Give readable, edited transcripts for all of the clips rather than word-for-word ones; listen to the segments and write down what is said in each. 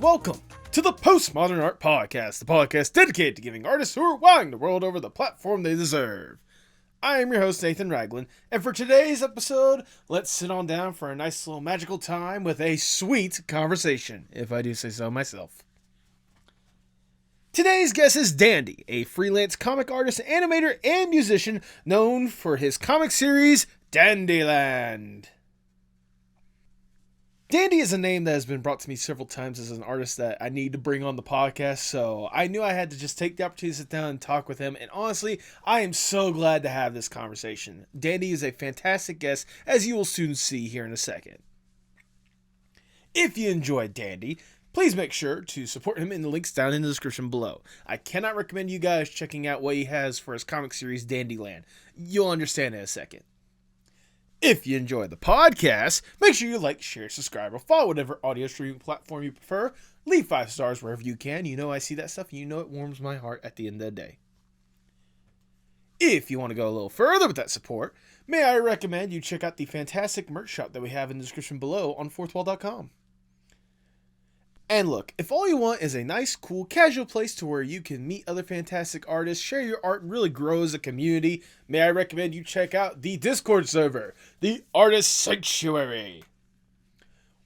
welcome to the Postmodern Art Podcast, the podcast dedicated to giving artists who are wowing the world over the platform they deserve. I am your host, Nathan Ragland, and for today's episode, let's sit on down for a nice little magical time with a sweet conversation, if I do say so myself. Today's guest is Dandy, a freelance comic artist, animator, and musician known for his comic series, Dandyland. Dandy is a name that has been brought to me several times as an artist that I need to bring on the podcast, so I knew I had to just take the opportunity to sit down and talk with him, and honestly, I am so glad to have this conversation. Dandy is a fantastic guest, as you will soon see here in a second. If you enjoyed Dandy, please make sure to support him in the links down in the description below. I cannot recommend you guys checking out what he has for his comic series Dandyland. You'll understand in a second. If you enjoy the podcast, make sure you like, share, subscribe, or follow whatever audio streaming platform you prefer. Leave 5 stars wherever you can. You know I see that stuff, and you know it warms my heart at the end of the day. If you want to go a little further with that support, may I recommend you check out the fantastic merch shop that we have in the description below on fourthwall.com. And look, if all you want is a nice, cool, casual place to where you can meet other fantastic artists, share your art, and really grow as a community, may I recommend you check out the Discord server, the Artist Sanctuary.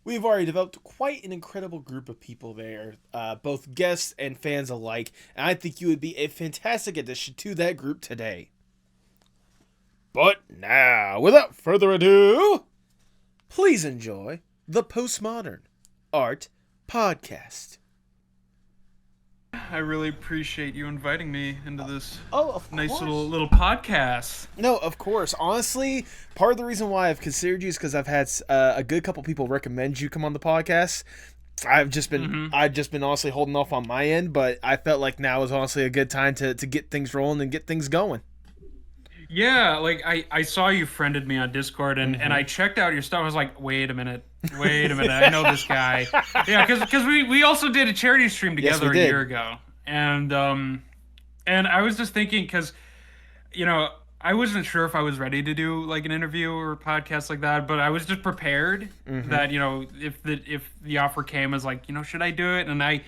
We've already developed quite an incredible group of people there, both guests and fans alike, and I think you would be a fantastic addition to that group today. But now, without further ado, please enjoy the Postmodern Art Podcast. I really appreciate you inviting me into this nice course. little podcast. No, of course. Honestly, part of the reason why I've considered you is because I've had a good couple people recommend you come on the podcast. I've just been honestly holding off on my end, but I felt like now is honestly a good time to get things rolling and get things going. Yeah, like I saw you friended me on Discord and I checked out your stuff. I was like, wait a minute, I know this guy. Yeah, because we also did a charity stream together a year ago, and I was just thinking because, you know, I wasn't sure if I was ready to do like an interview or a podcast like that, but I was just prepared that, you know, if the offer came as like, you know, should I do it? And I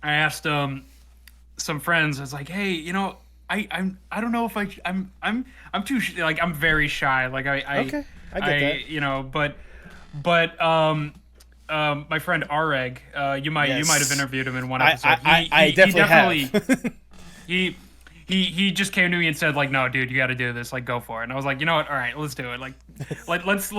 asked some friends. I was like, hey, you know, I don't know if I'm too like I'm very shy, like I get that, you know, but my friend Areg, you might have interviewed him in one episode. I definitely have. He just came to me and said like, no dude, you got to do this, like go for it. And I was like, you know what, all right, let's do it, like let's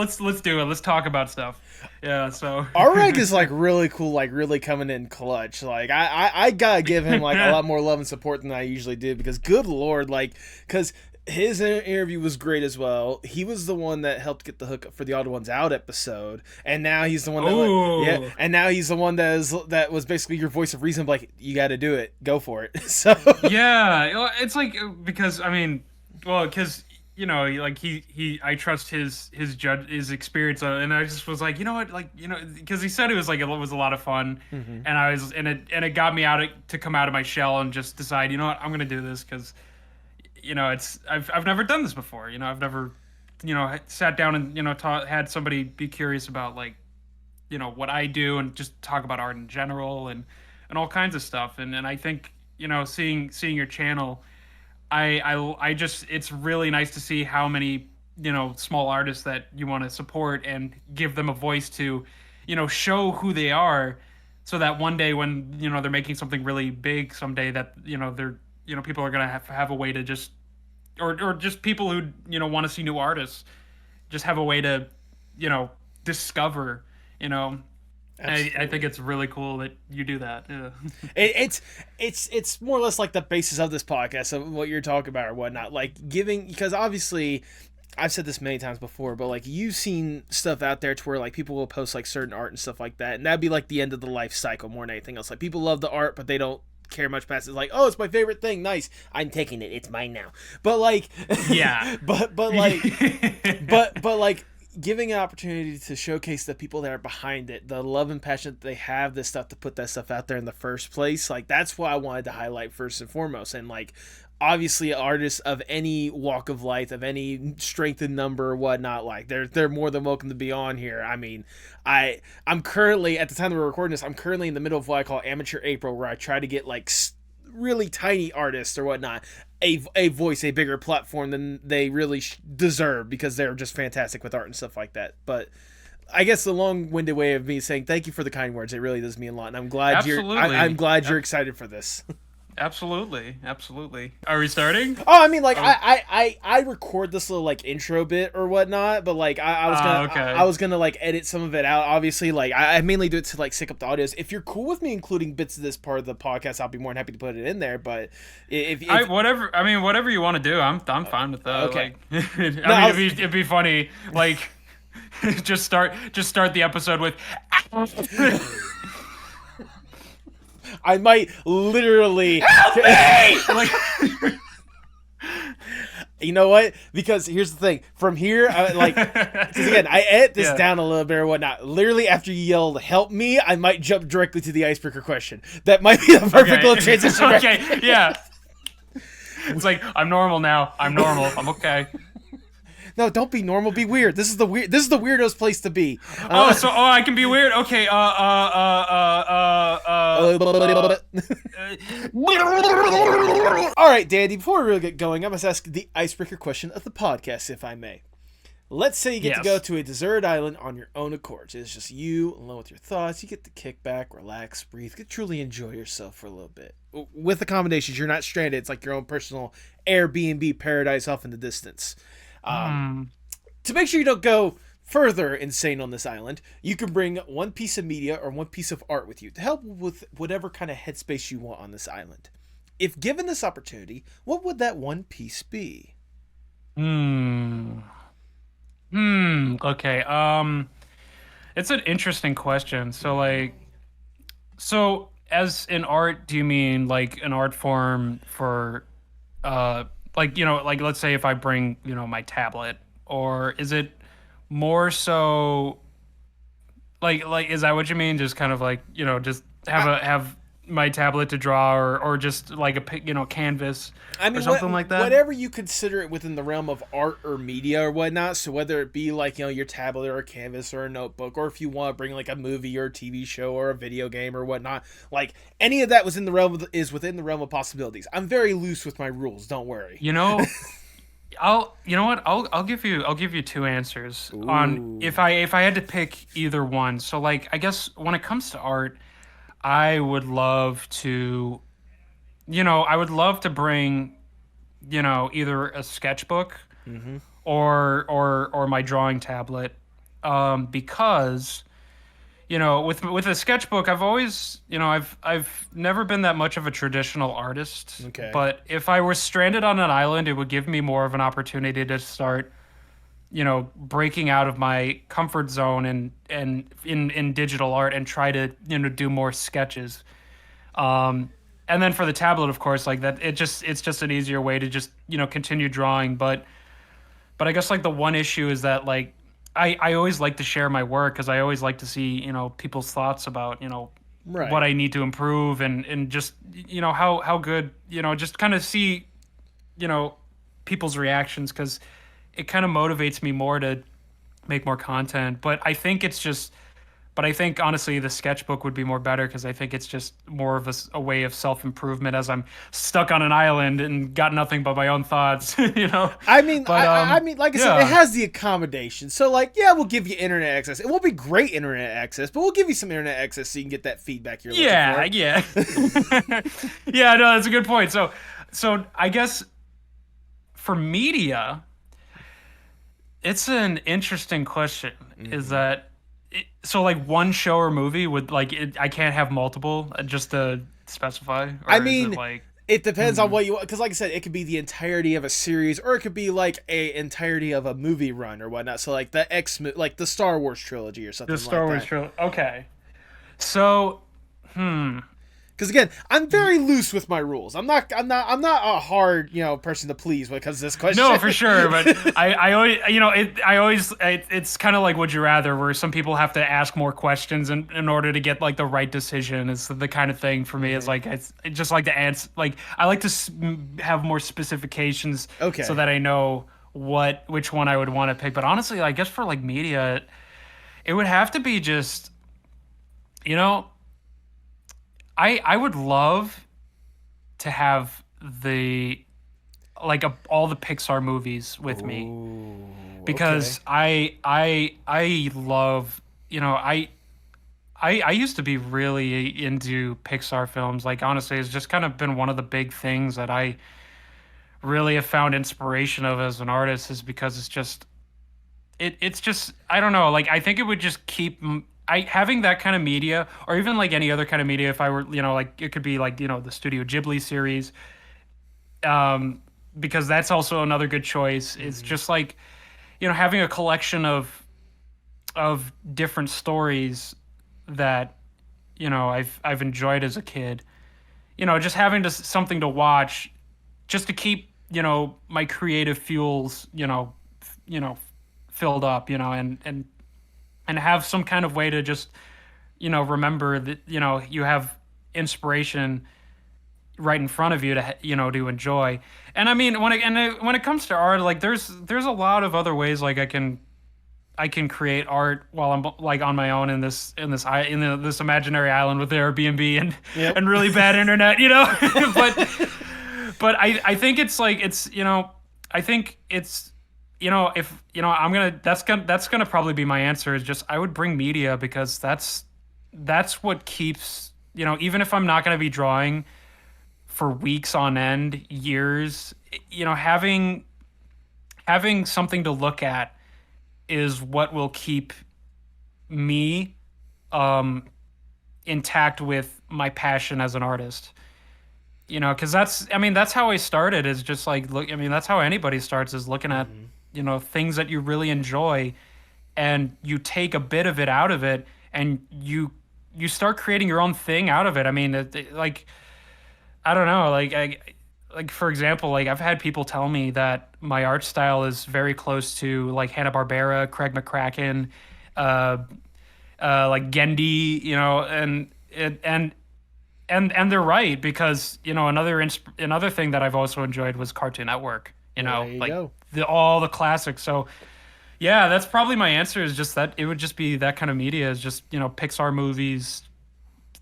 do it, let's talk about stuff. Yeah, so Areg is like really cool, like really coming in clutch. Like I gotta give him like a lot more love and support than I usually do, because good lord, like, because his interview was great as well. He was the one that helped get the hook for the Odd Ones Out episode, and now he's the one that and now he's the one that was basically your voice of reason, like, you got to do it, go for it. So yeah, it's like, because I mean, well, because, you know, like I trust his experience, and I just was like, you know what, like, you know, because he said it was a lot of fun, and I was and it got me to come out of my shell and just decide, you know what, I'm gonna do this, because, you know, I've never done this before, you know, I've never, you know, sat down and, you know, had somebody be curious about, like, you know, what I do and just talk about art in general and all kinds of stuff, and I think, you know, seeing your channel, I just, it's really nice to see how many, you know, small artists that you want to support and give them a voice to, you know, show who they are, so that one day when, you know, they're making something really big someday, that, you know, they're, you know, people are going to have a way to just, or just people who, you know, want to see new artists, just have a way to, you know, discover, you know. I think it's really cool that you do that. Yeah. It's more or less like the basis of this podcast, of what you're talking about or whatnot. Like giving, because obviously I've said this many times before, but like you've seen stuff out there to where like people will post like certain art and stuff like that, and that'd be like the end of the life cycle more than anything else. Like people love the art, but they don't care much past it. It's like, oh, it's my favorite thing, nice, I'm taking it, it's mine now. But like, yeah, but like but like giving an opportunity to showcase the people that are behind it, the love and passion that they have, this stuff to put that stuff out there in the first place. Like that's what I wanted to highlight first and foremost. And like obviously artists of any walk of life, of any strength in number or whatnot, like they're more than welcome to be on here. I mean, I'm currently at the time that we're recording this, I'm currently in the middle of what I call amateur April, where I try to get like really tiny artists or whatnot a voice, a bigger platform than they really deserve, because they're just fantastic with art and stuff like that. But I guess the long-winded way of me saying thank you for the kind words, it really does mean a lot, and I'm glad I'm glad you're excited for this. Absolutely. Are we starting? Oh, I mean, like I record this little like intro bit or whatnot, but like I was gonna like edit some of it out. Obviously, like I mainly do it to like sync up the audios. If you're cool with me including bits of this part of the podcast, I'll be more than happy to put it in there. But if whatever you want to do, I'm fine with that. Okay. Like, it'd be funny. Like, just start the episode with. I might literally help me! Like, you know what? Because here's the thing. From here, because again, I edit this down a little bit or whatnot. Literally, after you yelled "help me," I might jump directly to the icebreaker question. That might be the perfect little transition. Okay, yeah. It's like I'm normal now. I'm normal. I'm okay. No, don't be normal. Be weird. This is the weirdest place to be. I can be weird. Okay. All right, Dandy. Before we really get going, I must ask the icebreaker question of the podcast, if I may. Let's say you get to go to a deserted island on your own accord. It's just you alone with your thoughts. You get to kick back, relax, breathe, truly enjoy yourself for a little bit. With accommodations, you're not stranded. It's like your own personal Airbnb paradise off in the distance. To make sure you don't go further insane on this island, you can bring one piece of media or one piece of art with you to help with whatever kind of headspace you want on this island. If given this opportunity, what would that one piece be? Okay. It's an interesting question. So as in art, do you mean like an art form for, like let's say if I bring, my tablet, or is it more so like is that what you mean? Just kind of like, just have my tablet to draw, or just like a canvas, or something like that. Whatever you consider it within the realm of art or media or whatnot. So whether it be like, your tablet or a canvas or a notebook, or if you want to bring like a movie or a TV show or a video game or whatnot, like any of that is within the realm of possibilities. I'm very loose with my rules. Don't worry. I'll give you two answers. Ooh. On if I had to pick either one. So like, I guess when it comes to art, I would love to bring, either a sketchbook, mm-hmm. or my drawing tablet, because, with a sketchbook, I've always, I've never been that much of a traditional artist. Okay. But if I were stranded on an island, it would give me more of an opportunity to start, breaking out of my comfort zone and in digital art, and try to, do more sketches. And then for the tablet, of course, like that, it's just an easier way to just, continue drawing. But I guess like the one issue is that like, I always like to share my work, because I always like to see, people's thoughts about, right. what I need to improve, and just, how good, just kind of see, people's reactions, because it kind of motivates me more to make more content. But I think honestly the sketchbook would be more better, because I think it's just more of a way of self-improvement, as I'm stuck on an island and got nothing but my own thoughts. I mean, like I said, it has the accommodation. So like, we'll give you internet access. It won't be great internet access, but we'll give you some internet access so you can get that feedback you're looking for. Yeah. Yeah, no, that's a good point. So I guess for media, it's an interesting question. Mm-hmm. Is that so like one show or movie would like it, I can't have multiple, just to specify? Or I mean, it depends on what you want, because like I said, it could be the entirety of a series, or it could be like a entirety of a movie run or whatnot. So like like the Star Wars trilogy or something like that. The Star Wars trilogy. Okay. So, Because again, I'm very loose with my rules. I'm not a hard person to please when it comes to this question. No, for sure. But I always, it's kind of like Would You Rather, where some people have to ask more questions in order to get like the right decision. Is the kind of thing for me. Is like I just like to answer. Like I like to have more specifications, Okay. so that I know which one I would want to pick. But honestly, I guess for like media, it would have to be just, you know, I would love to have the all the Pixar movies with me, Ooh, because okay. I love, I used to be really into Pixar films. Like honestly, it's just kind of been one of the big things that I really have found inspiration of as an artist, is because it's just, I don't know, like I think it would just keep I having that kind of media, or even like any other kind of media, if I were, like it could be like, the Studio Ghibli series, um because that's also another good choice. It's Mhm. just like, having a collection of different stories that, I've enjoyed as a kid. Just having something to watch, just to keep, my creative fuels, you know filled up, and have some kind of way to just, remember that, you have inspiration right in front of you to, to enjoy. And I mean, when it comes to art, like there's a lot of other ways, like I can create art while I'm like on my own in this imaginary island with Airbnb Yep. and really bad internet, but I think it's like, I think it's, if, I'm gonna that's gonna probably be my answer, is just I would bring media, because that's what keeps, even if I'm not gonna be drawing for weeks on end, years, having something to look at is what will keep me um intact with my passion as an artist. Because that's how I started, is just like, look, that's how anybody starts, is looking at, Mhm. things that you really enjoy, and you take a bit of it out of it, and you start creating your own thing out of it. I mean, like, I don't know, like for example, like I've had people tell me that my art style is very close to like Hanna-Barbera, Craig McCracken, uh, like Gendy, and they're right, because another thing that I've also enjoyed was Cartoon Network. Well, there you Like go. all the classics. So yeah, that's probably my answer. Is just that it would just be that kind of media. Is just, Pixar movies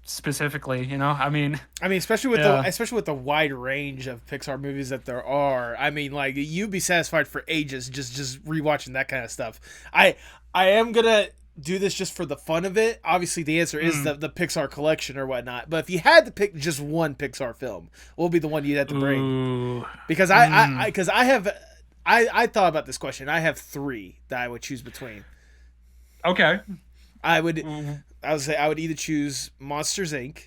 specifically. I mean, Yeah. especially with the wide range of Pixar movies that there are. I mean, like you'd be satisfied for ages just rewatching that kind of stuff. I am gonna do this just for the fun of it. Obviously, the answer is Mm. the Pixar collection or whatnot. But if you had to pick just one Pixar film, what would be the one you'd have to bring? Ooh. Because Mm. because I have I thought about this question. I have three that I would choose between. Okay. I would Mm. I would say I would either choose Monsters Inc.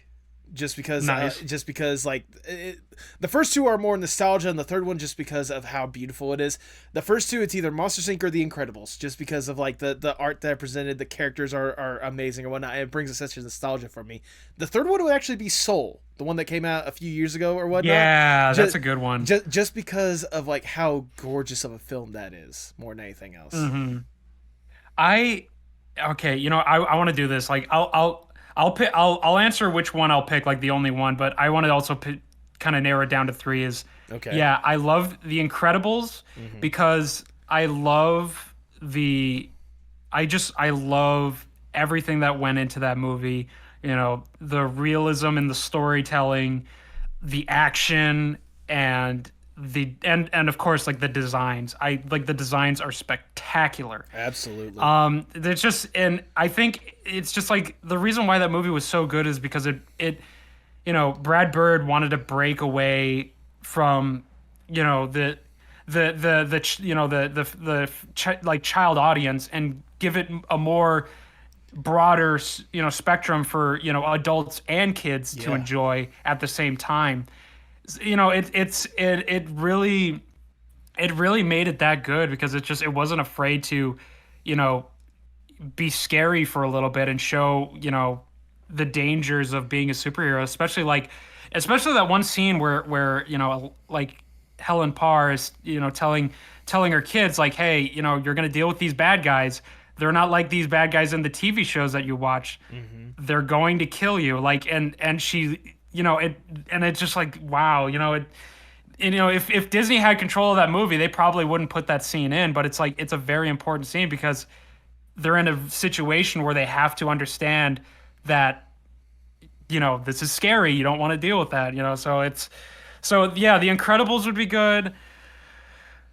Nice. Just because the first two are more nostalgia, and the third one just because of how beautiful it is. The first two, it's either Monsters Inc. or The Incredibles, just because of like the art that I presented. The characters are amazing and whatnot. It brings a sense of nostalgia for me. The third one would actually be Soul, the one that came out a few years ago or whatnot. Yeah, that's Just a good one. just because of like how gorgeous of a film that is, more than anything else. Hmm. I Okay, I want to do this. Like I'll pick I'll answer which one I'll pick, like the only one, but I want to also kind of narrow it down to three. Is Okay. Yeah, I love The Incredibles, Hmm. because I love I love everything that went into that movie. The realism in the storytelling, the action, and of course, like the designs. I like the designs are spectacular. Absolutely. There's just, and I think it's just like the reason why that movie was so good is because Brad Bird wanted to break away from, like child audience, and give it a more broader, spectrum for, adults and kids to Yeah. enjoy at the same time. It really made it that good, because it wasn't afraid to, you know be scary for a little bit, and show, the dangers of being a superhero, especially that one scene where like Helen Parr is telling her kids like, hey, you're gonna deal with these bad guys. They're not like these bad guys in the TV shows that you watch. They're going to kill you. Like, and she, and it's just like, wow, if Disney had control of that movie, they probably wouldn't put that scene in. But it's like it's a very important scene because they're in a situation where they have to understand that this is scary. You don't want to deal with that. So yeah, The Incredibles would be good.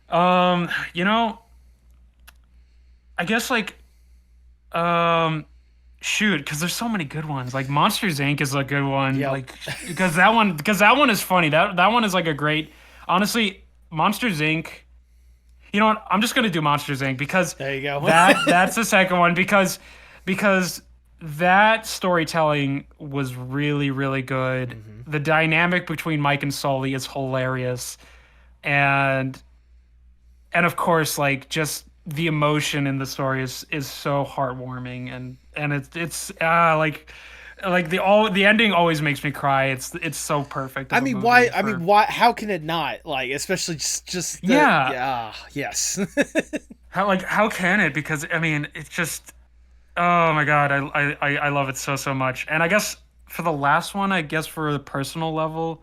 Um, you know, I guess like shoot, because there's so many good ones. Like Monsters Inc. is a good one. Yep. Like because that one is funny. That one is like a great. Honestly, Monsters Inc. You know what? I'm just gonna do Monsters Inc. because There you go. that's the second one because that storytelling was really really good. The dynamic between Mike and Sully is hilarious, and of course like just the emotion in the story is so heartwarming and like the ending always makes me cry. It's so perfect. I of a mean, movie why? for- How can it not? Like, especially just the, Yeah. yeah, yes. how can it? Because I mean, it's just oh my god, I love it so much. And I guess for the last one, I guess for the personal level,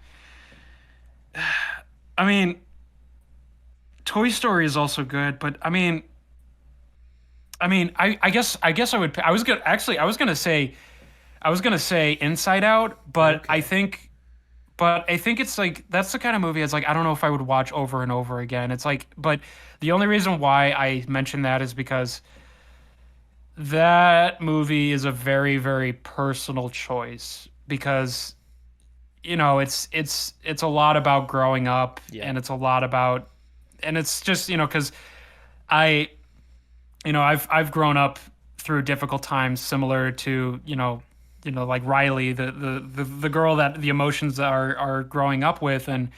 I mean, Toy Story is also good, but I guess I would. I was gonna say Inside Out, but Okay. I think it's like that's the kind of movie. It's like I don't know if I would watch over and over again. It's like, but the only reason why I mention that is because that movie is a very very personal choice because it's a lot about growing up Yeah. and it's a lot about and it's just because I I've grown up through difficult times similar to like Riley, the girl that the emotions are growing up with, and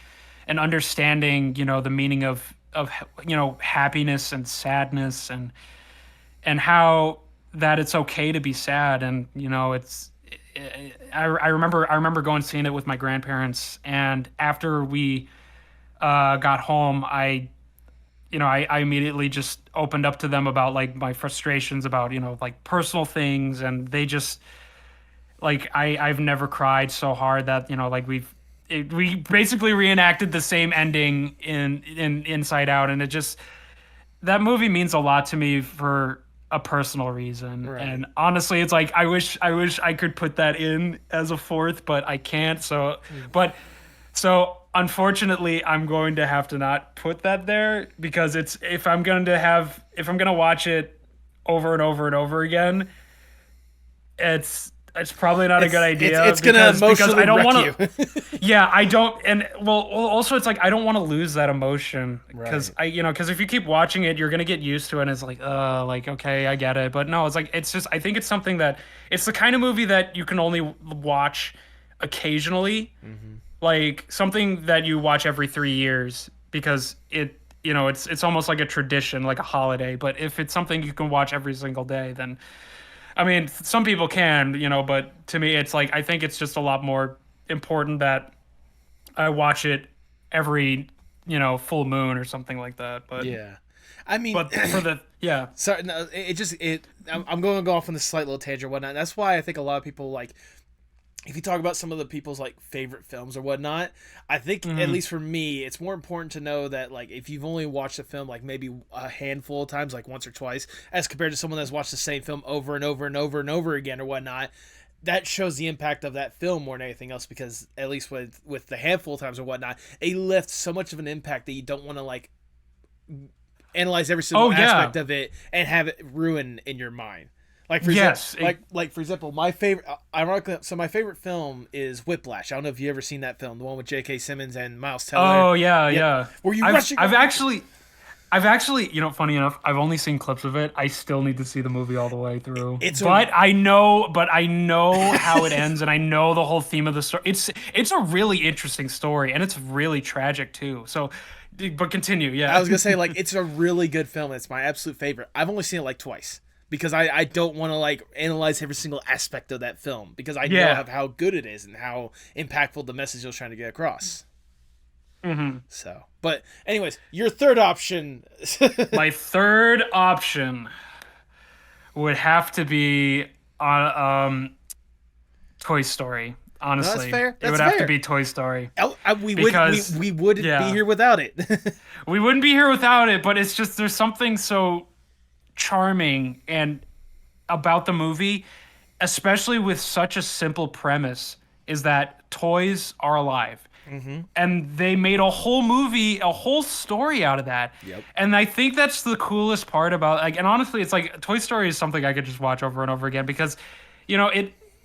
understanding the meaning of happiness and sadness, and how that it's okay to be sad. And it's I remember going and seeing it with my grandparents, and after we got home, I immediately just opened up to them about like my frustrations about like personal things, and they just like I've never cried so hard that like we basically reenacted the same ending in Inside Out, and it just that movie means a lot to me for a personal reason. Right. And honestly, it's like I wish I could put that in as a fourth, but I can't. So unfortunately, I'm going to have to not put that there because if I'm gonna watch it over and over and over again, it's probably not a good idea. It's gonna emotionally I don't wreck want you. to. Yeah, I don't, and well, also it's like I don't want to lose that emotion because Right. because if you keep watching it, you're gonna get used to it. And it's like okay, I get it, but no, it's like it's just I think it's something that it's the kind of movie that you can only watch occasionally, like something that you watch every 3 years because it's almost like a tradition, like a holiday. But if it's something you can watch every single day, then I mean, some people can, but to me, it's like I think it's just a lot more important that I watch it every, full moon or something like that. But Yeah. I mean, but for the yeah, sorry, no, I'm going to go off on this slight little tangent or whatnot. That's why I think a lot of people like, if you talk about some of the people's like favorite films or whatnot, I think at least for me, it's more important to know that like if you've only watched a film like maybe a handful of times, like once or twice, as compared to someone that's watched the same film over and over and over and over again or whatnot, that shows the impact of that film more than anything else. Because at least with the handful of times or whatnot, it left so much of an impact that you don't want to like analyze every single aspect of it and have it ruin in your mind. Like for example, for example, my favorite, ironically, so my favorite film is Whiplash. I don't know if you ever seen that film, the one with J.K. Simmons and Miles Teller. Oh yeah. Were you I've, rushing? I've actually, funny enough, I've only seen clips of it. I still need to see the movie all the way through. But I know how it ends, and I know the whole theme of the story. It's a really interesting story, and it's really tragic too. So, but continue. Yeah, I was gonna say like it's a really good film. It's my absolute favorite. I've only seen it like twice because I don't want to like analyze every single aspect of that film because I know Yeah. how good it is and how impactful the message it was trying to get across. Mm-hmm. So, but anyways, your third option. My third option would have to be Toy Story. Honestly, that's fair. It That's would have fair. to be Toy Story. We Because- wouldn't be yeah. here without it. We wouldn't be here without it, but it's just there's something so charming and about the movie, especially with such a simple premise, is that toys are alive. Mm-hmm. And they made a whole movie, a whole story out of that. Yep. And I think that's the coolest part about like, and honestly, it's like Toy Story is something I could just watch over and over again because, you know,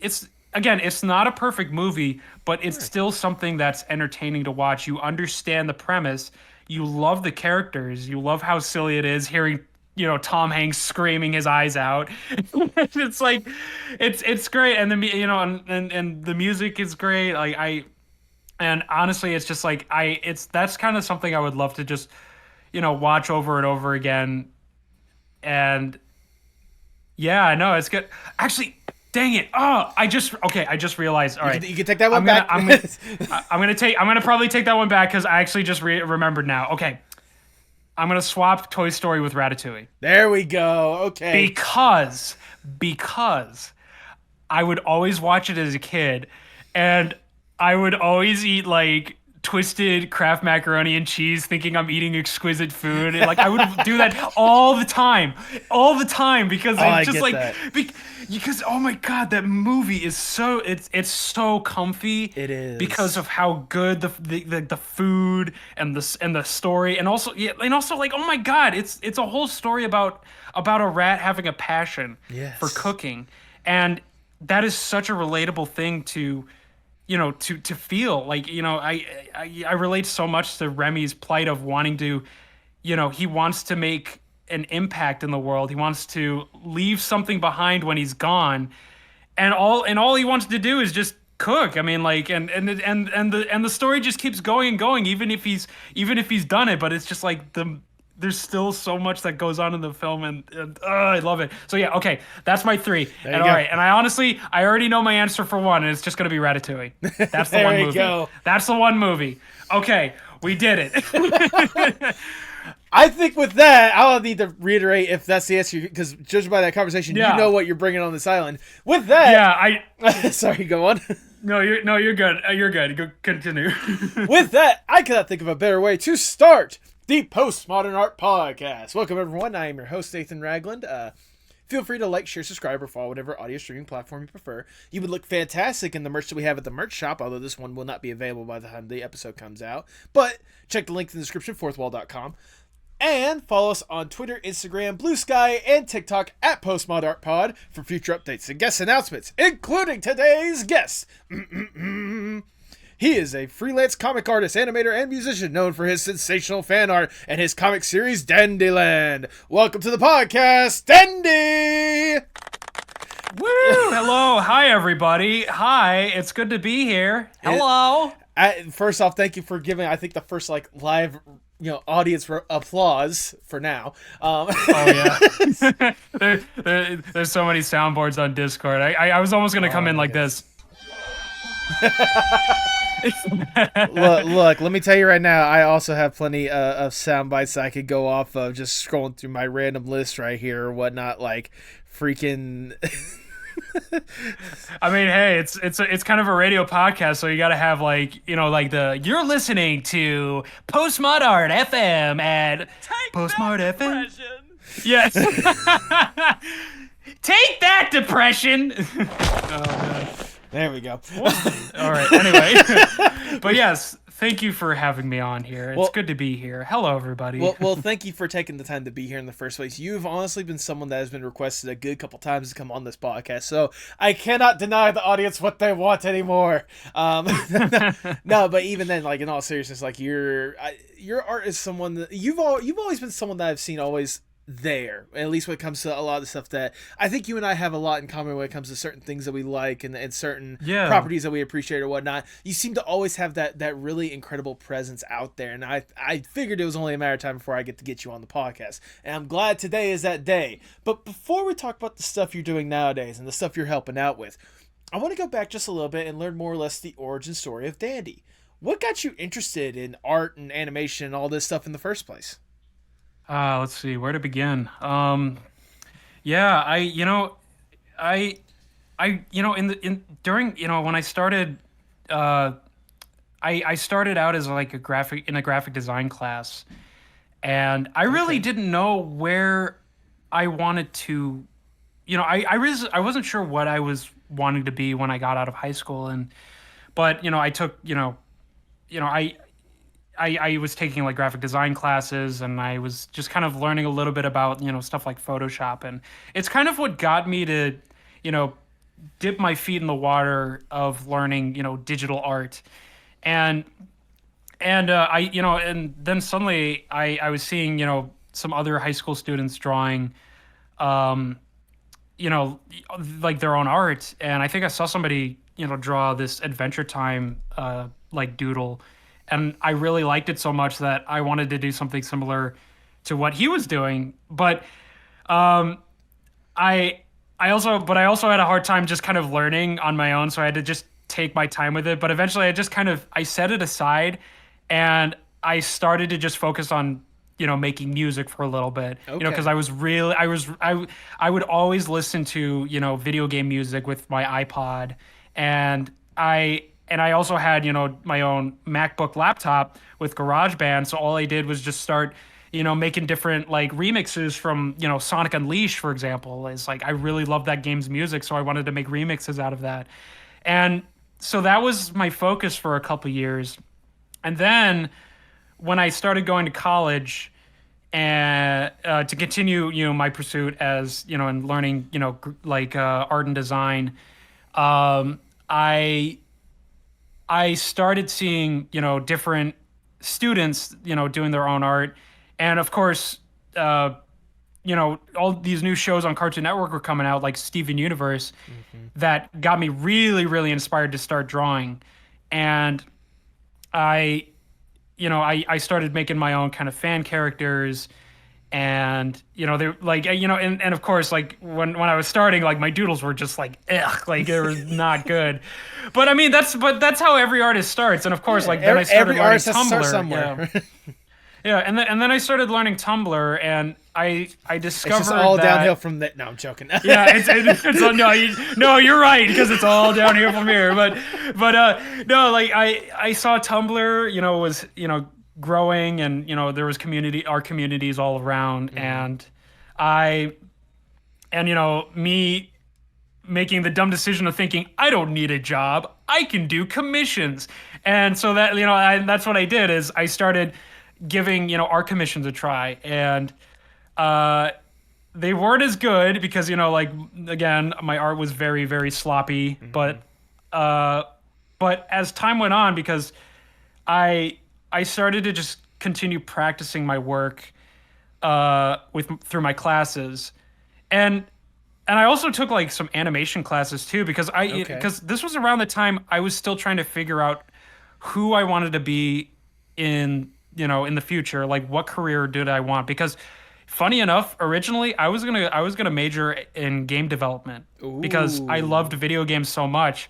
it's again, it's not a perfect movie, but it's still something that's entertaining to watch. You understand the premise, you love the characters, you love how silly it is hearing, you know, Tom Hanks screaming his eyes out. It's like, it's great, and the you know, and the music is great. Like and honestly, it's just like that's kind of something I would love to just, you know, watch over and over again. And yeah, I know it's good. Actually, dang it! Oh, I just realized. All right, You can take that one back. I'm gonna probably take that one back because I actually just remembered now. Okay, I'm gonna swap Toy Story with Ratatouille There we go. Okay. because I would always watch it as a kid, and I would always eat like twisted Kraft macaroni and cheese, thinking I'm eating exquisite food. And, like I would do that all the time, because I it's just get like that. because oh my god, that movie is so it's so comfy. It is. because of how good the food and the story, and also like oh my god, it's a whole story about a rat having a passion Yes. for cooking, and that is such a relatable thing to, you know, to feel like, you know, I relate so much to Remy's plight of wanting to, you know, he wants to make an impact in the world. He wants to leave something behind when he's gone, and all he wants to do is just cook. I mean, like, and the story just keeps going and going, even if he's done it. But it's just like there's still so much that goes on in the film, and I love it. So yeah, okay, that's my three. There And you all go. right, and I already know my answer for one, and it's just gonna be Ratatouille. That's the There one you movie. go. That's the one movie. Okay, we did it. I think with that, I'll need to reiterate if that's the answer, because judging by that conversation, Yeah. you know what you're bringing on this island. With that, Yeah, sorry, go on. you're good. You're good. Go continue. With that, I cannot think of a better way to start the Postmodern Art Podcast. Welcome, everyone. I am your host, Aiden Ragland. Feel free to like, share, subscribe, or follow whatever audio streaming platform you prefer. You would look fantastic in the merch that we have at the merch shop, although this one will not be available by the time the episode comes out. But check the link in the description, fourthwall.com. And follow us on Twitter, Instagram, Blue Sky, and TikTok at PostmodArtPod for future updates and guest announcements, including today's guest. He is a freelance comic artist, animator, and musician known for his sensational fan art and his comic series Dandyland. Welcome to the podcast, Dandy! Woo! Hello, hi everybody. Hi, it's good to be here. Hello. First off, thank you for giving, I think, the first live, audience for applause for now. Oh yeah. There's so many soundboards on Discord. I was almost gonna come in like this. Look, let me tell you right now, I also have plenty of sound bites that I could go off of just scrolling through my random list right here or whatnot, like freaking. I mean, hey, it's kind of a radio podcast, so you got to have you're listening to Postmod Art FM at Postmod FM. Yes. Take that, depression. Oh man. There we go. All right. Anyway, but yes, thank you for having me on here. It's good to be here. Hello, everybody. Well, thank you for taking the time to be here in the first place. You've honestly been someone that has been requested a good couple times to come on this podcast, so I cannot deny the audience what they want anymore. No, but even then, like in all seriousness, like your art is someone that you've always been someone that I've seen always there, at least when it comes to a lot of the stuff that I think you and I have a lot in common when it comes to certain things that we like and certain Yeah. properties that we appreciate or whatnot. You seem to always have that really incredible presence out there, and I figured it was only a matter of time before I get you on the podcast, and I'm glad today is that day. But before we talk about the stuff you're doing nowadays and the stuff you're helping out with, I want to go back just a little bit and learn more or less the origin story of Dandy. What got you interested in art and animation and all this stuff in the first place? Let's see where to begin. Yeah, I, in during, when I started, uh, I started out as like a graphic design class, and I really Okay. didn't know where I wanted to, I wasn't sure what I was wanting to be when I got out of high school, but I took, you know, I was taking like graphic design classes, and I was just kind of learning a little bit about, stuff like Photoshop. And it's kind of what got me to, you know, dip my feet in the water of learning, digital art. And, and then suddenly I was seeing, some other high school students drawing, um, you know, like their own art. And I think I saw somebody, draw this Adventure Time, like doodle, and I really liked it so much that I wanted to do something similar to what he was doing. But um, I I also had a hard time just kind of learning on my own, so I had to just take my time with it. But eventually, I set it aside, and I started to just focus on, making music for a little bit. Because Okay. I would always listen to, video game music with my iPod, and I also had, my own MacBook laptop with GarageBand. So all I did was just start, making different like remixes from, Sonic Unleashed, for example. Is like I really love that game's music, so I wanted to make remixes out of that. And so that was my focus for a couple years. And then when I started going to college and to continue, my pursuit as, and learning, art and design, um, I I started seeing, different students, doing their own art. And of course, uh, all these new shows on Cartoon Network were coming out, like Steven Universe, Hmm. that got me really, really inspired to start drawing. And I, I started making my own kind of fan characters. And they like, and of course, like when I was starting, like my doodles were just like ugh, like they were not good. But I mean, that's how every artist starts. And of course, Yeah, like then I started every learning artist has to start Tumblr. Yeah, somewhere. yeah, and then I started learning Tumblr, and I It's just discovered all downhill that. from that. No, I'm joking. Yeah, it's no, no, you're right, because it's all down here from here. But no, like I saw Tumblr, was growing, and there was our communities all around. Hmm. I and me making the dumb decision of thinking I don't need a job, I can do commissions. And so that, that's what I did. Is I started giving, art commissions a try. And uh they weren't as good because, like, again, my art was very, very sloppy. Hmm. Uh but as time went on, because I I started to just continue practicing my work with through my classes. And and I also took like some animation classes too, Okay. because this was around the time I was still trying to figure out who I wanted to be in, in the future. Like, what career did I want? Because funny enough, originally I was gonna major in game development because I loved Ooh. video games so much.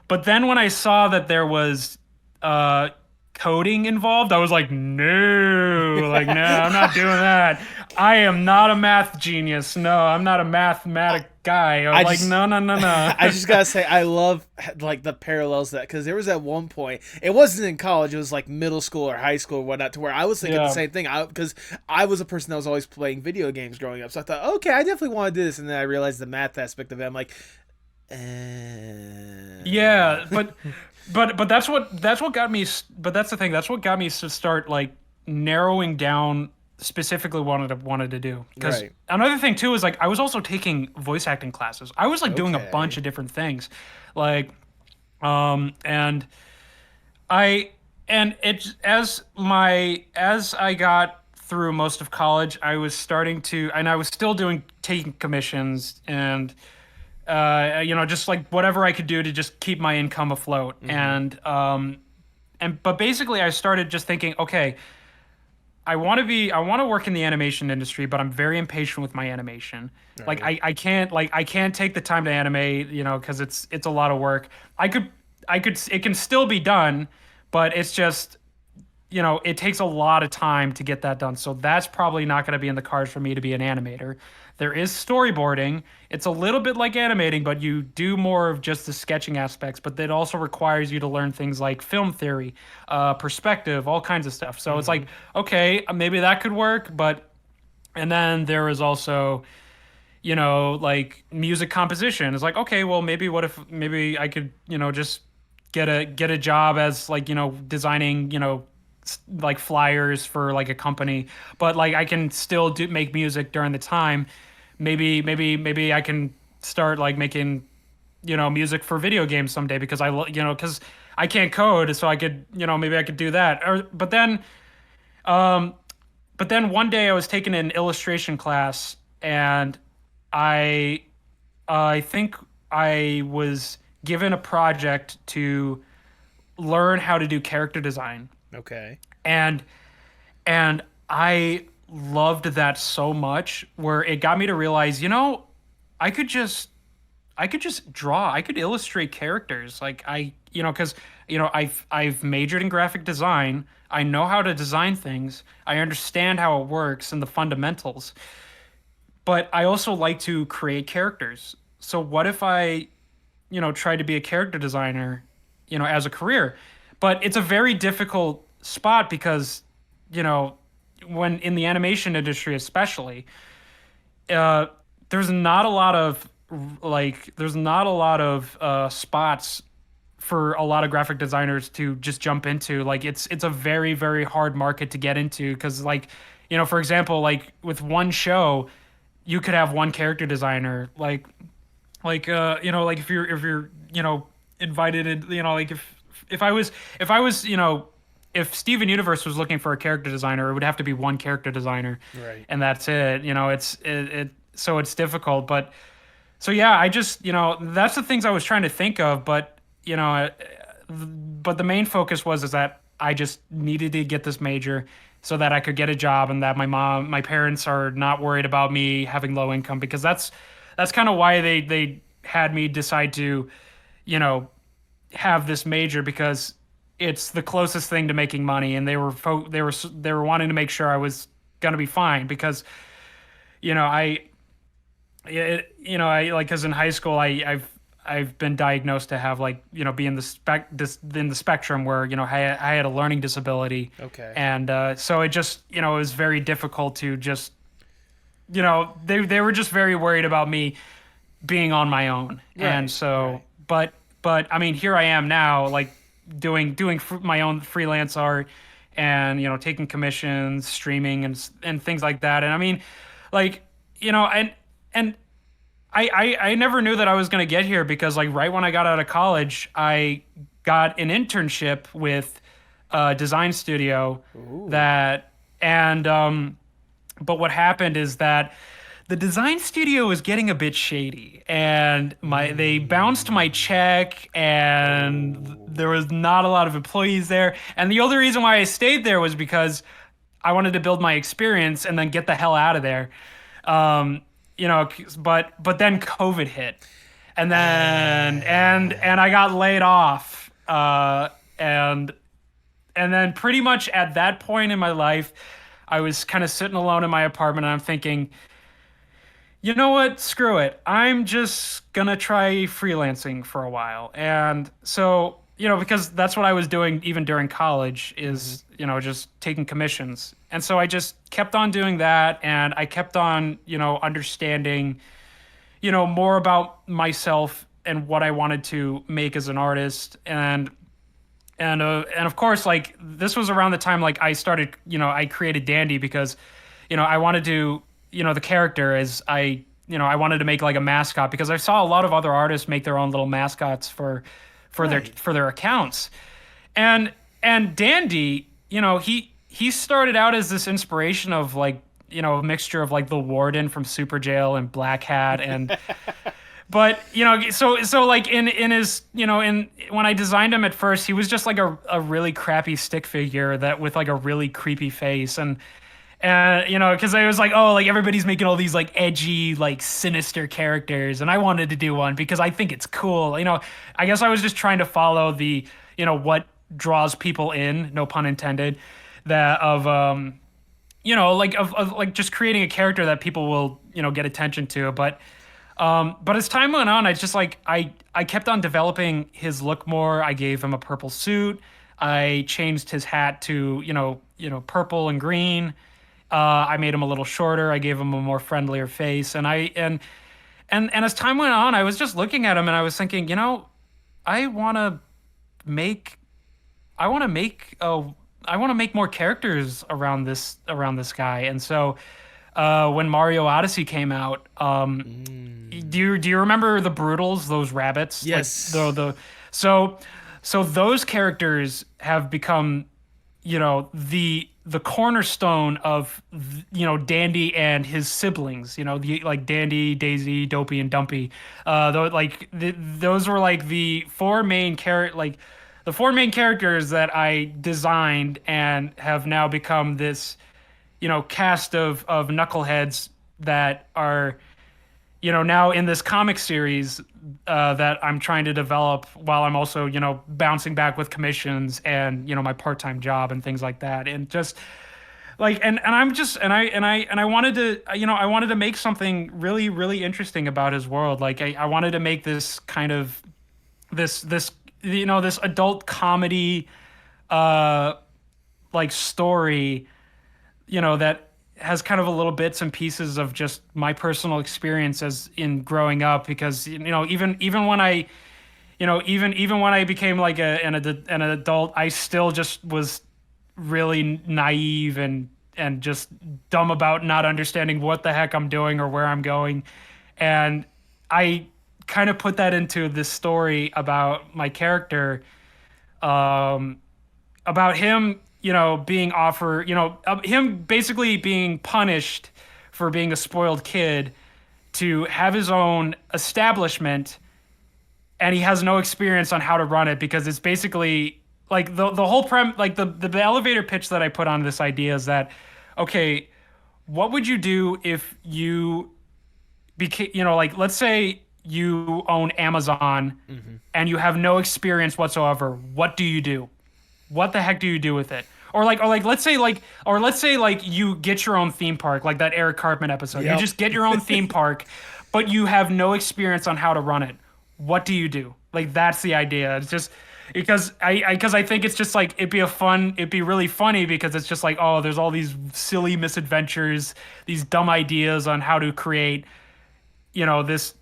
But then when I saw that there was uh coding involved, I was like, no, I'm not doing that. I am not a math genius. No, I'm not a I, mathematic guy. I was I like, just no, no, no, no. I just gotta say I love like the parallels to that, because there was at one point, it wasn't in college, it was like middle school or high school or whatnot, to where I was thinking the Yeah. same thing. Because I was a person that was always playing video games growing up, so I thought, okay, I definitely want to do this, and then I realized the math aspect of it. I'm like, Yeah, but that's what got me. But that's the thing. That's what got me to start like narrowing down specifically what I wanted to do. Because right. another thing too is like I was also taking voice acting classes. I was like doing a bunch Okay. of different things, like and I and it as I got through most of college, I was starting to, and I was still taking commissions and, just like whatever I could do to just keep my income afloat. But basically I started just thinking, okay, I want to work in the animation industry, but I'm very impatient with my animation. Like Right. I can't take the time to animate, because it's a lot of work. It can still be done, but it's just, it takes a lot of time to get that done. So that's probably not going to be in the cards for me to be an animator. There is storyboarding. It's a little bit like animating, but you do more of just the sketching aspects. But it also requires you to learn things like film theory, perspective, all kinds of stuff. So it's like, okay, maybe that could work. And then there is also, like music composition. It's like, okay, well, maybe I could, just get a job as like, designing, like flyers for like a company, but like I can still make music during the time. Maybe I can start like making, music for video games someday because because I can't code, so I could, maybe I could do that. But then one day I was taking an illustration class, and I I think I was given a project to learn how to do character design, Okay. and and I loved that so much where it got me to realize, I could just draw. I could illustrate characters. Like because I've majored in graphic design. I know how to design things. I understand how it works and the fundamentals. But I also like to create characters. So what if I, tried to be a character designer, as a career? But it's a very difficult spot because, you know, when in the animation industry especially, uh, there's not a lot of spots for a lot of graphic designers to just jump into. Like it's a very, very hard market to get into because, like, for example, like with one show, you could have one character designer. Like if you're invited in, like if I was if Steven Universe was looking for a character designer, it would have to be one character designer, Right. and that's it. So it's difficult. But so yeah, I just that's the things I was trying to think of. But the main focus is that I just needed to get this major so that I could get a job, and that my parents are not worried about me having low income, because that's kind of why they had me decide to, have this major, because it's the closest thing to making money, and they were wanting to make sure I was gonna be fine, because I I like, because in high school I've been diagnosed to have, like, be in the spectrum where I had a learning disability. Okay. And so it just it was very difficult to just they were just very worried about me being on my own. And so right. but I mean, here I am now, like doing my own freelance art, and taking commissions, streaming, and things like that. And I mean, like, and I never knew that I was going to get here, because like right when I got out of college, I got an internship with a design studio. Ooh. But what happened is that the design studio was getting a bit shady, and they bounced my check, and there was not a lot of employees there. And the only reason why I stayed there was because I wanted to build my experience and then get the hell out of there. Um, but then COVID hit, and then and I got laid off. And then pretty much at that point in my life, I was kind of sitting alone in my apartment, and I'm thinking, you know what? Screw it. I'm just gonna try freelancing for a while. And so, because that's what I was doing even during college, is, just taking commissions. And so I just kept on doing that, and I kept on, understanding, more about myself and what I wanted to make as an artist. And of course, like, this was around the time, like, I started, I created Dandy because, I wanted to, the character is, I wanted to make like a mascot, because I saw a lot of other artists make their own little mascots for Right. their accounts. And Dandy, he started out as this inspiration of like, a mixture of like the warden from Super Jail and Black Hat, and but so like in his in when I designed him at first, he was just like a really crappy stick figure that with like a really creepy face, and because I was like, oh, like everybody's making all these like edgy, like sinister characters, and I wanted to do one because I think it's cool. I guess I was just trying to follow the what draws people in, no pun intended, that of of like just creating a character that people will get attention to. But as time went on, I just like I kept on developing his look more. I gave him a purple suit. I changed his hat to purple and green. I made him a little shorter. I gave him a more friendlier face, and as time went on, I was just looking at him and I was thinking, I want to make, I want to make, I want to make more characters around this guy. And so, when Mario Odyssey came out, do you remember the Brutals, those rabbits? Yes. Like so those characters have become the cornerstone of Dandy and his siblings, the like Dandy, Daisy, Dopey, and Dumpy. Those were like the four main characters that I designed and have now become this cast of knuckleheads that are now in this comic series that I'm trying to develop while I'm also bouncing back with commissions and my part-time job and things like that, and just like and I'm just and I wanted to I wanted to make something really really interesting about his world. Like I wanted to make this kind of this this adult comedy like story that has kind of a little bits and pieces of just my personal experiences in growing up, because even when I even when I became like an adult, I still just was really naive and just dumb about not understanding what the heck I'm doing or where I'm going, and I kind of put that into this story about my character, about him being offered, him basically being punished for being a spoiled kid to have his own establishment, and he has no experience on how to run it, because it's basically like the whole like the elevator pitch that I put on this idea is that, okay, what would you do if you became, like let's say you own Amazon and you have no experience whatsoever. What do you do? What the heck do you do with it? Or let's say you get your own theme park, like that Eric Cartman episode. Yep. You just get your own theme park, but you have no experience on how to run it. What do you do? Like, that's the idea. It's just because I think it's just like it'd be really funny, because it's just like, oh, there's all these silly misadventures, these dumb ideas on how to create this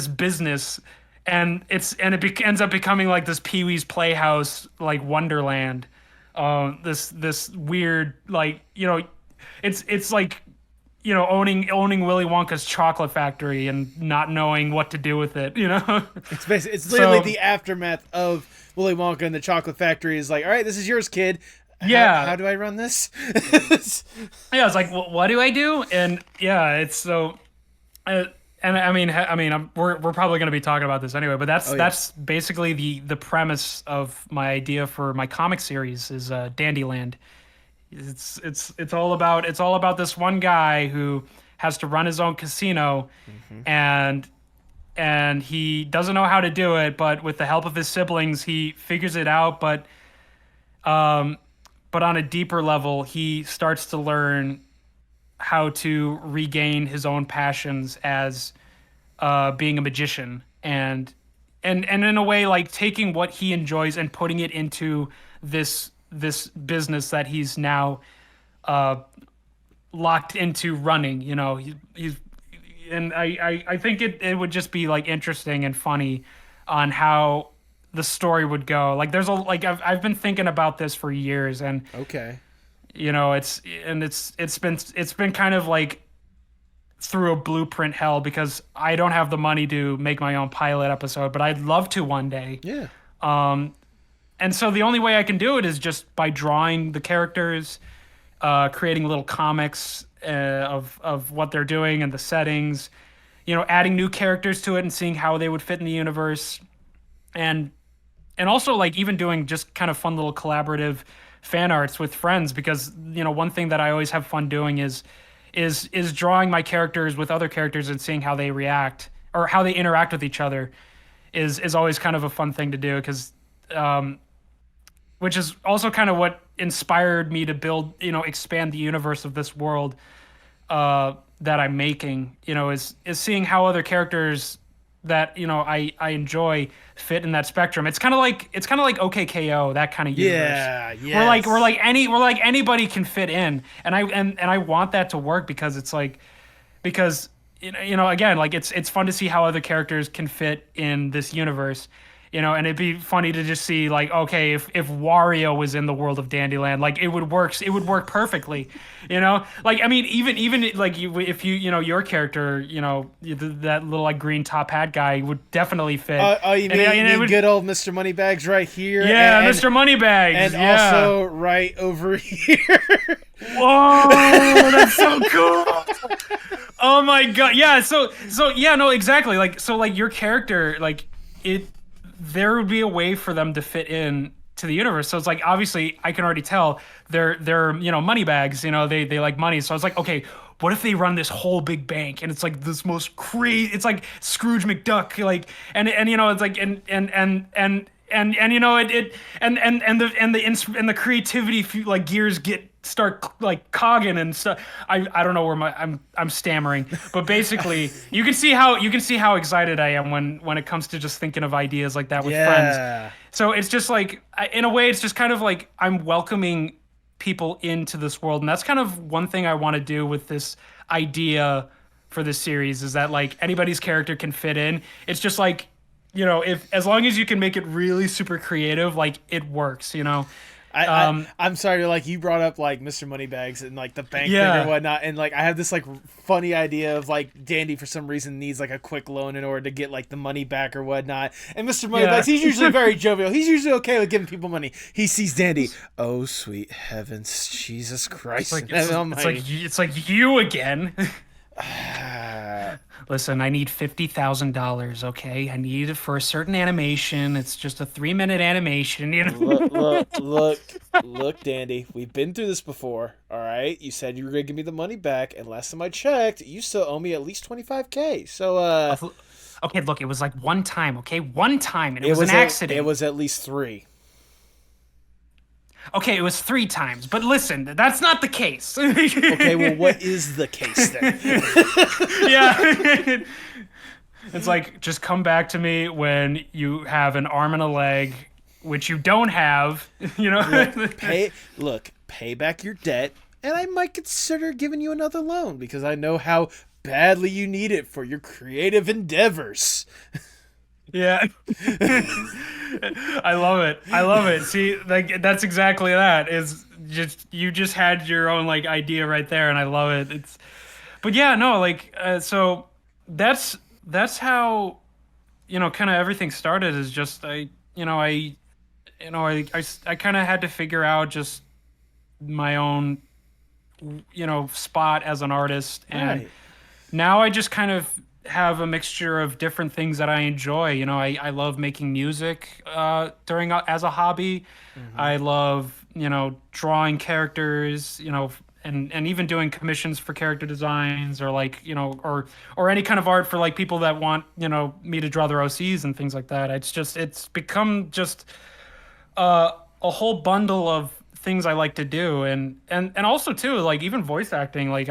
business, and it ends up becoming like this Pee-wee's Playhouse, like Wonderland. This weird, like it's like owning Willy Wonka's chocolate factory and not knowing what to do with it. It's literally the aftermath of Willy Wonka and the chocolate factory. Is like, all right, this is yours, kid. How do I run this? Yeah, it's like, what do I do? And yeah, it's so. And I mean, we're probably going to be talking about this anyway, but that's basically the premise of my idea for my comic series is Dandyland. It's all about this one guy who has to run his own casino, and he doesn't know how to do it, but with the help of his siblings, he figures it out. But on a deeper level, he starts to learn how to regain his own passions as being a magician, and in a way, like taking what he enjoys and putting it into this business that he's now locked into running. He's and I think it would just be like interesting and funny on how the story would go. Like there's I've been thinking about this for years, and okay. It's been kind of like through a blueprint hell, because I don't have the money to make my own pilot episode, but I'd love to one day. Yeah. and so the only way I can do it is just by drawing the characters, creating little comics of what they're doing and the settings, adding new characters to it and seeing how they would fit in the universe, and also like even doing just kind of fun little collaborative fan arts with friends, because one thing that I always have fun doing is drawing my characters with other characters and seeing how they react or how they interact with each other is always kind of a fun thing to do, because which is also kind of what inspired me to build, expand the universe of this world that I'm making, is seeing how other characters that I enjoy fit in that spectrum. It's kind of like OKKO, that kind of universe. Yeah, yes. We're like anybody can fit in, and I want that to work, because it's like, because again, like it's fun to see how other characters can fit in this universe. And it'd be funny to just see, like, okay, if Wario was in the world of Dandyland, like it would work perfectly, like, I mean, even like if your character, that little like green top hat guy would definitely fit. You mean good old Mr. Moneybags right here? Yeah, Mr. Moneybags, and yeah. Also right over here. Whoa, that's so cool. Oh my god, yeah. So yeah, no, exactly. Like, so like your character, like there would be a way for them to fit in to the universe. So it's like, obviously I can already tell they're money bags, they like money. So I was like, okay, what if they run this whole big bank and it's like this most crazy, it's like Scrooge McDuck, like, and it's like, and the creativity, like, gears start like cogging and stuff. I don't know where I'm stammering, but basically you can see how excited I am when it comes to just thinking of ideas like that with friends. So it's just like, in a way, it's just kind of like I'm welcoming people into this world, and that's kind of one thing I want to do with this idea for this series, is that like anybody's character can fit in. It's just like, if as long as you can make it really super creative, like it works. I'm sorry, like you brought up like Mr. Moneybags and like the bank thing or whatnot, and like I have this like funny idea of like Dandy for some reason needs like a quick loan in order to get like the money back or whatnot, and Mr. Moneybags, he's usually very jovial. He's usually okay with giving people money. He sees Dandy, oh sweet heavens, Jesus Christ! It's like you again. Listen, I need $50,000. Okay, I need it for a certain animation. It's just a 3-minute animation. Look, Dandy. We've been through this before. All right, you said you were gonna give me the money back, and last time I checked, you still owe me at least $25K. So, okay, look, it was like one time. Okay, one time, and it was an accident. It was at least 3. Okay, it was 3 times, but listen, that's not the case. Okay, well, what is the case then? Yeah. It's like, just come back to me when you have an arm and a leg, which you don't have, Pay back your debt, and I might consider giving you another loan, because I know how badly you need it for your creative endeavors. Yeah. I love it. See, like, that's exactly that. Is just, you just had your own like idea right there, and I love it. But yeah, no, like, so that's how, kind of everything started. Is just I kind of had to figure out just my own, spot as an artist, and now I just kind of have a mixture of different things that I enjoy. I love making music as a hobby. Mm-hmm. I love, drawing characters, and even doing commissions for character designs, or like, or any kind of art for like people that want, me to draw their OCs and things like that. It's become just a whole bundle of things I like to do. And also too, like, even voice acting, like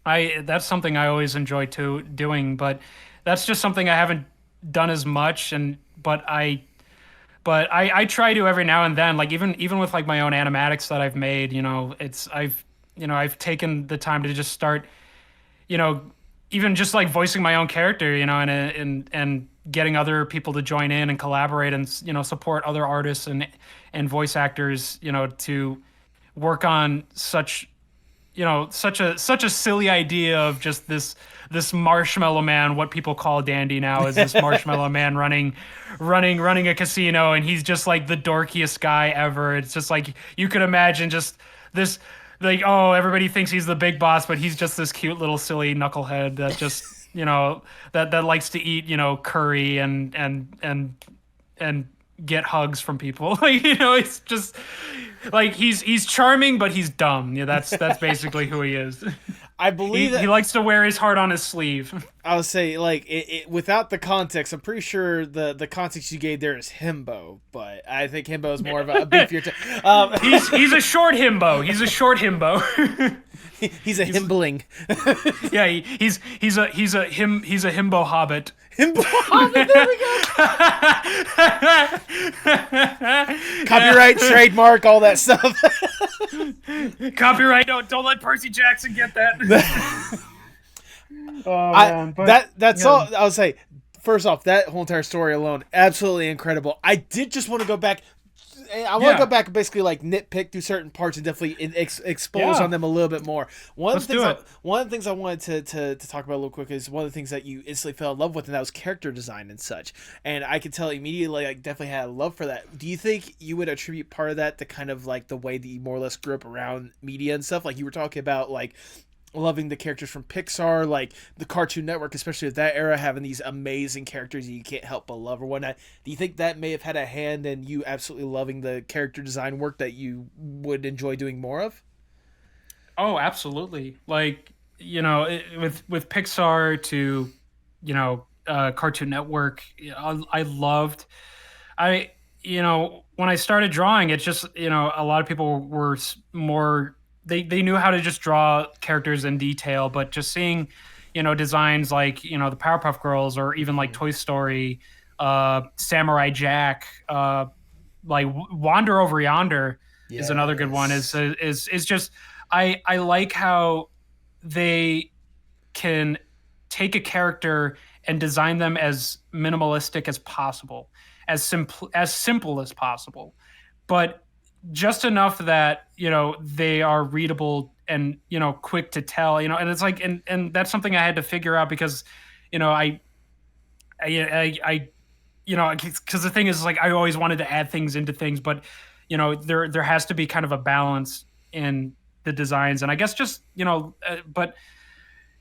that's something I always enjoy doing, but that's just something I haven't done as much. But I try to every now and then, like even with like my own animatics that I've made, I've taken the time to just start, even just like voicing my own character, and getting other people to join in and collaborate and, support other artists and voice actors, to work on such such a silly idea of just this marshmallow man. What people call Dandy now is this marshmallow man running a casino, and he's just like the dorkiest guy ever. It's just like you could imagine just this, like, oh, everybody thinks he's the big boss, but he's just this cute little silly knucklehead that just that likes to eat curry and get hugs from people. Like, it's just like he's charming, but he's dumb. Yeah, that's basically who he is. I believe he likes to wear his heart on his sleeve. I would say, like, without the context, I'm pretty sure the context you gave there is himbo, but I think himbo is more of a beefier. He's a short himbo. He's a short himbo. He's a himbling. Yeah, he's a himbo hobbit. Himbo hobbit. There we go. Copyright, trademark, all that stuff. Copyright. Don't let Percy Jackson get that. Oh man, that's all I would say. First off, that whole entire story alone, absolutely incredible. I did just want to go back. I want to go back and basically like nitpick through certain parts and definitely expose on them a little bit more. One of the things I wanted to talk about a little quick is one of the things that you instantly fell in love with, and that was character design and such. And I could tell immediately, I definitely had a love for that. Do you think you would attribute part of that to kind of like the way that you more or less grew up around media and stuff? Like you were talking about, like loving the characters from Pixar, like the Cartoon Network, especially at that era, having these amazing characters you can't help but love or whatnot. Do you think that may have had a hand in you absolutely loving the character design work that you would enjoy doing more of? Oh, absolutely. Like, with Pixar to, Cartoon Network, I loved, when I started drawing, it's just, a lot of people were more, they knew how to just draw characters in detail, but just seeing, designs like, the Powerpuff Girls, or even like Toy Story, Samurai Jack, like Wander Over Yonder is another good one. Is just, I like how they can take a character and design them as minimalistic as possible, as simple as possible, but just enough that they are readable and quick to tell, and it's like, and that's something I had to figure out because I because the thing is, like, I always wanted to add things into things, but there has to be kind of a balance in the designs, and I guess just but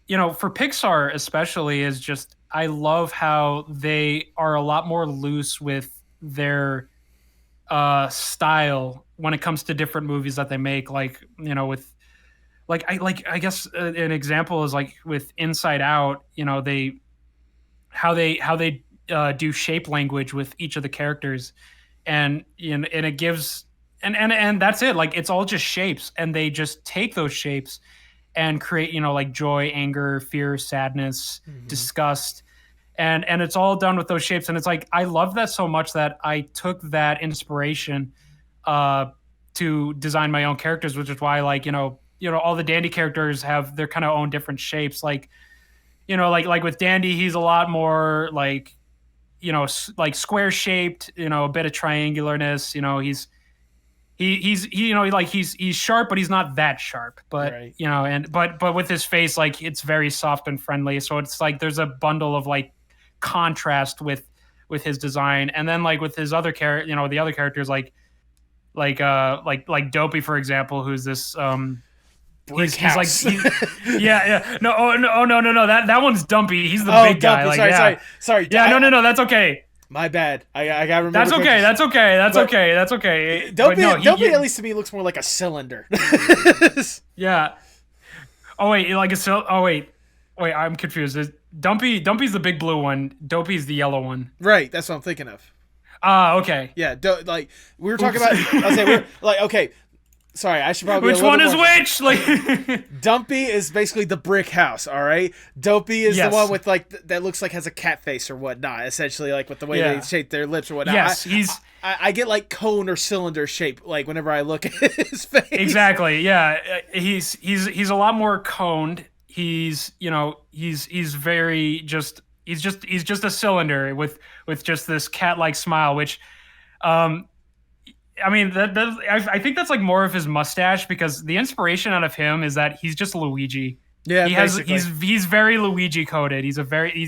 for Pixar especially, is just, I love how they are a lot more loose with their style when it comes to different movies that they make, like with I guess an example is like with Inside Out, they how they do shape language with each of the characters, and it gives, and that's it, like it's all just shapes, and they just take those shapes and create like joy, anger, fear, sadness, disgust, and it's all done with those shapes. And it's like, I love that so much that I took that inspiration to design my own characters, which is why, like, all the Dandy characters have their kind of own different shapes. Like, like with Dandy, he's a lot more like, like square shaped, a bit of triangularness, he's sharp, but he's not that sharp, but Right. but with his face, like, it's very soft and friendly. So it's like, there's a bundle of like contrast with his design. And then like with his other the other characters, like Dopey, for example, who's this he's like no, that one's Dumpy. He's the big guy. Dumpy, Like, sorry. Yeah, no, that's okay. My bad. I gotta remember. That's okay. Dopey at least to me looks more like a cylinder. Yeah. Oh wait, wait, I'm confused. Dumpy's the big blue one. Dopey's the yellow one. Right, that's what I'm thinking of. Okay. Yeah, like we were talking about. I was saying, we're like, okay. Sorry, I should probably. Which one is which? Like, Dumpy is basically the brick house. All right, Dopey is the one with like that looks like has a cat face or whatnot. Essentially, like with the way they shape their lips or whatnot. Yes, I get like cone or cylinder shape like whenever I look at his face. Exactly. Yeah, he's a lot more coned. He's very just he's just a cylinder with just this cat-like smile, which I mean, I think that's like more of his mustache because the inspiration out of him is that he's just Luigi. Yeah, basically. He's very Luigi coded. He's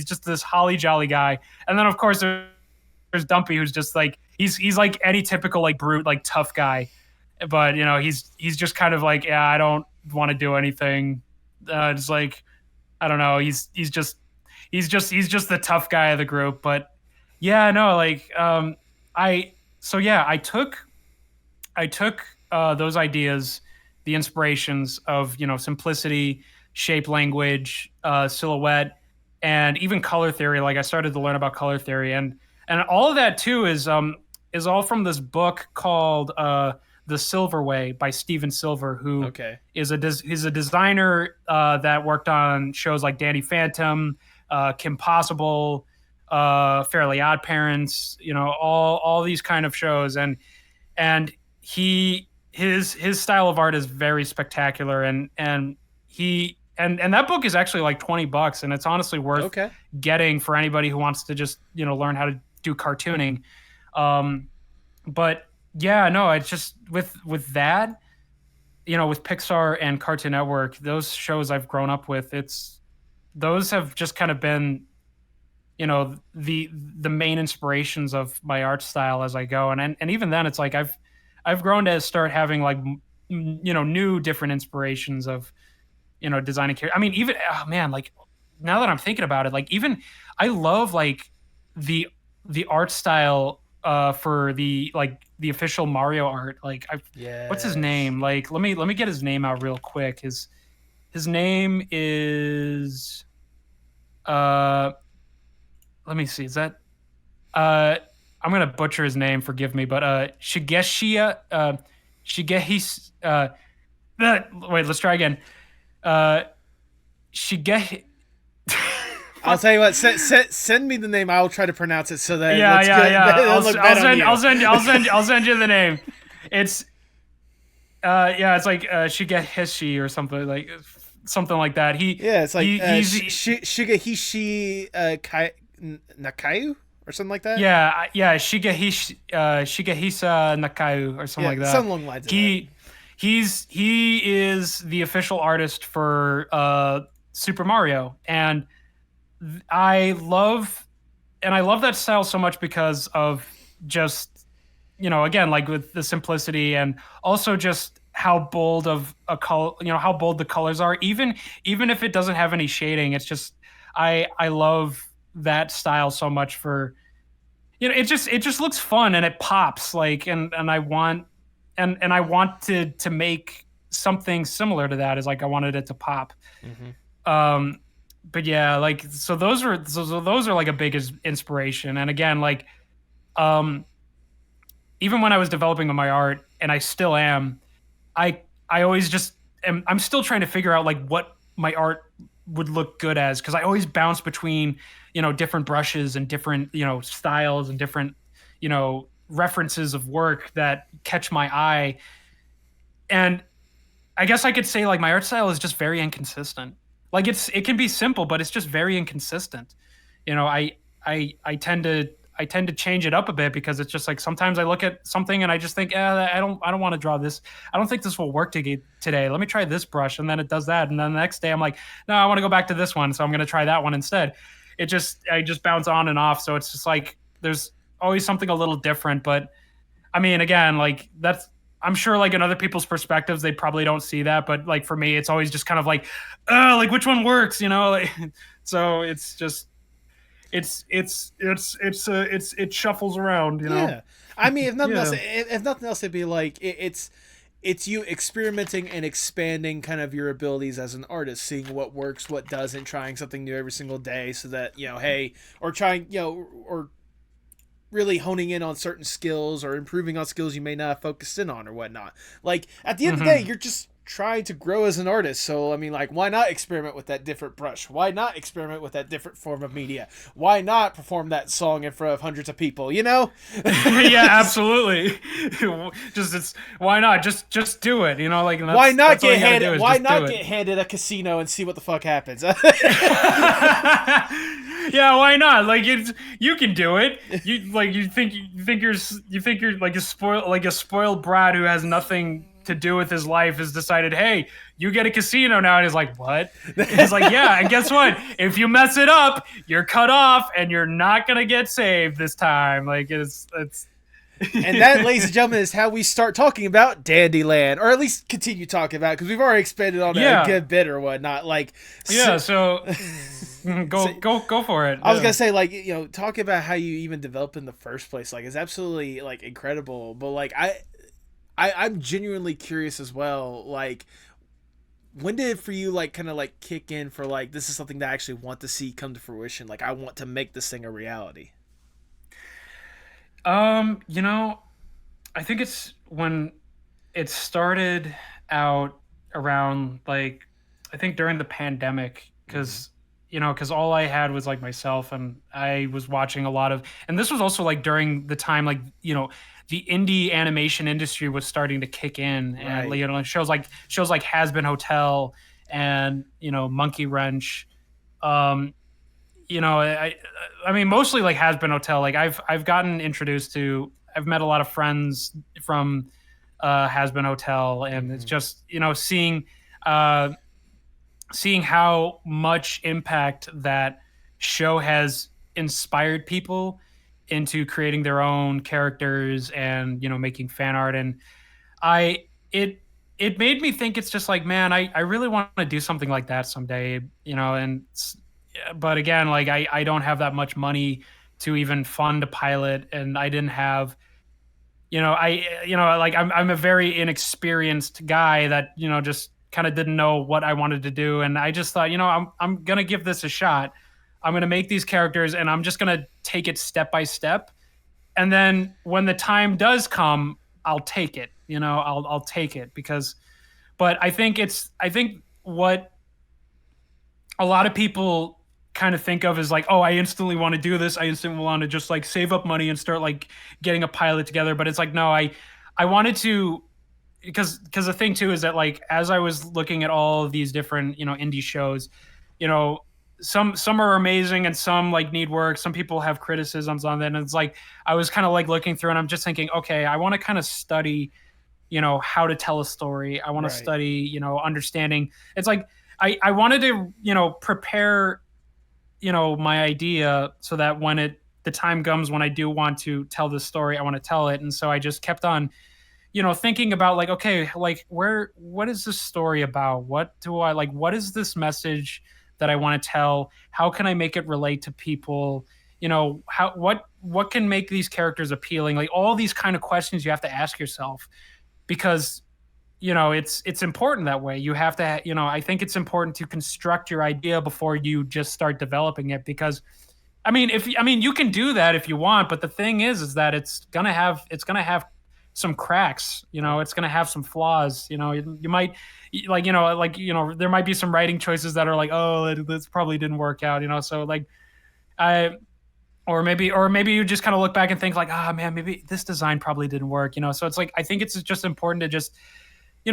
just this holly jolly guy. And then of course there's Dumpy, who's just like he's like any typical like brute like tough guy, but you know he's just kind of like, yeah, I don't want to do anything. It's like, I don't know. He's just the tough guy of the group. But yeah, no, like I so yeah, I took those ideas, the inspirations of, you know, simplicity, shape, language, silhouette, and even color theory. Like I started to learn about color theory, and all of that too is all from this book called The Silver Way by Steven Silver, who Okay. he's a designer that worked on shows like Danny Phantom, Kim Possible, Fairly Odd Parents, you know, all these kind of shows, and his style of art is very spectacular, and he and that book is actually like $20, and it's honestly worth Okay. getting for anybody who wants to just, you know, learn how to do cartooning. But yeah, no, it's just with that, you know, with Pixar and Cartoon Network, those shows I've grown up with, it's those have just kind of been, you know, the main inspirations of my art style as I go, and even then it's like I've grown to start having like you know, new different inspirations of, you know, designing characters. I mean, even, oh man, like now that I'm thinking about it, like even I love like the the art style for the like the official Mario art. Like I, what's his Yes. name? Like let me get his name out real quick. His name is uh let me see. Is that uh I'm gonna butcher his name, forgive me, but Shigeshia Shigehis wait, let's try again. Uh Shige I'll tell you what. Send me the name. I'll try to pronounce it so that it Yeah, looks yeah, good. yeah. It'll look better on you. I'll send you the name. It's yeah, it's like Shigehishi or something like that. Yeah, it's like He's Shigehishi Nakayu or something like that. yeah, yeah, Shigehisa Nakayu or something Yeah, like that. some along the lines of that. He is the official artist for Super Mario, and I love I love that style so much because of just, you know, again, like with the simplicity, and also just how bold of a color, you know, how bold the colors are, even if it doesn't have any shading. It's just I love that style so much for, you know, it just looks fun and it pops like, and I want and I want to make something similar to that, is like I wanted it to pop. Hmm. um but yeah, like so those are like a big inspiration. And again, like um even when I was developing my art, and I still am, I always just I'm still trying to figure out like what my art would look good as, because I always bounce between, you know, different brushes and different, you know, styles and different, you know, references of work that catch my eye. And I guess I could say like my art style is just very inconsistent. Like it can be simple, but it's just very inconsistent. You know, I tend to change it up a bit, because it's just like sometimes I look at something and I just think, I don't want to draw this. I don't think this will work today. Let me try this brush, and then it does that, and then the next day I'm like, no, I want to go back to this one, so I'm going to try that one instead. I just bounce on and off, so it's just like there's always something a little different. But I mean, again, like that's, I'm sure like in other people's perspectives, they probably don't see that. But like for me, it's always just kind of like which one works, you know? Like, so it's just, it shuffles around, you know? Yeah, I mean, Yeah. if nothing else, it'd be like it's you experimenting and expanding kind of your abilities as an artist, seeing what works, what doesn't, trying something new every single day, so that, you know, hey, or trying, you know, or really honing in on certain skills or improving on skills you may not have focused in on or whatnot. Like at the end of the day, Hmm. you're just trying to grow as an artist. So I mean, like, why not experiment with that different brush? Why not experiment with that different form of media? Why not perform that song in front of hundreds of people? You know? Yeah, absolutely. Just it's why not just do it, you know? Like Why not that's all get you got to do handed? is Why just do not it. get handed a casino and see what the fuck happens? Yeah, why not? Like you can do it. You think you're like a spoiled brat who has nothing to do with his life has decided, hey, you get a casino now, and he's like, what? It's like, yeah, and guess what? If you mess it up, you're cut off, and you're not gonna get saved this time. Like it's. And that, ladies and gentlemen, is how we start talking about Dandyland, or at least continue talking about, because we've already expanded on a Yeah, good bit or whatnot. Like, yeah. So go for it. I was gonna say, like, talking about how you even developed in the first place, like, is absolutely like incredible. But like, I'm genuinely curious as well. Like, when did it for you like kind of like kick in for like this is something that I actually want to see come to fruition? Like, I want to make this thing a reality. You know, I think it's when it started out around like I think during the pandemic Mm-hmm. because all I had was like myself and I was watching a lot of and this was also like during the time like the indie animation industry was starting to kick in and Right. shows like Has Been Hotel and Monkey Wrench. um I mean mostly like Has Been Hotel. Like I've gotten introduced to I've met a lot of friends from Has Been Hotel, and it's Mm-hmm. just uh, seeing how much impact that show has inspired people into creating their own characters and making fan art. And I it made me think it's just like, man, I really want to do something like that someday, and but again, like I don't have that much money to even fund a pilot, and I didn't have like I'm a very inexperienced guy that just kind of didn't know what I wanted to do, and I just thought, I'm gonna give this a shot. I'm gonna make these characters, and I'm just gonna take it step by step, and then when the time does come, I'll take it. I'll take it because, but I think what a lot of people kind of think of as like, oh, I instantly want to do this. I instantly want to just like save up money and start like getting a pilot together. But it's like, no, I wanted to because the thing too is that like as I was looking at all of these different indie shows, you know some are amazing and some like need work. Some people have criticisms on that, and it's like I was kind of like looking through and I'm just thinking, okay, I want to kind of study how to tell a story. I want to Right. study understanding. It's like I wanted to prepare my idea so that when the time comes when I do want to tell this story, I want to tell it. And so I just kept on thinking about like, okay, like what is this story about? What do I like? What is this message that I want to tell? How can I make it relate to people? How what can make these characters appealing? Like all these kind of questions you have to ask yourself because it's important that way. You have to I think it's important to construct your idea before you just start developing it because I mean you can do that if you want, but the thing is that it's gonna have some cracks. It's gonna have some flaws. You might there might be some writing choices that are like, oh, this probably didn't work out. So like I or maybe you just kind of look back and think like, ah, man, maybe this design probably didn't work. So it's like I think it's just important to just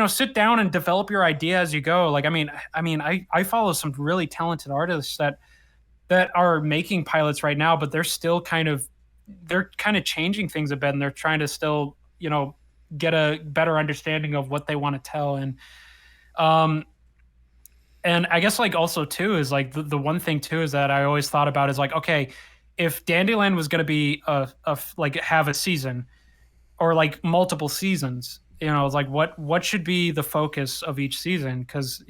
sit down and develop your idea as you go. Like I follow some really talented artists that are making pilots right now, but they're kind of changing things a bit, and they're trying to still get a better understanding of what they want to tell. Um and I guess like also too is like the one thing too is that I always thought about is like, okay, if Dandyland was going to be like have a season or like multiple seasons, it's like what should be the focus of each season? Because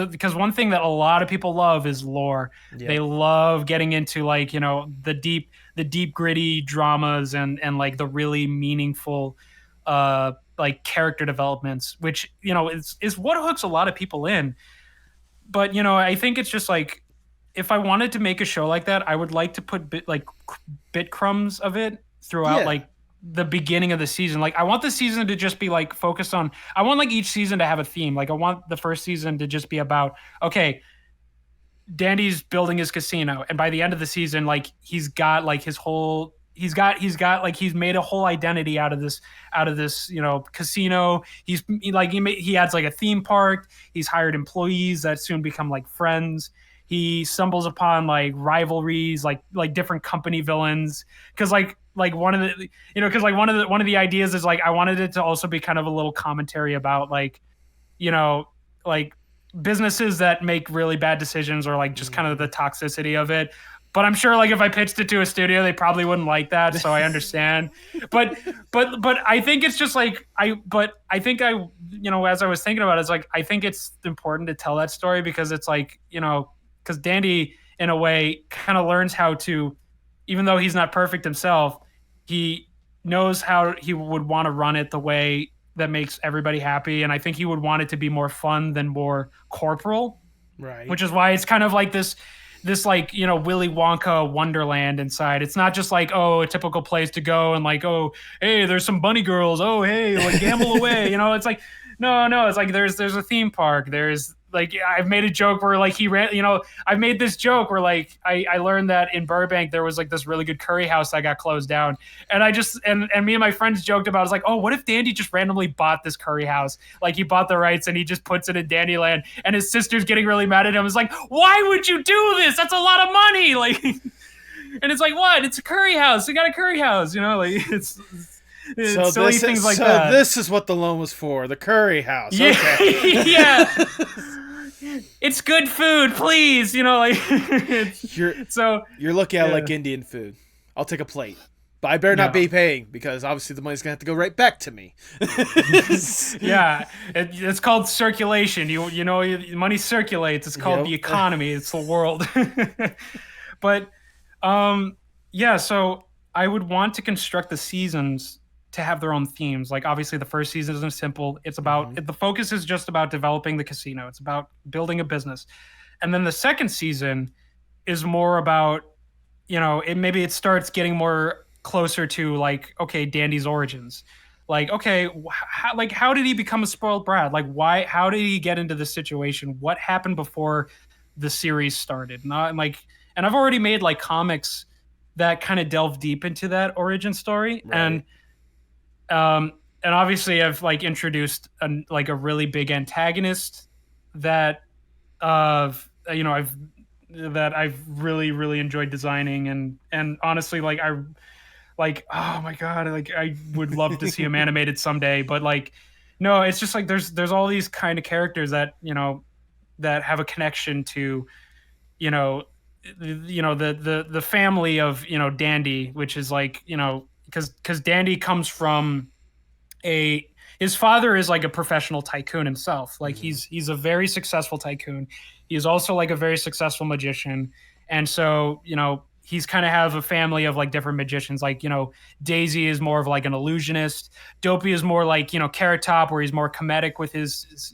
because one thing that a lot of people love is lore. They Yep. love getting into like the deep gritty dramas and like the really meaningful like character developments, which is what hooks a lot of people in. But I think it's just like if I wanted to make a show like that, I would like to put bit crumbs of it throughout Yeah. like the beginning of the season. Like I want the season to just be like focused on. I want like each season to have a theme. Like I want the first season to just be about, okay, Dandy's building his casino, and by the end of the season, like he's got like his whole. He's got like he's made a whole identity out of this casino. He adds like a theme park. He's hired employees that soon become like friends. he stumbles upon like rivalries, like different company villains. Because like one of the because like one of the ideas is like I wanted it to also be kind of a little commentary about like you know like businesses that make really bad decisions or like just kind of the toxicity of it. But I'm sure like if I pitched it to a studio, they probably wouldn't like that. So I understand. But but I think it's just like I think as I was thinking about it, it's like I think it's important to tell that story because it's like because Dandy in a way kind of learns how to, even though he's not perfect himself, he knows how he would want to run it the way that makes everybody happy. And I think he would want it to be more fun than more corporal. Right. Which is why it's kind of like this like Willy Wonka wonderland inside. It's not just like a typical place to go and like hey there's some bunny girls, hey like gamble away. It's like no it's like there's a theme park. There's like I've made a joke where like he ran I've made this joke where like I learned that in Burbank there was like this really good curry house that got closed down, and I just and me and my friends joked about it. It's like, what if Dandy just randomly bought this curry house, like he bought the rights and he just puts it in Dandyland, and his sister's getting really mad at him. It's like, why would you do this? That's a lot of money. Like and it's like, what? It's a curry house. We got a curry house, like it's so silly things like that. So this is what the loan was for, the curry house. Yeah, okay. yeah. It's good food, please. Like you're looking at like Indian food. I'll take a plate, but I better not be paying because obviously the money's gonna have to go right back to me. Yeah, it's called circulation. Money circulates. It's called the economy. It's the world. But yeah, so I would want to construct the seasons to have their own themes. Like obviously the first season isn't simple. It's about the focus is just about developing the casino. It's about building a business. And then the second season is more about, maybe it starts getting more closer to like, okay, Dandy's origins. Like, okay, how did he become a spoiled brat? Like how did he get into this situation? What happened before the series started? And I've already made like comics that kind of delve deep into that origin story. Right. And obviously I've like introduced a really big antagonist that I've really really enjoyed designing, and honestly like oh my god, like I would love to see him animated someday. But like no, it's just like there's all these kind of characters that that have a connection to the family of Dandy, which is like because Dandy comes from his father is like a professional tycoon himself. Like he's a very successful tycoon. He is also like a very successful magician, and so he's kind of have a family of like different magicians. Like Daisy is more of like an illusionist. Dopey is more like Carrot Top, where he's more comedic with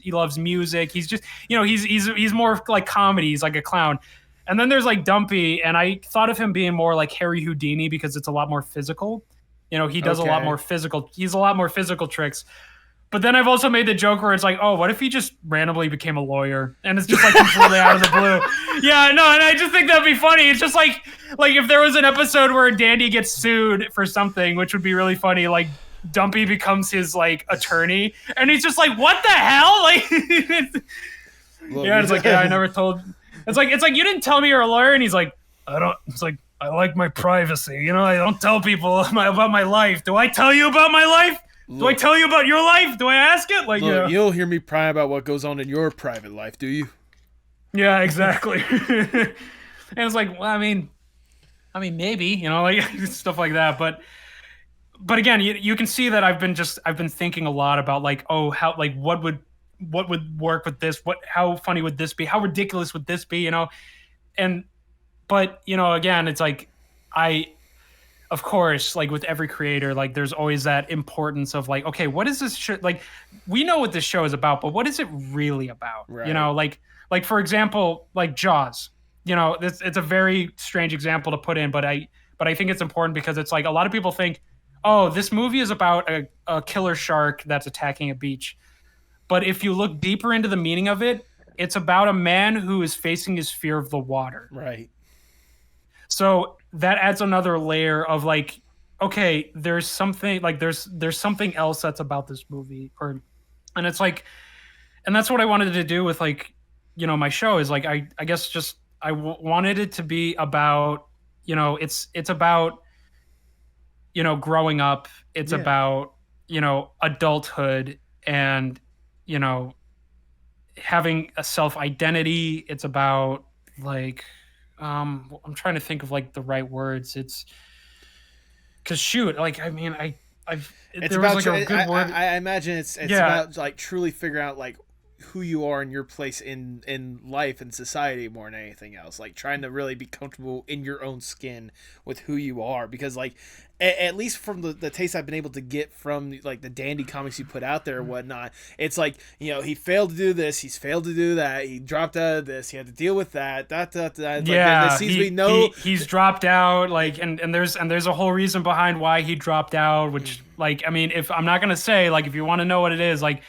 he loves music. He's just he's more like comedy. He's like a clown. And then there's like Dumpy, and I thought of him being more like Harry Houdini because it's a lot more physical. He does a lot more physical. He's a lot more physical tricks. But then I've also made the joke where it's like, what if he just randomly became a lawyer and it's just like completely out of the blue? Yeah, no, and I just think that'd be funny. It's just like if there was an episode where Dandy gets sued for something, which would be really funny. Like Dumpy becomes his like attorney, and he's just like, what the hell? Like, it's like, I never told. It's like you didn't tell me you're a lawyer, and he's like, I don't. It's like I like my privacy. I don't tell people about my life. Do I tell you about my life? Do I tell you about your life? Do I ask it? Like, look, you don't hear me prying about what goes on in your private life, do you? Yeah, exactly. And it's like, well, I mean, maybe, like stuff like that. But again, you can see that I've been thinking a lot about like, how like what would work with this? How funny would this be? How ridiculous would this be? But again, it's like of course, like with every creator, like there's always that importance of like, okay, what is this like we know what this show is about, but what is it really about? Right. Like for example, like Jaws. It's a very strange example to put in, but I think it's important because it's like a lot of people think, this movie is about a killer shark that's attacking a beach. But if you look deeper into the meaning of it, it's about a man who is facing his fear of the water. Right. So that adds another layer of like, okay, there's something like there's something else that's about this movie, and it's like, and that's what I wanted to do with like, my show is like I guess just wanted it to be about, it's about, growing up. It's Yeah. about, adulthood, and, you know, having a self identity. It's about, like, I'm trying to think of like the right words. It's because, shoot, like, I mean, It's there was about. like a good word. I imagine it's Yeah, about like truly figuring out like who you are and your place in life and society more than anything else. Like trying to really be comfortable in your own skin with who you are, because like at least from the taste I've been able to get from like the Dandy comics you put out there or whatnot, it's like, he failed to do this, he's failed to do that, he dropped out of this, he had to deal with that. It's like there yeah, seems to be no. he's dropped out, like, and there's a whole reason behind why he dropped out, which, like, I mean, if I'm not gonna say, like, if you want to know what it is, like,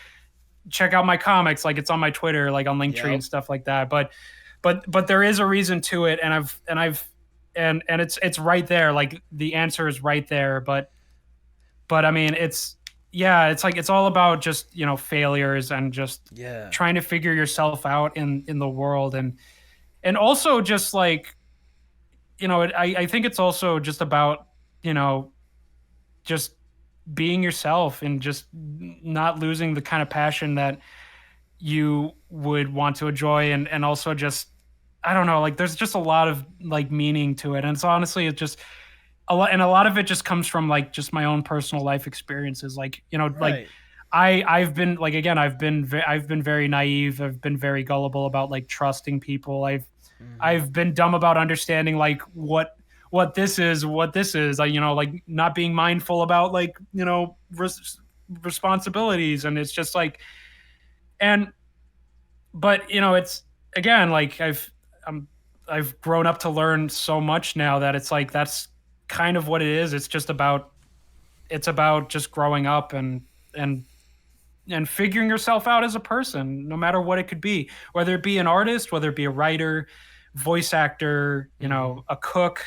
check out my comics, like, it's on my Twitter, like, on Linktree Yep. and stuff like that. But there is a reason to it, and it's right there, like, the answer is right there. But I mean, yeah, it's like, it's all about just, failures, and just Yeah. trying to figure yourself out in the world, and also just like, I think it's also just about, just being yourself, and just not losing the kind of passion that you would want to enjoy, and also just, I don't know, like, there's just a lot of, like, meaning to it, and it's honestly, it's just a lot, and a lot of it just comes from, like, just my own personal life experiences, like, like, Right. I've been, like, again, I've been very naive, I've been very gullible about, like, trusting people, I've been dumb about understanding, like, what this is, like, like, not being mindful about, like, responsibilities, and it's just like, and but, it's, again, like, I've grown up to learn so much now that it's like, that's kind of what it is. It's about just growing up, and and figuring yourself out as a person, no matter what it could be, whether it be an artist, whether it be a writer, voice actor, a cook.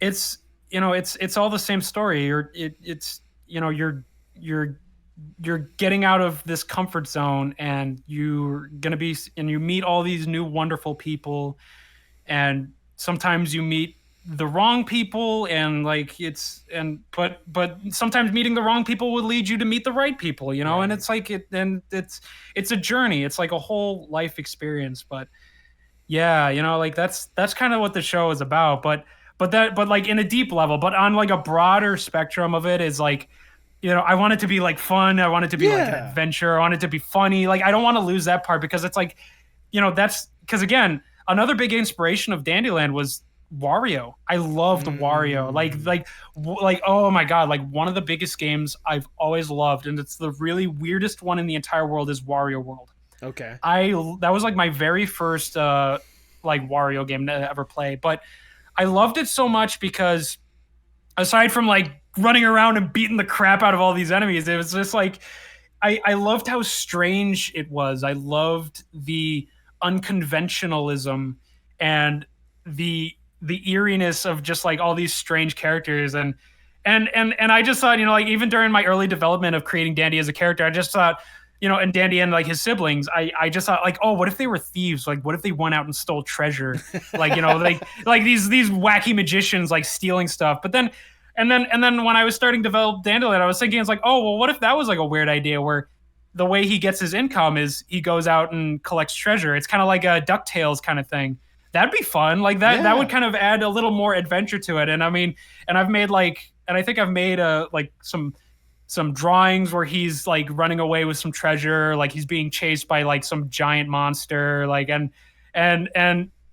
It's, it's all the same story. It's, you're you're getting out of this comfort zone, and you meet all these new wonderful people, and sometimes you meet the wrong people, and, like, but sometimes meeting the wrong people would lead you to meet the right people, and Right. it's like, it's a journey, it's like a whole life experience. But yeah, like, that's kind of what the show is about. But like, in a deep level, but on, like, a broader spectrum of it, is like, I want it to be, like, fun, I want it to be, like, an Yeah. adventure, I want it to be funny, like, I don't want to lose that part, because it's like, that's because, again, another big inspiration of Dandyland was Wario. I loved Wario. Like, oh my god, like, one of the biggest games I've always loved, and it's the really weirdest one in the entire world, is Wario World. Okay. I That was, like, my very first like, Wario game to ever play, but I loved it so much because, aside from, like, running around and beating the crap out of all these enemies, it was just like, I loved how strange it was. I loved the unconventionalism, and the eeriness of just, like, all these strange characters, and I just thought, like, even during my early development of creating Dandy as a character, I just thought, and Dandy and, like, his siblings, I just thought, like, oh, what if they were thieves? Like, what if they went out and stole treasure? Like, like these wacky magicians, like, stealing stuff. But then, and then when I was starting to develop Dandelion, I was thinking, it's like, oh, well, what if that was, like, a weird idea, where the way he gets his income is he goes out and collects treasure. It's kind of like a DuckTales kind of thing. That'd be fun. Like, that would Yeah. kind of add a little more adventure to it. And I mean, and I think I've made like some drawings where he's, like, running away with some treasure, like, he's being chased by, like, some giant monster, like, and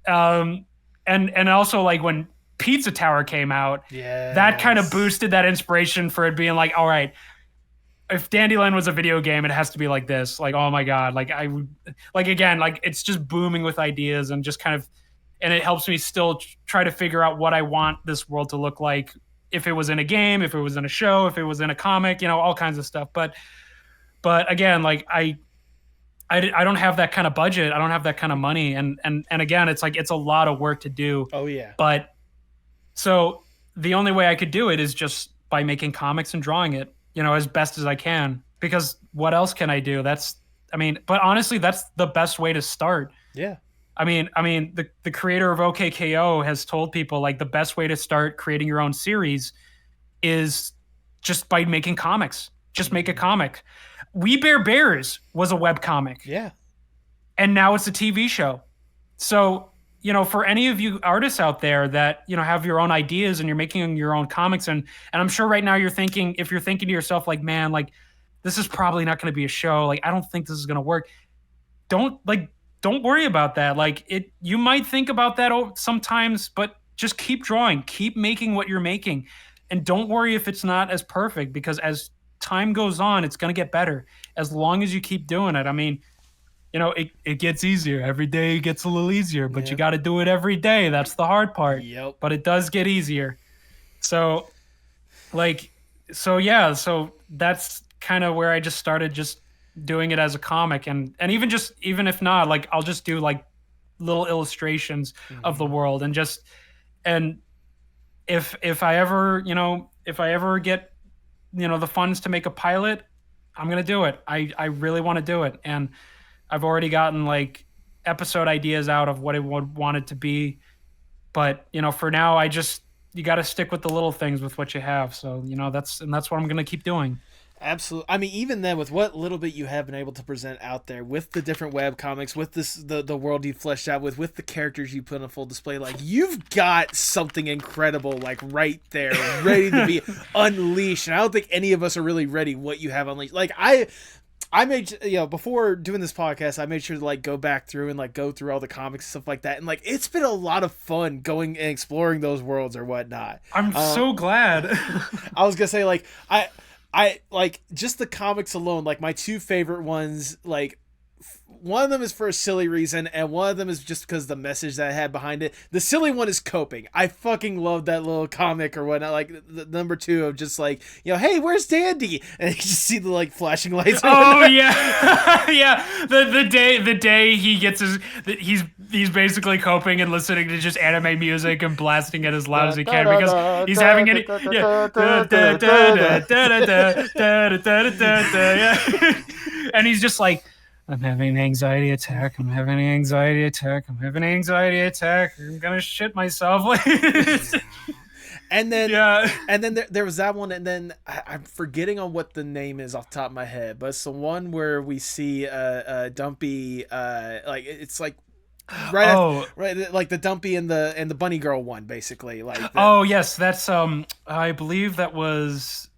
um and also, like, when Pizza Tower came out, that kind of Yes. boosted that inspiration for it being like, all right, if Dandyland was a video game, it has to be like this. Like, oh my god, like, I would, like, again, like, it's just booming with ideas, and just kind of, and it helps me still try to figure out what I want this world to look like, if it was in a game, if it was in a show, if it was in a comic, all kinds of stuff. But again, like, I don't have that kind of budget, I don't have that kind of money, and again, it's like, it's a lot of work to do. Oh yeah. But so the only way I could do it is just by making comics and drawing it, as best as I can. Because what else can I do? I mean, but honestly, that's the best way to start. Yeah. The creator of OKKO has told people like the best way to start creating your own series is just by making comics. Just make a comic. We Bear Bears was a web comic, Yeah. and now it's a TV show. So, for any of you artists out there that, have your own ideas and you're making your own comics, and I'm sure right now you're thinking, if you're thinking to yourself, like, man, like, this is probably not going to be a show. Like, I don't think this is going to work. Don't worry about that. Like, you might think about that sometimes, but just keep drawing, keep making what you're making. And don't worry if it's not as perfect, because as time goes on, it's going to get better as long as you keep doing it. I mean, it gets easier. Every day gets a little easier, but you got to do it every day. That's the hard part. Yep. But it does get easier. So, so that's kind of where I just started just doing it as a comic. And even if not, like, I'll just do like little illustrations of the world, and if I ever, get, the funds to make a pilot, I'm going to do it. I really want to do it. And I've already gotten like episode ideas out of what I would want it to be. But, for now, you got to stick with the little things with what you have. So, that's what I'm going to keep doing. Absolutely. I mean, even then, with what little bit you have been able to present out there, with the different web comics, with the world you fleshed out with the characters you put on full display, like, you've got something incredible, like, right there, ready to be unleashed. And I don't think any of us are really ready what you have unleashed. Like, I made, before doing this podcast, I made sure to like go back through and like go through all the comics and stuff like that. And like, it's been a lot of fun going and exploring those worlds or whatnot. I'm so glad. I was gonna say, like, I like just the comics alone, like my two favorite ones, like one of them is for a silly reason, and one of them is just because the message that I had behind it. The silly one is Coping. I fucking love that little comic or whatnot. Like the number two of just like, hey, where's Dandy? And you just see the like flashing lights. Oh yeah, yeah. The day he gets he's basically coping and listening to just anime music and blasting it as loud as he can because he's having any and he's just like, I'm having an anxiety attack. I'm having an anxiety attack. I'm having an anxiety attack. I'm gonna shit myself. And then, there was that one, and then I'm forgetting on what the name is off the top of my head, but it's the one where we see Dumpy, like it's like right, like the Dumpy and the Bunny Girl one, basically. Like yes, that's I believe that was,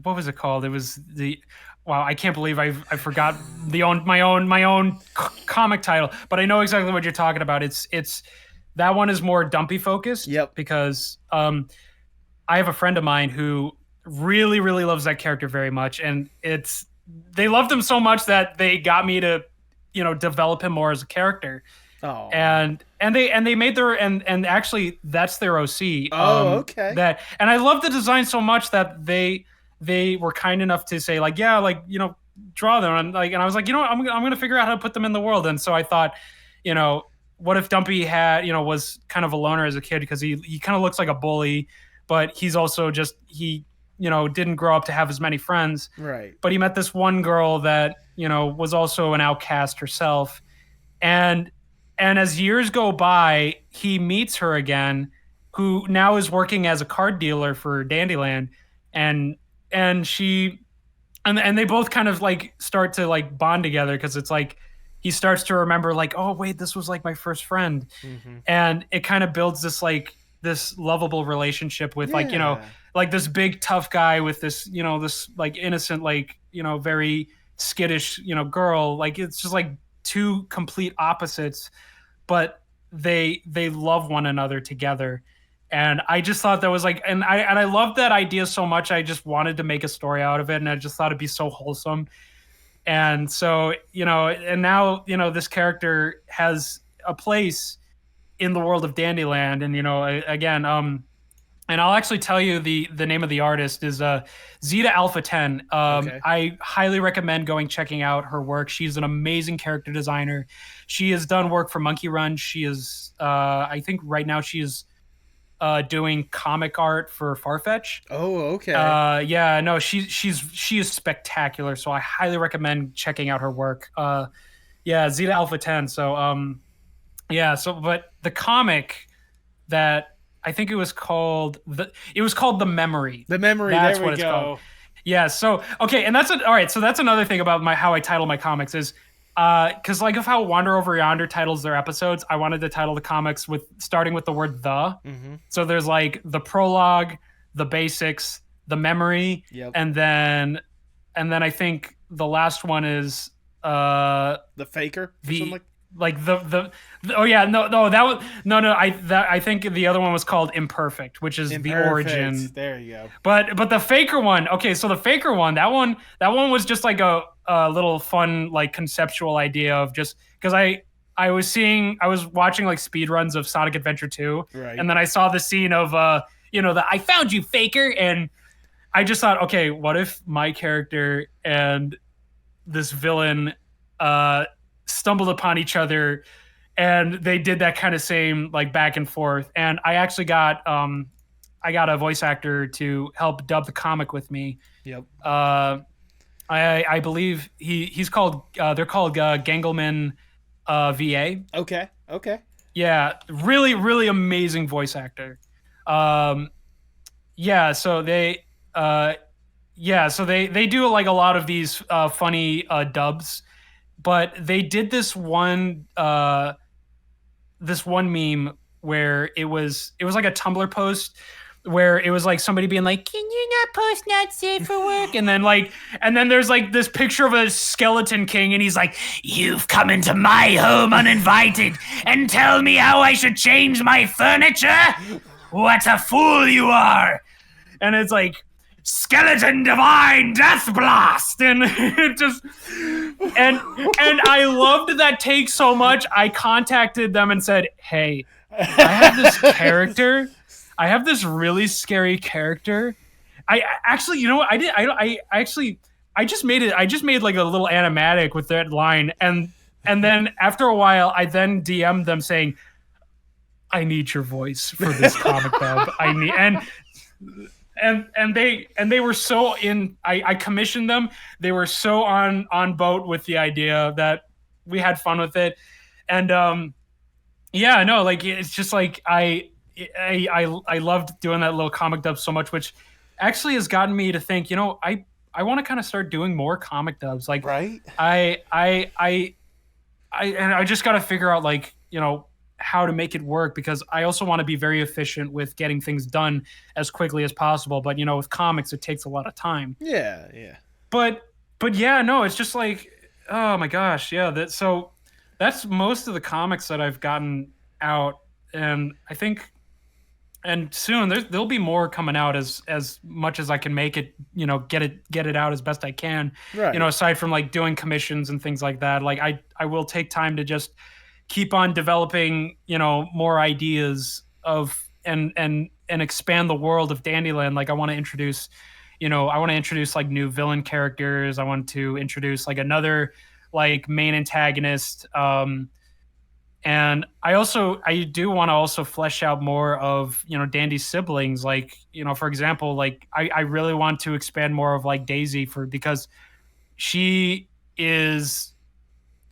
what was it called? It was the. Wow, I can't believe I forgot my own comic title, but I know exactly what you're talking about. It's that one is more Dumpy focused. Yep. Because I have a friend of mine who really, really loves that character very much, and they loved him so much that they got me to, develop him more as a character. Oh. And they made their and actually that's their OC. Okay. And I love the design so much that they were kind enough to say like, yeah, like, draw them. And I was like, I'm going to figure out how to put them in the world. And so I thought, what if Dumpy had, was kind of a loner as a kid, because he kind of looks like a bully, but he's also just, he didn't grow up to have as many friends. Right. But he met this one girl that, was also an outcast herself. And as years go by, he meets her again, who now is working as a card dealer for Dandyland. And she and they both kind of like start to like bond together, because it's like he starts to remember like, oh wait, this was like my first friend. Mm-hmm. And it kind of builds this lovable relationship with like, like this big tough guy with this, this like innocent, like, very skittish, girl. Like, it's just like two complete opposites, but they love one another together. And I just thought that was like, and I loved that idea so much. I just wanted to make a story out of it, and I just thought it'd be so wholesome. And so, and now, this character has a place in the world of Dandyland. And, again, and I'll actually tell you the name of the artist is Zeta Alpha 10. Okay. I highly recommend checking out her work. She's an amazing character designer. She has done work for Monkey Run. She is, I think right now she is doing comic art for Farfetch. Oh, okay. Yeah, no, she is spectacular. So I highly recommend checking out her work. Yeah, Zeta Alpha 10. So Yeah. So, but the comic that I think it was called The Memory. The Memory. That's There we what it's called. go. Yeah. So okay, and all right. So that's another thing about how I title my comics is because like of how Wander Over Yonder titles their episodes, I wanted to title the comics with starting with the word the. Mm-hmm. So there's like the prologue, the basics, the memory, Yep. and then I think the last one is The Faker. Or something the like oh yeah, no that one no I think the other one was called Imperfect, which is the origin. There you go. But the Faker one, okay, so the Faker one, that one was just like a little fun like conceptual idea of just because I was watching like speed runs of Sonic Adventure 2, Right. and then I saw the scene of the I found you, Faker, and I just thought, okay, what if my character and this villain stumbled upon each other and they did that kind of same like back and forth, and I actually got a voice actor to help dub the comic with me. Yep. I believe he's called they're called Gangelman VA. Okay. Yeah, really really amazing voice actor. Yeah, so they they do like a lot of these funny dubs, but they did this one meme where it was like a Tumblr post where it was like somebody being like, "Can you not post not safe for work?" and then there's like this picture of a skeleton king, and he's like, "You've come into my home uninvited and tell me how I should change my furniture? What a fool you are!" And it's like, "Skeleton Divine Death Blast," and it just and I loved that take so much. I contacted them and said, "Hey, I have this character. I have this really scary character. I actually, you know what? I just made it. I just made like a little animatic with that line, and then after a while, I then DM'd them saying, "I need your voice for this comic dub. I need and they were so in. I commissioned them. They were so on boat with the idea that we had fun with it, and yeah, no, like it's just like I loved doing that little comic dub so much, which actually has gotten me to think, I want to kind of start doing more comic dubs. Like, Right. And I just got to figure out like, how to make it work, because I also want to be very efficient with getting things done as quickly as possible. But with comics, it takes a lot of time. Yeah. But yeah, no, it's just like, oh my gosh, yeah. That's most of the comics that I've gotten out, and I think, and soon there'll be more coming out as much as I can make it, get it out as best I can. Right. Aside from like doing commissions and things like that, like I will take time to just keep on developing, more ideas of and expand the world of Dandyland. Like I want to introduce like new villain characters. I want to introduce like another like main antagonist. And I do want to also flesh out more of, Dandy's siblings. Like, for example, like I really want to expand more of like Daisy because she's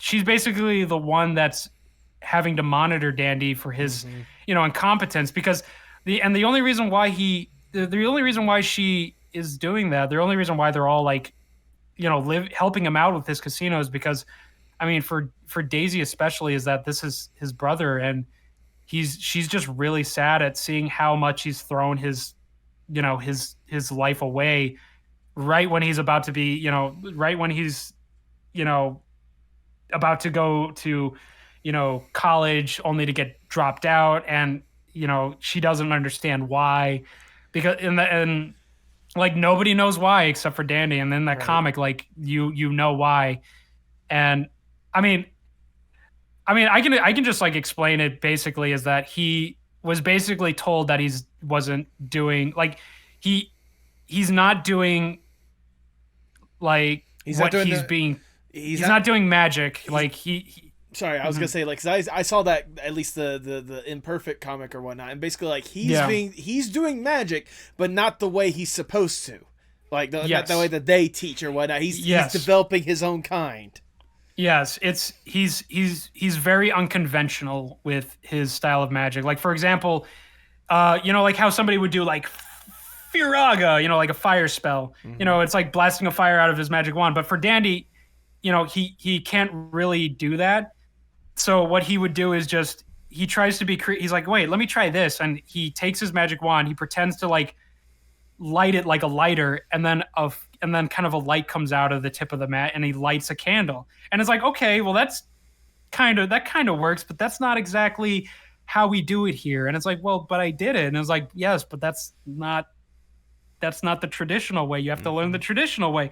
basically the one that's having to monitor Dandy for his, incompetence, because the only reason why the only reason why she is doing that, the only reason why they're all like, helping him out with his casinos, because I mean, for Daisy especially, is that this is his brother, and she's just really sad at seeing how much he's thrown his life away right when he's about to be, right when he's, about to go to, college, only to get dropped out, and she doesn't understand why, because and like nobody knows why except for Dandy, and then that comic, like you know why. And I mean, I can just like explain it basically as that he was basically told that he's not doing like He's what not doing he's the- being. He's not doing magic. Like he Sorry, I was gonna say, like, 'cause I saw that, at least the Imperfect comic or whatnot, and basically like he's doing magic, but not the way he's supposed to, like not the way that they teach or whatnot. He's developing his own kind. Yes, he's very unconventional with his style of magic. Like for example, like how somebody would do like Firaga, like a fire spell. Mm-hmm. It's like blasting a fire out of his magic wand. But for Dandy, he can't really do that. So what he would do is just he tries to be he's like, wait, let me try this, and he takes his magic wand, he pretends to like light it like a lighter, and then kind of a light comes out of the tip of the mat, and he lights a candle, and it's like, okay, well that kind of works, but that's not exactly how we do it here. And it's like, well, but I did it, and it's like, yes, but that's not the traditional way. You have to learn the traditional way,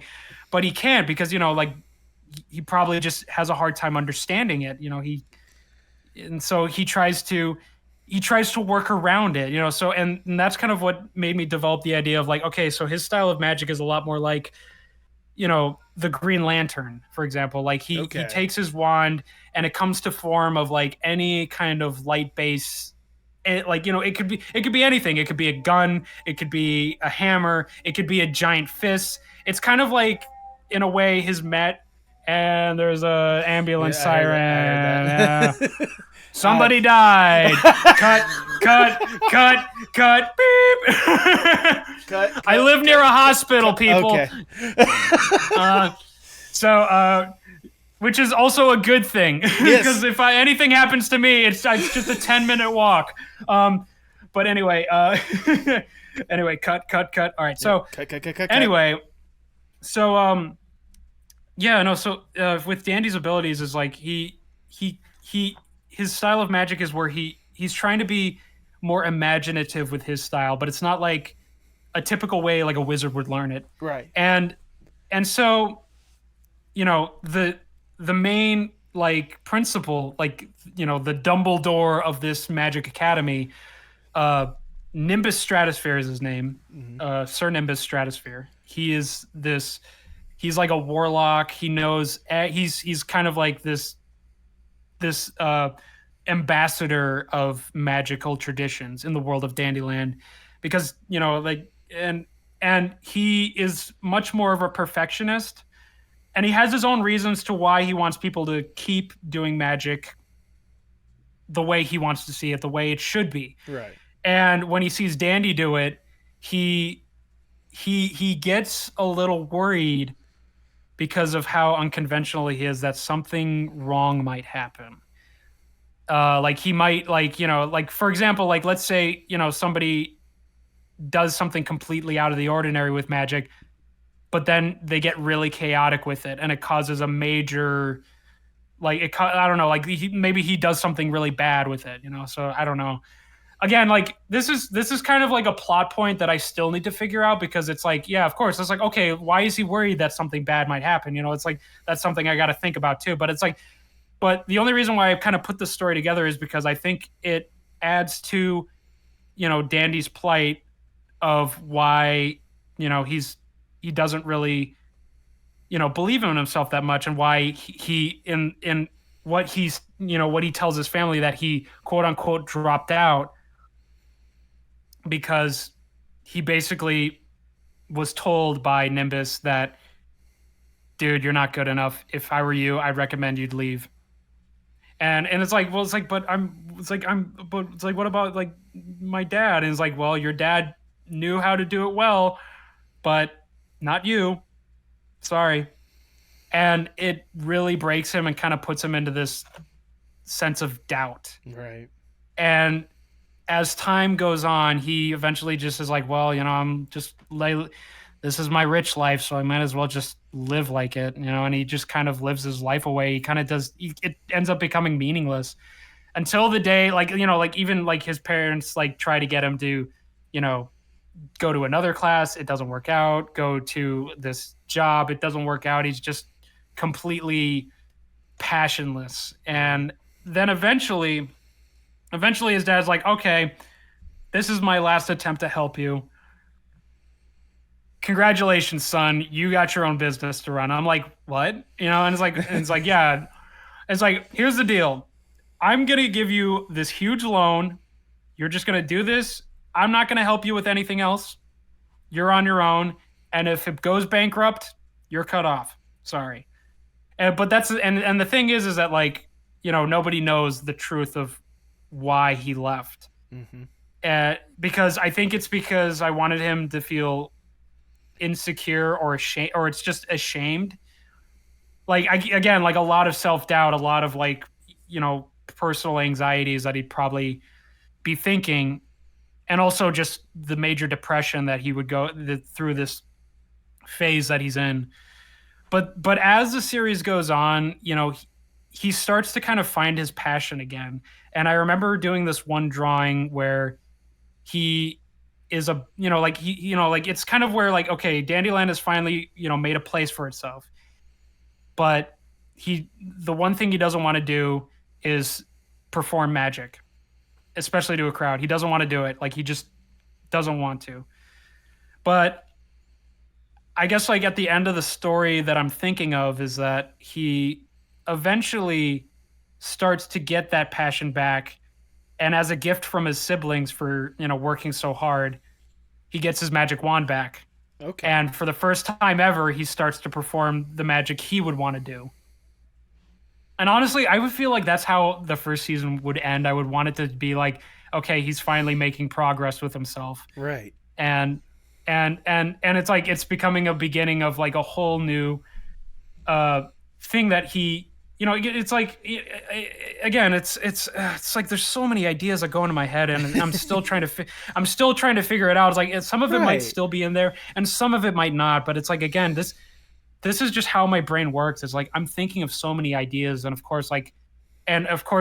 but he can't because like he probably just has a hard time understanding it. And so he tries to work around it. So and that's kind of what made me develop the idea of like, okay, so his style of magic is a lot more like the Green Lantern, for example. Like he Okay. takes his wand and it comes to form of like any kind of light base. Like it could be anything. It could be a gun, it could be a hammer, it could be a giant fist. It's kind of like, in a way, his mat. And there's a ambulance Yeah, I heard siren. Yeah. that. I Somebody died. Cut, cut, cut, cut. Beep. cut, I live near a hospital, people. Okay. So, which is also a good thing, because if anything happens to me, it's just a 10-minute walk. But anyway, anyway, cut. All right. So Cut. anyway, so yeah, no. So with Dandy's abilities is like his style of magic is where he's trying to be more imaginative with his style, but it's not like a typical way like a wizard would learn it. Right. And so the main like principal, like the Dumbledore of this magic academy, Nimbus Stratosphere is his name. Sir Nimbus Stratosphere. He's like a warlock. He knows he's kind of like this ambassador of magical traditions in the world of Dandyland, because like and he is much more of a perfectionist, and he has his own reasons to why he wants people to keep doing magic the way he wants to see it, the way it should be. Right. And when he sees Dandy do it, he gets a little worried because of how unconventional he is, that something wrong might happen. Like he might, like for example, like let's say somebody does something completely out of the ordinary with magic, but then they get really chaotic with it, and it causes a major, I don't know, like maybe he does something really bad with it, So I don't know. Again, like this is kind of like a plot point that I still need to figure out, because it's like, yeah, of course, it's like, okay, why is he worried that something bad might happen? It's like that's something I got to think about too. But it's like, but the only reason why I kind of put this story together is because I think it adds to Dandy's plight of why he doesn't really believe in himself that much, and why he in what he's what he tells his family, that he quote unquote dropped out because he basically was told by Nimbus that, dude, you're not good enough. If I were you, I'd recommend you'd leave. And it's like, well, but it's like, what about like my dad? And it's like, well, your dad knew how to do it well, but not you. Sorry. And it really breaks him and kind of puts him into this sense of doubt. Right. And as time goes on, he eventually just is like, well, this is my rich life, so I might as well just live like it, and he just kind of lives his life away. He kind of does, it ends up becoming meaningless until the day, like, like even like his parents like try to get him to, go to another class. It doesn't work out. Go to this job. It doesn't work out. He's just completely passionless. And then eventually his dad's like, okay, this is my last attempt to help you. Congratulations, son. You got your own business to run. I'm like, what? And it's like, yeah. It's like, here's the deal. I'm going to give you this huge loan. You're just going to do this. I'm not going to help you with anything else. You're on your own. And if it goes bankrupt, you're cut off. Sorry. But that's and the thing is that like nobody knows the truth of why he left. Mm-hmm. Because I think it's because I wanted him to feel insecure or ashamed, or it's just ashamed. Like again, like a lot of self doubt, a lot of like personal anxieties that he'd probably be thinking, and also just the major depression that he would go through this phase that he's in. But as the series goes on, he starts to kind of find his passion again. And I remember doing this one drawing where he is a like he like it's kind of where like, okay, Dandyland has finally made a place for itself, but the one thing he doesn't want to do is perform magic, especially to a crowd. He doesn't want to do it. Like he just doesn't want to. But I guess like at the end of the story that I'm thinking of is that he eventually starts to get that passion back, and as a gift from his siblings for working so hard, he gets his magic wand back. Okay. And for the first time ever, he starts to perform the magic he would want to do. And honestly, I would feel like that's how the first season would end. I would want it to be like, okay, he's finally making progress with himself. Right. And it's like it's becoming a beginning of like a whole new thing that he it's like again it's like there's so many ideas that go into my head, and I'm still trying to figure it out. It's like some of it might still be in there and some of it might not, but it's like, again, this is just how my brain works. It's like I'm thinking of so many ideas, and of course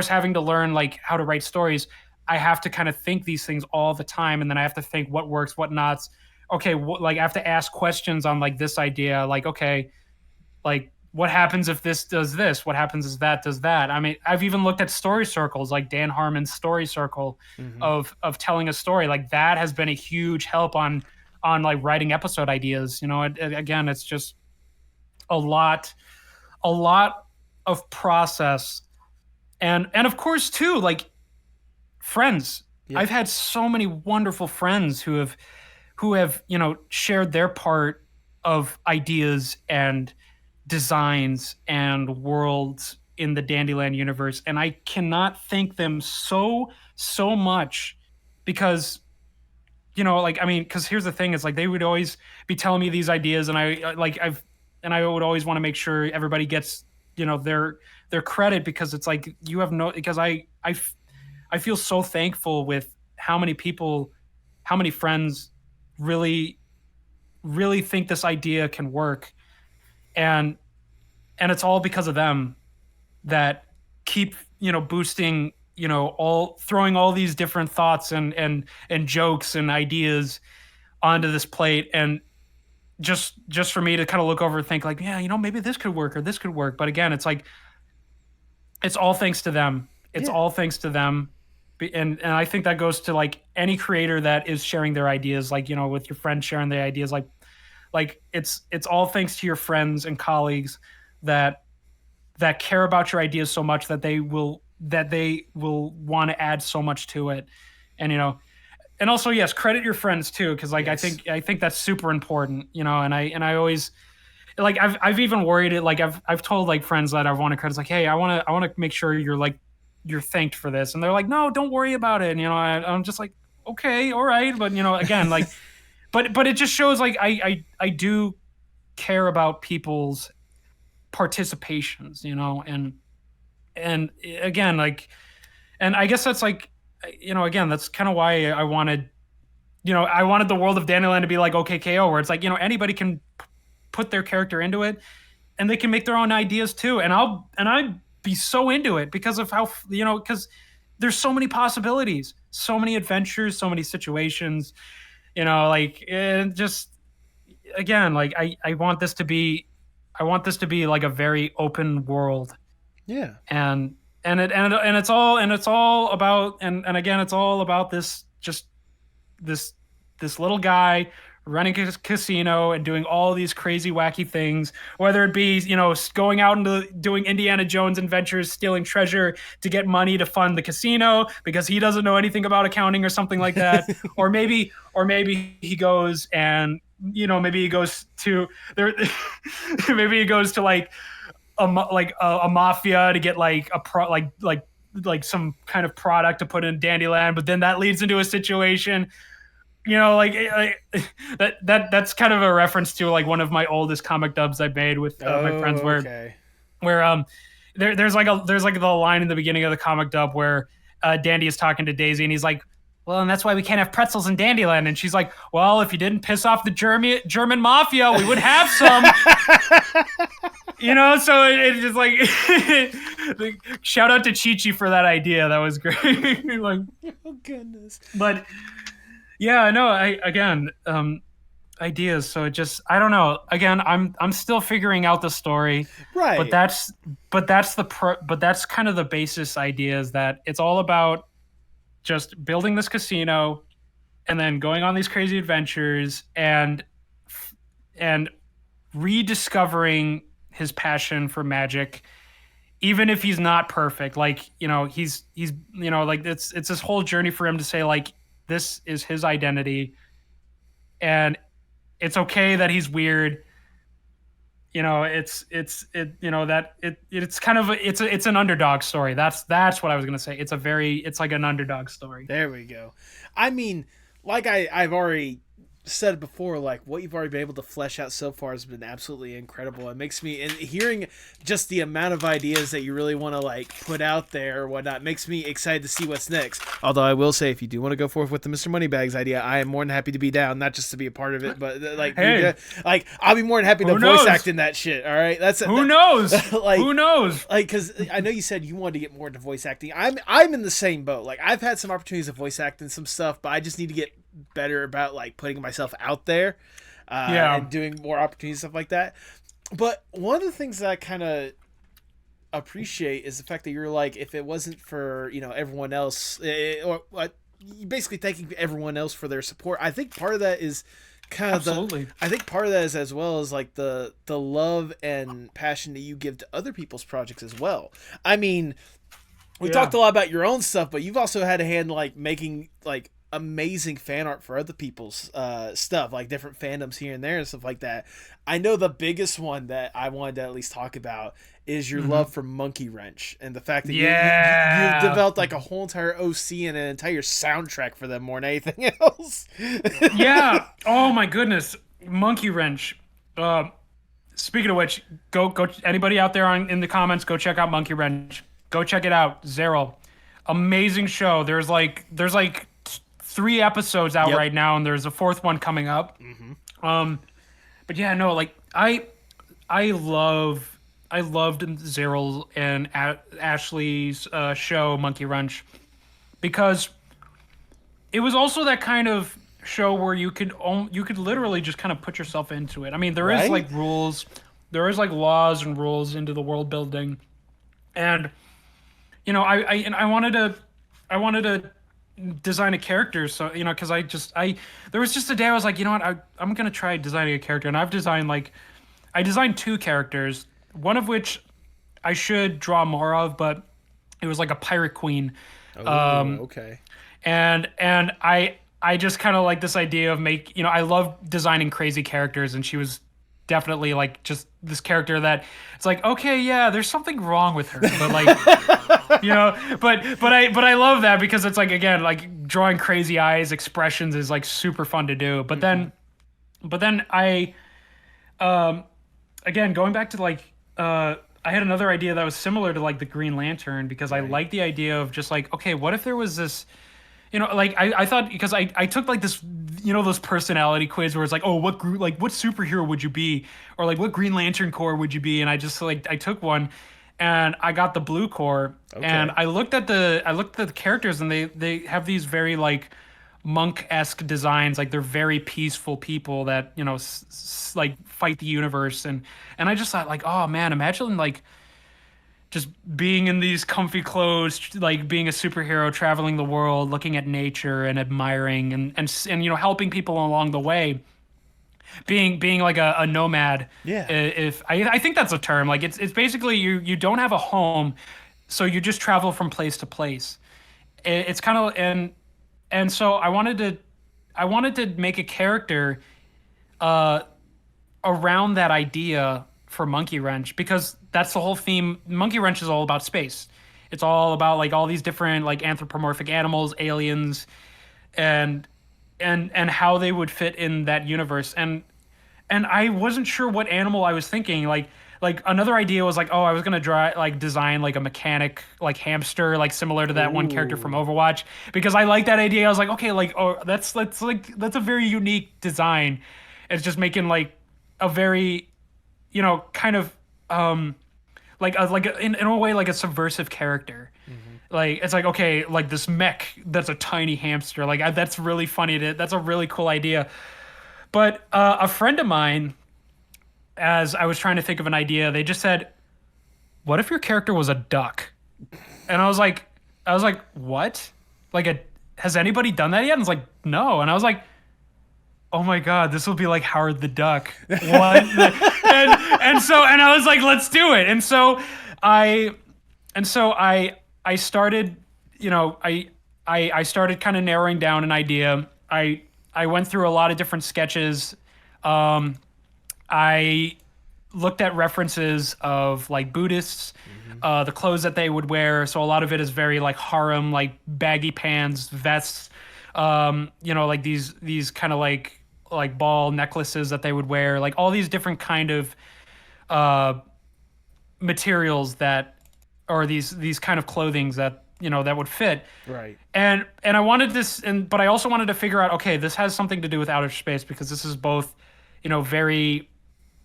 having to learn like how to write stories, I have to kind of think these things all the time, and then I have to think what works, what not. Okay, like I have to ask questions on like this idea, like, okay, like what happens if this does this? What happens if that does that? I mean, I've even looked at story circles, like Dan Harmon's story circle of telling a story. Like that has been a huge help on like writing episode ideas. Again, it's just a lot of process, and of course too, like friends. Yeah. I've had so many wonderful friends who have shared their part of ideas and designs and worlds in the Dandyland universe, and I cannot thank them so much, because like, I mean, because here's the thing, is like they would always be telling me these ideas, and I would always want to make sure everybody gets their credit, because it's like because I feel so thankful with how many friends really think this idea can work, and it's all because of them that keep boosting, all throwing all these different thoughts and jokes and ideas onto this plate, and just for me to kind of look over and think like, yeah, maybe this could work or this could work. But again, it's like it's all thanks to them. It's all thanks to them. And I think that goes to like any creator that is sharing their ideas, like with your friends sharing their ideas, like it's all thanks to your friends and colleagues that care about your ideas so much that they will want to add so much to it. And and also, yes, credit your friends too, because like yes. I think that's super important, and I always, like, I've even worried it, like I've told like friends that I want to credit, it's like, hey, I want to make sure you're thanked for this, and they're like, no, don't worry about it, and I'm just like, okay, all right, but again, like but it just shows like I do care about people's participations, and again, like, and I guess that's like, again, that's kind of why I wanted the world of Dandyland to be like OKKO, where it's like, anybody can put their character into it, and they can make their own ideas too, and I'd be so into it because of how, because there's so many possibilities, so many adventures, so many situations, like, and just, again, like I want this to be like a very open world. Yeah. And it's all about, and again, it's all about this little guy running a casino and doing all these crazy wacky things, whether it be going out into doing Indiana Jones adventures, stealing treasure to get money to fund the casino because he doesn't know anything about accounting or something like that, or maybe he goes and maybe he goes to there maybe he goes to like a mafia to get like a pro like some kind of product to put in Dandyland, but then that leads into a situation, that's kind of a reference to like one of my oldest comic dubs I made with my friends, Oh, okay. where there's like the line in the beginning of the comic dub where Dandy is talking to Daisy and he's like, well, and that's why we can't have pretzels in Dandyland. And she's like, well, if you didn't piss off the German mafia, we would have some. So it's just like, shout out to Chi-Chi for that idea. That was great. Like, Oh goodness. but yeah, no, ideas. So it just, I don't know. Again, I'm still figuring out the story. Right. But that's kind of the basis idea, is that it's all about just building this casino and then going on these crazy adventures and rediscovering his passion for magic, even if he's not perfect. Like, he's like, it's this whole journey for him to say, like, this is his identity and it's okay that he's weird. It's kind of it's an underdog story. That's what I was gonna say. It's like an underdog story. There we go. I mean, like I've already said it before, like what you've already been able to flesh out so far has been absolutely incredible. It makes me, and hearing just the amount of ideas that you really want to like put out there or whatnot makes me excited to see what's next. Although I will say, if you do want to go forth with the Mr. Moneybags idea, I am more than happy to be down, not just to be a part of it, but like, hey, I'll be more than happy to voice act in that shit. All right, who knows? Like, who knows? Like, because I know you said you wanted to get more into voice acting. I'm in the same boat. Like, I've had some opportunities to voice act in some stuff, but I just need to get better about like putting myself out there and doing more opportunities, stuff like that. But one of the things that I kind of appreciate is the fact that you're like, if it wasn't for everyone else, or basically thanking everyone else for their support. I think part of that is kind of I think part of that is as well as like the love and passion that you give to other people's projects as well. I mean, we talked a lot about your own stuff, but you've also had a hand like making like amazing fan art for other people's stuff, like different fandoms here and there and stuff like that. I know the biggest one that I wanted to at least talk about is your love for Monkey Wrench and the fact that you've developed like a whole entire OC and an entire soundtrack for them more than anything else. Yeah. Oh my goodness, Monkey Wrench. Speaking of which, go anybody out there in the comments, go check out Monkey Wrench. Go check it out. Zero. Amazing show. There's like 3 episodes out right now, and there's a 4th one coming up. But yeah, no, like I loved Zeril and Ashley's show Monkey Wrench, because it was also that kind of show where you could literally just kind of put yourself into it. I mean, there is like rules, there is like laws and rules into the world building, and I wanted to design a character, so because there was just a day I was like, I'm gonna try designing a character, and I designed 2 characters, one of which I should draw more of, but it was like a pirate queen. Okay. And I just kind of like this idea of I love designing crazy characters, and she was definitely like just this character that it's like, okay, yeah, there's something wrong with her, but like but I love that, because it's like, again, like drawing crazy eyes, expressions is like super fun to do. But then I again, going back to like I had another idea that was similar to like the Green Lantern, because I like the idea of just like, okay, what if there was this, like I thought, because I took like this, those personality quiz where it's like, oh, what superhero would you be, or like what Green Lantern Corps would you be, and I just like I took one, and I got the Blue Corps, and I looked at the characters, and they have these very like monk-esque designs, like they're very peaceful people that like fight the universe, and I just thought like, oh man, imagine like just being in these comfy clothes, like being a superhero, traveling the world, looking at nature and admiring and helping people along the way, being like a nomad. Yeah. If I think that's a term. Like it's basically you don't have a home, so you just travel from place to place. It's kind of and so I wanted to make a character around that idea for Monkey Wrench because that's the whole theme. Monkey Wrench is all about space. It's all about like all these different like anthropomorphic animals, aliens, and and how they would fit in that universe. And I wasn't sure what animal I was thinking. Like another idea was like, oh, I was gonna design like a mechanic like hamster, like similar to that one character from Ooh. Overwatch, because I like that idea. I was like, okay, like oh, that's a very unique design. It's just making like a very, kind of in a way like a subversive character. Like it's like okay, like this mech that's a tiny hamster. Like that's really funny. That's a really cool idea. But a friend of mine, as I was trying to think of an idea, they just said, "What if your character was a duck?" And I was like, "What? Like has anybody done that yet?" And it's like, "No." And I was like, "Oh my god, this will be like Howard the Duck." What? and I was like, "Let's do it." I I started, I started kind of narrowing down an idea. I went through a lot of different sketches. I looked at references of like Buddhists, the clothes that they would wear. So a lot of it is very like harem, like baggy pants, vests, like these kind of like ball necklaces that they would wear, like all these different kind of uh, materials that, or these kind of clothings that that would fit. Right. And I wanted this, but I also wanted to figure out, okay, this has something to do with outer space because this is both, very,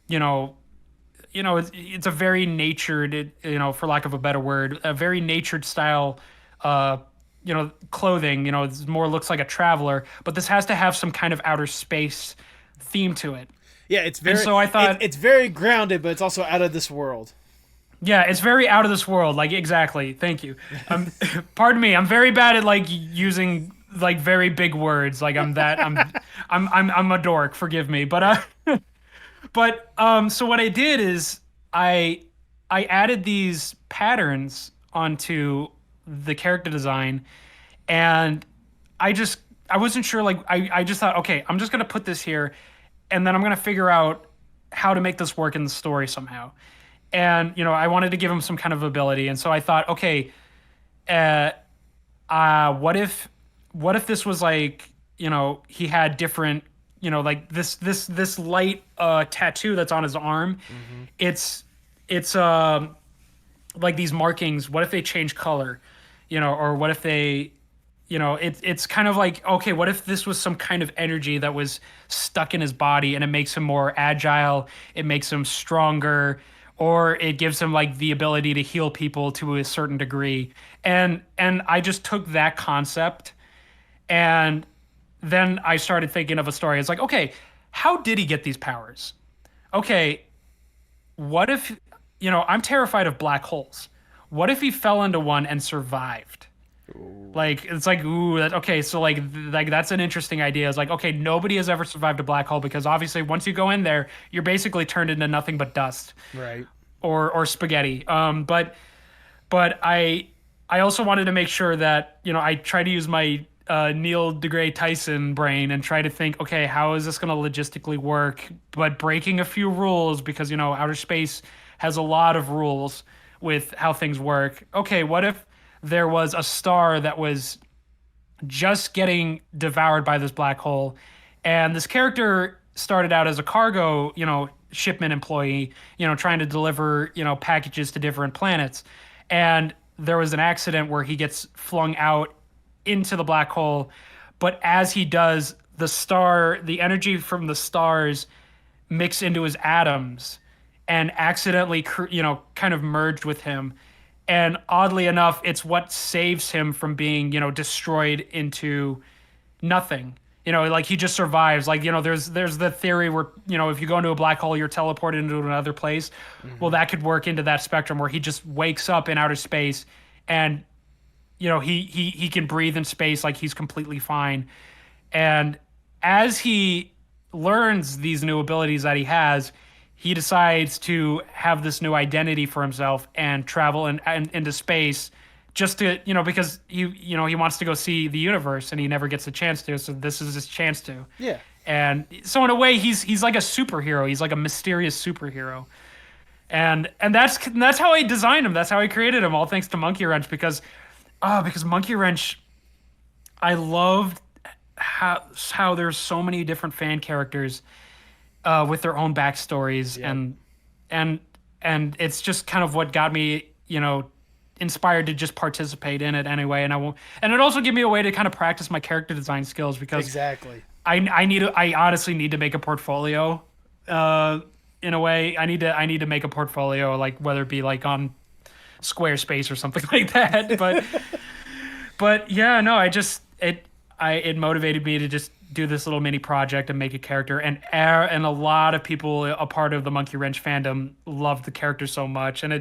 it's a very natured, for lack of a better word, a very natured style, clothing. It more looks like a traveler, but this has to have some kind of outer space theme to it. Yeah, it's very. And so I thought it's very grounded, but it's also out of this world. yeah, it's very out of this world. Like exactly. Thank you. Pardon me. I'm very bad at like using like very big words. Like I'm a dork. Forgive me. So what I did is I added these patterns onto the character design, and I wasn't sure. Like I just thought, okay, I'm just gonna put this here, and then I'm gonna figure out how to make this work in the story somehow. And I wanted to give him some kind of ability, and so I thought, okay, what if this was like he had different like this light tattoo that's on his arm. It's like these markings. What if they change color, or what if they it's kind of like, okay, what if this was some kind of energy that was stuck in his body and it makes him more agile, it makes him stronger, or it gives him like the ability to heal people to a certain degree. And I just took that concept, and then I started thinking of a story. It's like, okay, how did he get these powers? Okay, what if, I'm terrified of black holes. What if he fell into one and survived? Like it's like, ooh, okay, so like that's an interesting idea. It's like, okay, nobody has ever survived a black hole because obviously once you go in there, you're basically turned into nothing but dust, Right. or spaghetti. But I also wanted to make sure that I try to use my Neil deGrasse Tyson brain and try to think, okay, how is this going to logistically work? But breaking a few rules because outer space has a lot of rules with how things work. Okay, what if there was a star that was just getting devoured by this black hole, and this character started out as a cargo, shipment employee, trying to deliver, packages to different planets, and there was an accident where he gets flung out into the black hole, but as he does, the energy from the stars mix into his atoms and accidentally, kind of merged with him. And oddly enough, it's what saves him from being, destroyed into nothing. Like he just survives. Like, there's the theory where, if you go into a black hole, you're teleported into another place. Well, that could work into that spectrum where he just wakes up in outer space and, he can breathe in space like he's completely fine. And as he learns these new abilities that he has, he decides to have this new identity for himself and travel into space just to, because he wants to go see the universe and he never gets a chance to. So this is his chance to. Yeah. And so in a way, he's like a superhero. He's like a mysterious superhero. And that's how I designed him. That's how I created him. All thanks to Monkey Wrench because Monkey Wrench, I loved how there's so many different fan characters with their own backstories, and it's just kind of what got me, inspired to just participate in it anyway. And it also gave me a way to kind of practice my character design skills because Exactly. I honestly need to make a portfolio. In a way, I need to make a portfolio, like whether it be like on Squarespace or something like that. But yeah, no, it motivated me to just do this little mini project and make a character, and a lot of people a part of the Monkey Wrench fandom loved the character so much, and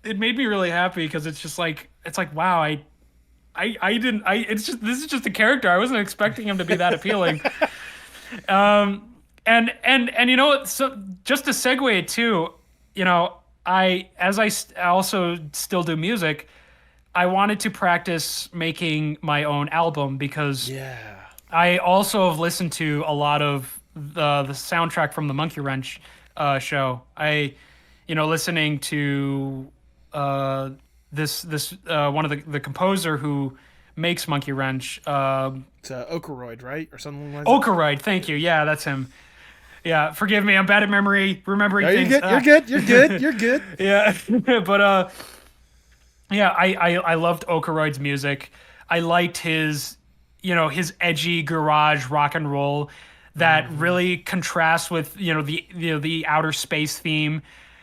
it made me really happy because it's like wow, this is just a character. I wasn't expecting him to be that appealing. And so just to segue it too, I also still do music, I wanted to practice making my own album because I also have listened to a lot of the soundtrack from the Monkey Wrench show. Listening to this one of the composer who makes Monkey Wrench. It's Okoroid, right, or something like that. Okoroid, thank you. Yeah, that's him. Yeah, forgive me. I'm bad at remembering things. You're good. Yeah, but yeah, I loved Okoroid's music. I liked his edgy garage rock and roll that really contrasts with the outer space theme.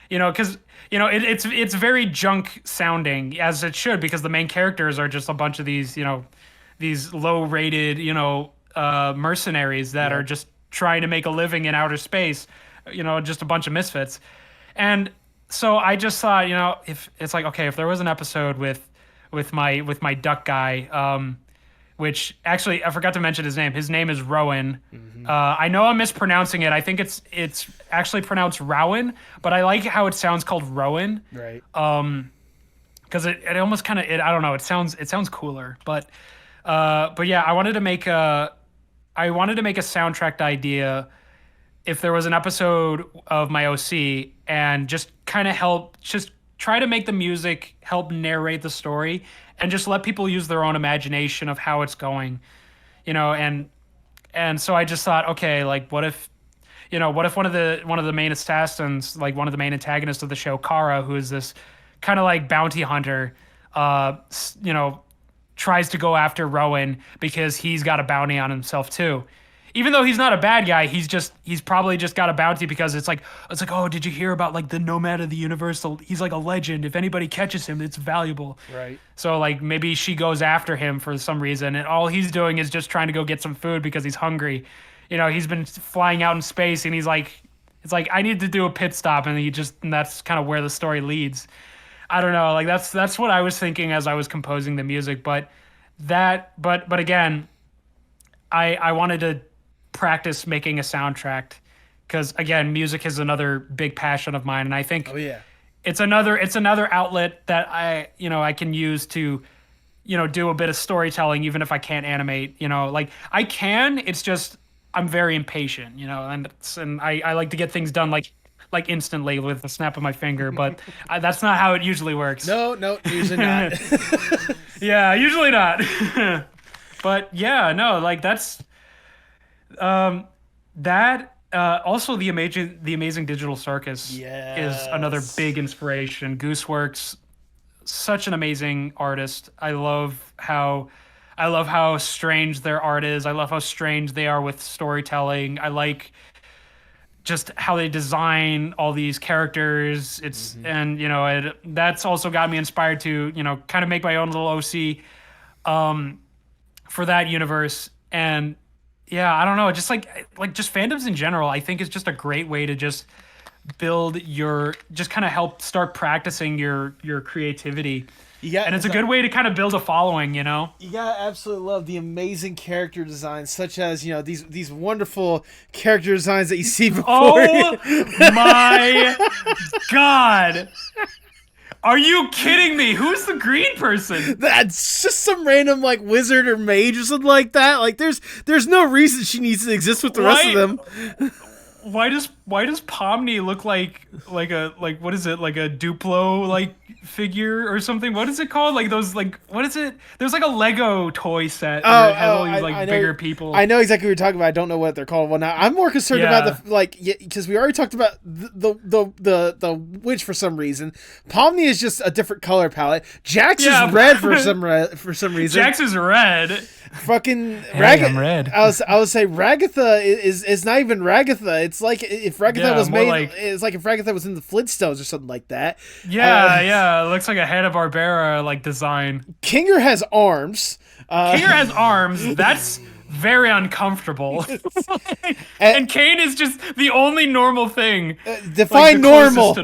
Because it's very junk sounding, as it should, because the main characters are just a bunch of these low rated mercenaries that are just trying to make a living in outer space, just a bunch of misfits. And so I just thought, if it's like, okay, if there was an episode with my duck guy, which actually I forgot to mention his name. His name is Rowan. Mm-hmm. I know I'm mispronouncing it. I think it's actually pronounced Rowan, but I like how it sounds called Rowan. Right. Because it almost kind of I don't know. It sounds cooler. But yeah, I wanted to make a soundtrack idea if there was an episode of my OC, and just kind of just try to make the music help narrate the story and just let people use their own imagination of how it's going, and so I just thought, okay, like what if one of the main assassins, like one of the main antagonists of the show, Kara, who is this kind of like bounty hunter, tries to go after Rowan because he's got a bounty on himself too. Even though he's not a bad guy, he's probably just got a bounty because it's like, oh, did you hear about like the nomad of the universe? He's like a legend. If anybody catches him, it's valuable. Right. So like maybe she goes after him for some reason, and all he's doing is just trying to go get some food because he's hungry. He's been flying out in space, and it's like, I need to do a pit stop, and that's kind of where the story leads. I don't know. Like that's what I was thinking as I was composing the music, but again, I wanted to practice making a soundtrack because again, music is another big passion of mine, and I think it's another outlet that I can use to do a bit of storytelling even if I can't animate. Like I can, it's just I'm very impatient, and I like to get things done like instantly with the snap of my finger, but that's not how it usually works. No, usually not. Yeah, usually not. But yeah, no, like that's also the amazing Digital Circus is another big inspiration. Gooseworks, such an amazing artist. I love how strange their art is. I love how strange they are with storytelling. I like just how they design all these characters. And that's also got me inspired to kind of make my own little OC for that universe. And yeah, I don't know, just like just fandoms in general, I think is just a great way to just build just kind of help start practicing your creativity. And it's a good way to kind of build a following, You gotta absolutely love the amazing character designs, such as, these wonderful character designs that you see before. Oh my God. Are you kidding me? Who's the green person? That's just some random like wizard or mage or something like that. Like there's no reason she needs to exist with the rest of them. why does Pomni look like a like what is it like a Duplo like figure or something? What is it called? Like those like what is it? There's like a Lego toy set where it has all these like bigger people. I know exactly what you're talking about. I don't know what they're called. Well, now I'm more concerned about the like because we already talked about the witch for some reason. Pomni is just a different color palette. Jax is red for some reason. Jax is red. Fucking I'm red. I would say Ragatha is not even Ragatha. It's like if Ragatha was made. Like, it's like if Ragatha was in the Flintstones or something like that. Yeah, it looks like a Hanna-Barbera like design. Kinger has arms. Kinger has arms. That's very uncomfortable. And Kane is just the only normal thing. Define like normal.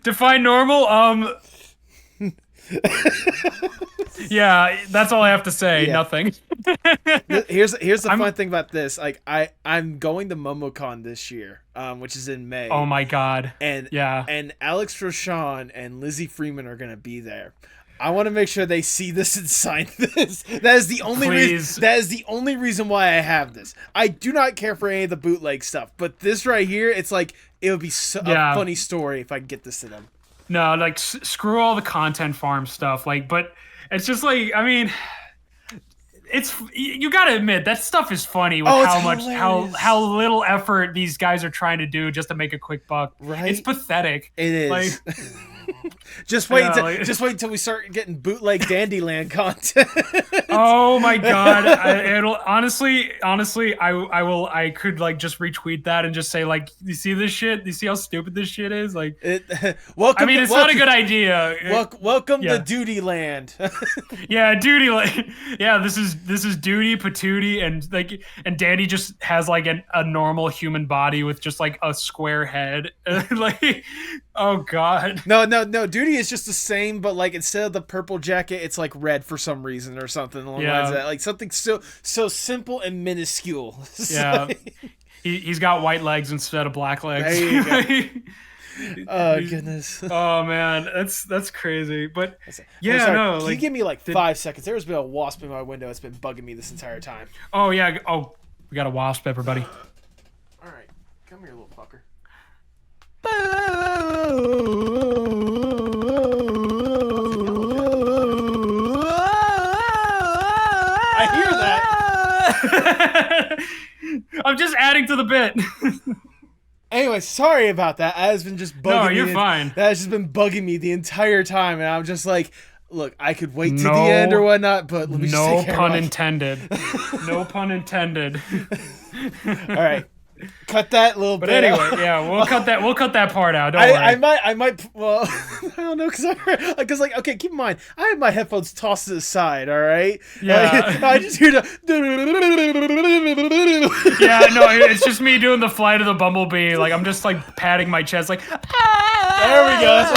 Define normal. Yeah, that's all I have to say. Yeah. Nothing. Here's the fun thing about this. Like I'm going to MomoCon this year, which is in May. Oh my god. And Alex Rochon and Lizzie Freeman are gonna be there. I want to make sure they see this and sign this. That is the only reason. That is the only reason why I have this. I do not care for any of the bootleg stuff, but this right here, it's like it would be a funny story if I could get this to them. No, like screw all the content farm stuff. Like, but it's just like it's you gotta admit that stuff is funny with how little effort these guys are trying to do just to make a quick buck. Right? It's pathetic. It is. Like, just wait until we start getting bootleg Dandyland content. Oh my god! Honestly, I could like just retweet that and just say like, you see this shit? You see how stupid this shit is? Like, it's not a good idea. Welcome to Duty Land. Yeah, Duty Land. Yeah, this is Duty, Patootie, and Dandy just has like a normal human body with just like a square head. Like, oh god. No. Duty is just the same, but like instead of the purple jacket, it's like red for some reason or something along the lines of that. Like something so simple and minuscule. Yeah. He's got white legs instead of black legs. There you go. Oh goodness. Oh man, that's crazy. But yeah, no. Can you give me like 5 seconds? There's been a wasp in my window. It's been bugging me this entire time. Oh yeah. Oh, we got a wasp, everybody. All right, come here, little fucker. I hear that. I'm just adding to the bit. Anyway, sorry about that. That has been just bugging me. No, you're fine. That has just been bugging me the entire time, and I'm just like, look, I could wait to the end or whatnot, but let me just take care of pun intended. No pun intended. All right. Cut that little bit. But anyway, yeah, we'll cut that part out. Don't worry. I might. Well, I don't know, because like, okay, keep in mind, I have my headphones tossed to the side. All right. Yeah. I just hear the. Yeah, no, it's just me doing the flight of the bumblebee. Like I'm just like patting my chest, like. There we go.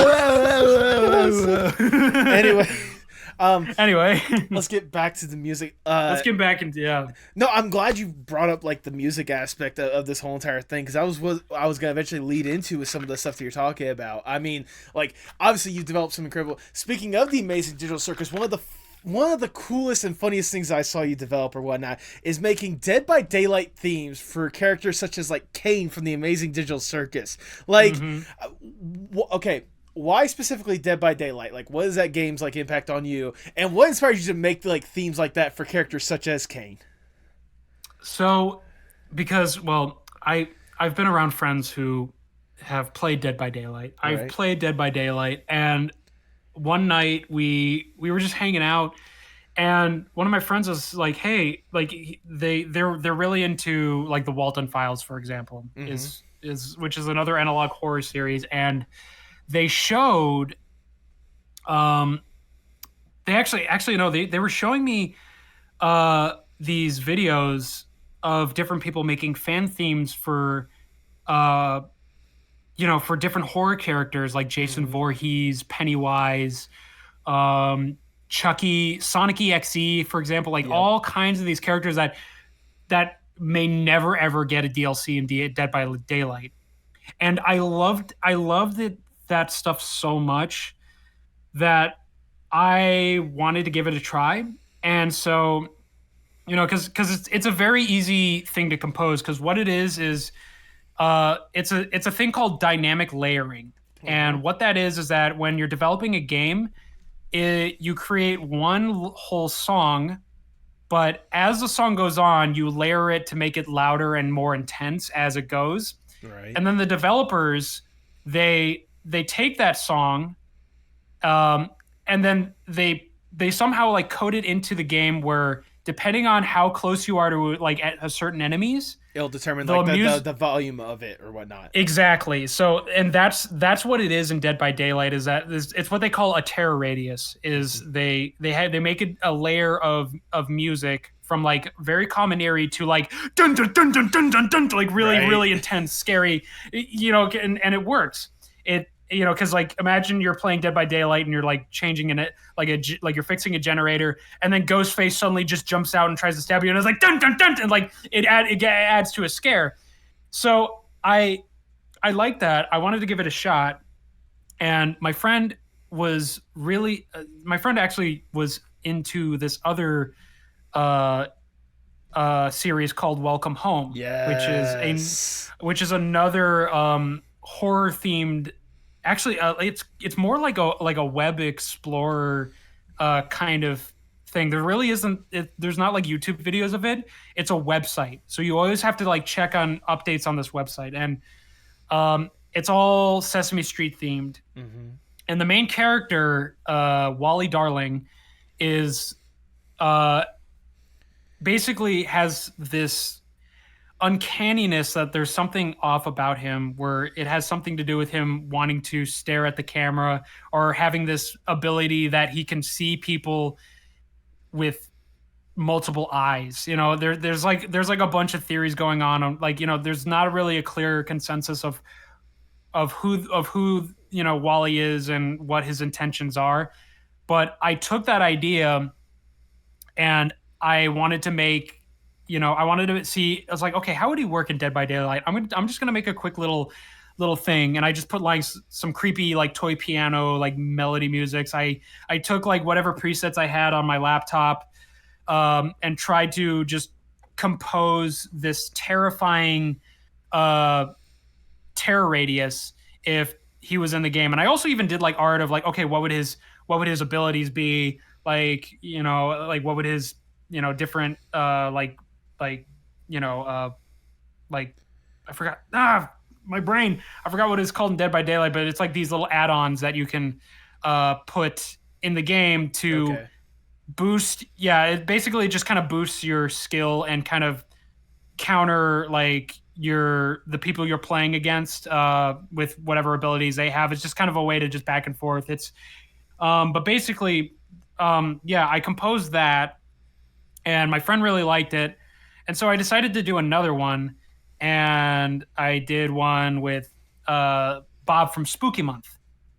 Anyway, let's get back to the music. Let's get back into No, I'm glad you brought up like the music aspect of this whole entire thing, because I was gonna eventually lead into with some of the stuff that you're talking about. I mean, like obviously you developed some incredible. Speaking of the amazing digital circus, one of the coolest and funniest things I saw you develop or whatnot is making Dead by Daylight themes for characters such as like Kane from the Amazing Digital Circus. Like, okay. Why specifically Dead by Daylight? Like, what does that game's like impact on you, and what inspired you to make like themes like that for characters such as Kane? So, because I've been around friends who have played Dead by Daylight. I've played Dead by Daylight, and one night we were just hanging out, and one of my friends was like, "Hey, like they're really into like the Walton Files, for example, which is another analog horror series, and." They showed, they were showing me these videos of different people making fan themes for, for different horror characters like Jason Voorhees, Pennywise, Chucky, Sonic EXE, for example, like all kinds of these characters that may never ever get a DLC in Dead by Daylight. And I loved that stuff so much that I wanted to give it a try. And so You know, because it's a very easy thing to compose. Because what it is it's a thing called dynamic layering, Uh-huh. and what that is that when you're developing a game, you create one whole song, but as the song goes on, you layer it to make it louder and more intense as it goes. Right. And then the developers, they take that song, um, and then they somehow like code it into the game where depending on how close you are to like at a certain enemies, It'll determine the like music. the volume of it or whatnot. Exactly. So, and that's what it is in Dead by Daylight. It's what they call a terror radius. Is Mhm. they make it a layer of music from like very common eerie to like dun dun dun dun dun dun dun, to like really Right. really intense, scary. You know, and it works. It you know because like imagine you're playing Dead by Daylight and you're like changing in it like you're fixing a generator, and then Ghostface suddenly just jumps out and tries to stab you, and it's like dun dun dun, and like it adds to a scare. So I like that. I wanted to give it a shot, and my friend actually was into this other uh, series called Welcome Home, Yes. which is another horror themed. Actually, it's more like a web explorer kind of thing. There really isn't. There's not like YouTube videos of it. It's a website, so you always have to like check on updates on this website, and it's all Sesame Street themed. Mm-hmm. And the main character, Wally Darling, is uh, basically has this uncanniness that there's something off about him, where it has something to do with him wanting to stare at the camera or having this ability that he can see people with multiple eyes. You know, there's like a bunch of theories going on. Like, you know, there's not really a clear consensus of who you know Wally is and what his intentions are. But I took that idea and I wanted to make, I wanted to see. I was like, okay, how would he work in Dead by Daylight? I'm just gonna make a quick little thing, and I just put like some creepy like toy piano like melody musics. I took like whatever presets I had on my laptop, and tried to just compose this terrifying uh terror radius if he was in the game. And I also even did like art of like, okay, what would his abilities be? Like, like what would his, different like, you know, like I forgot my brain. I forgot what it's called in Dead by Daylight, but it's like these little add-ons that you can put in the game to Okay. boost. Yeah, it basically just kind of boosts your skill and kind of counter like the people you're playing against with whatever abilities they have. It's just kind of a way to just back and forth. It's but basically, yeah, I composed that, and my friend really liked it, and so I decided to do another one, and I did one with Bob from Spooky Month.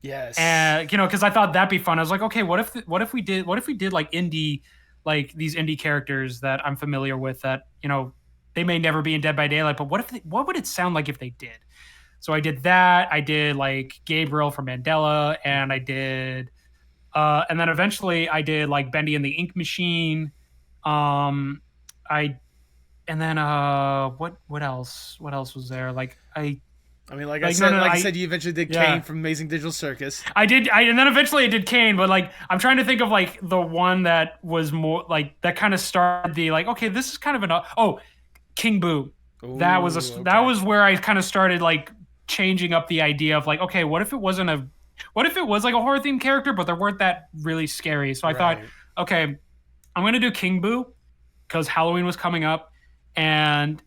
Yes. And because I thought that'd be fun. I was like, okay, what if we did like indie, like these indie characters that I'm familiar with that they may never be in Dead by Daylight, but what would it sound like if they did? So I did that. I did like Gabriel from Mandela, and I did, and then eventually I did like Bendy and the Ink Machine. Um, I and then what else? What else was there? I mean, like I Like no said, no no, like I I said, you eventually did Kane yeah. from Amazing Digital Circus. And then eventually I did Kane, but like I'm trying to think of like the one that was more like that kind of started the like, okay, this is kind of King Boo. Ooh, That okay. was where I kind of started like changing up the idea of like, okay, what if it was like a horror themed character, but they weren't that really scary. So I thought, Right. okay, I'm gonna do King Boo because Halloween was coming up, and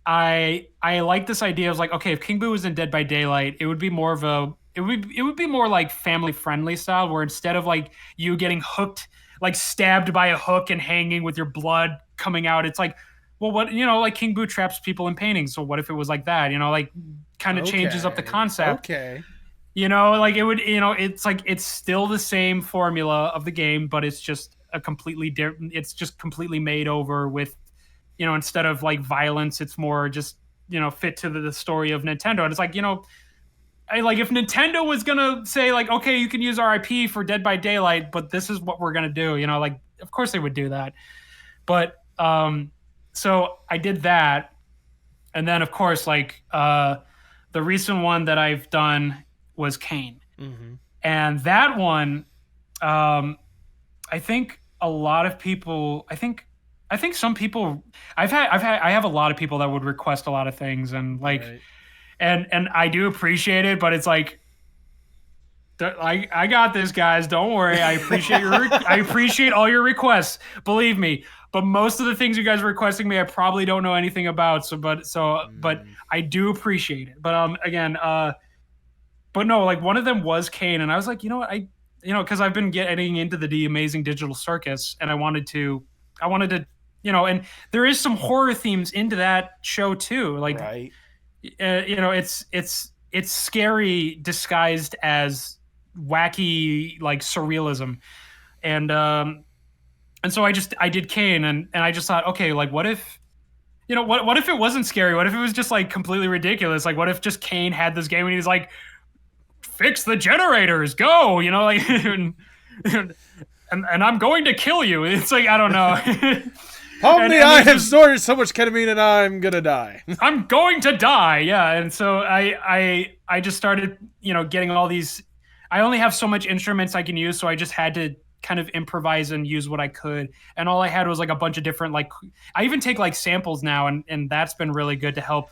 I like this idea of like, okay, if King Boo was in Dead by Daylight, it would be more like family friendly style, where instead of like you getting hooked, like stabbed by a hook and hanging with your blood coming out, it's like, well, what like King Boo traps people in paintings. So what if it was like that? Like kind of changes up the Okay. concept. Okay. Like it would, it's like it's still the same formula of the game, but it's just a completely different. It's just completely made over with, instead of like violence, it's more just fit to the story of Nintendo. And it's like I like if Nintendo was gonna say like, okay, you can use our IP for Dead by Daylight, but this is what we're gonna do. Like of course they would do that, but So I did that, and then of course, like the recent one that I've done was Kane, Mm-hmm. and that one, um, I think a lot of people. I think some people. I have a lot of people that would request a lot of things, and like, Right. and I do appreciate it, but it's like, I got this, guys. Don't worry. I appreciate all your requests. Believe me. But most of the things you guys are requesting me, I probably don't know anything about. But Mm, I do appreciate it. But again, but no, like one of them was Kane, and I was like, you know what, because I've been getting into the Amazing Digital Circus, and I wanted to, and there is some horror themes into that show too. Like, right. it's scary disguised as wacky, like surrealism, and so I did Kane, and I just thought, okay, like what if. What if it wasn't scary? What if it was just like completely ridiculous? Like, what if just Kane had this game and he's like, fix the generators, go, like, and I'm going to kill you. It's like, I don't know. Pomni, I have snorted so much ketamine and I'm gonna die. I'm going to die. Yeah. And so I just started, getting all these. I only have so much instruments I can use, so I just had to kind of improvise and use what I could. And all I had was like a bunch of different, like, I even take like samples now, and that's been really good to help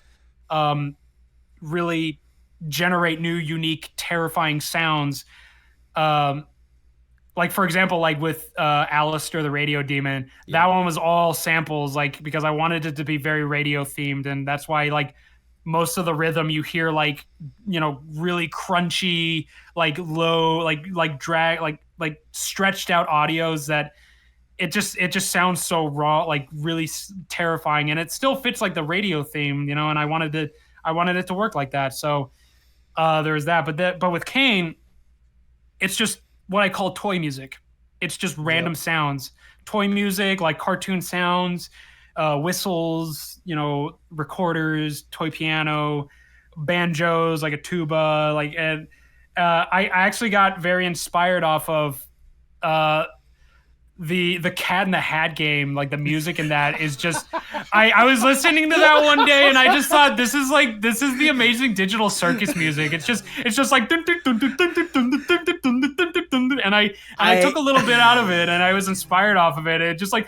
really generate new, unique, terrifying sounds. Um, like for example, like with Alistair the Radio Demon, that one was all samples, like because I wanted it to be very radio themed, and that's why like most of the rhythm you hear like really crunchy, like low, like drag, like stretched out audios that it just sounds so raw, like really terrifying, and it still fits like the radio theme, and I wanted it to work like that. So there's that, but with Kane, it's just what I call toy music. It's just random sounds, toy music, like cartoon sounds, whistles, recorders, toy piano, banjos, like a tuba, like, and I actually got very inspired off of uh, the Cat in the Hat game. Like the music in that is just, I was listening to that one day and I just thought, this is the Amazing Digital Circus music. It's just like and I took a little bit out of it and I was inspired off of it. It just like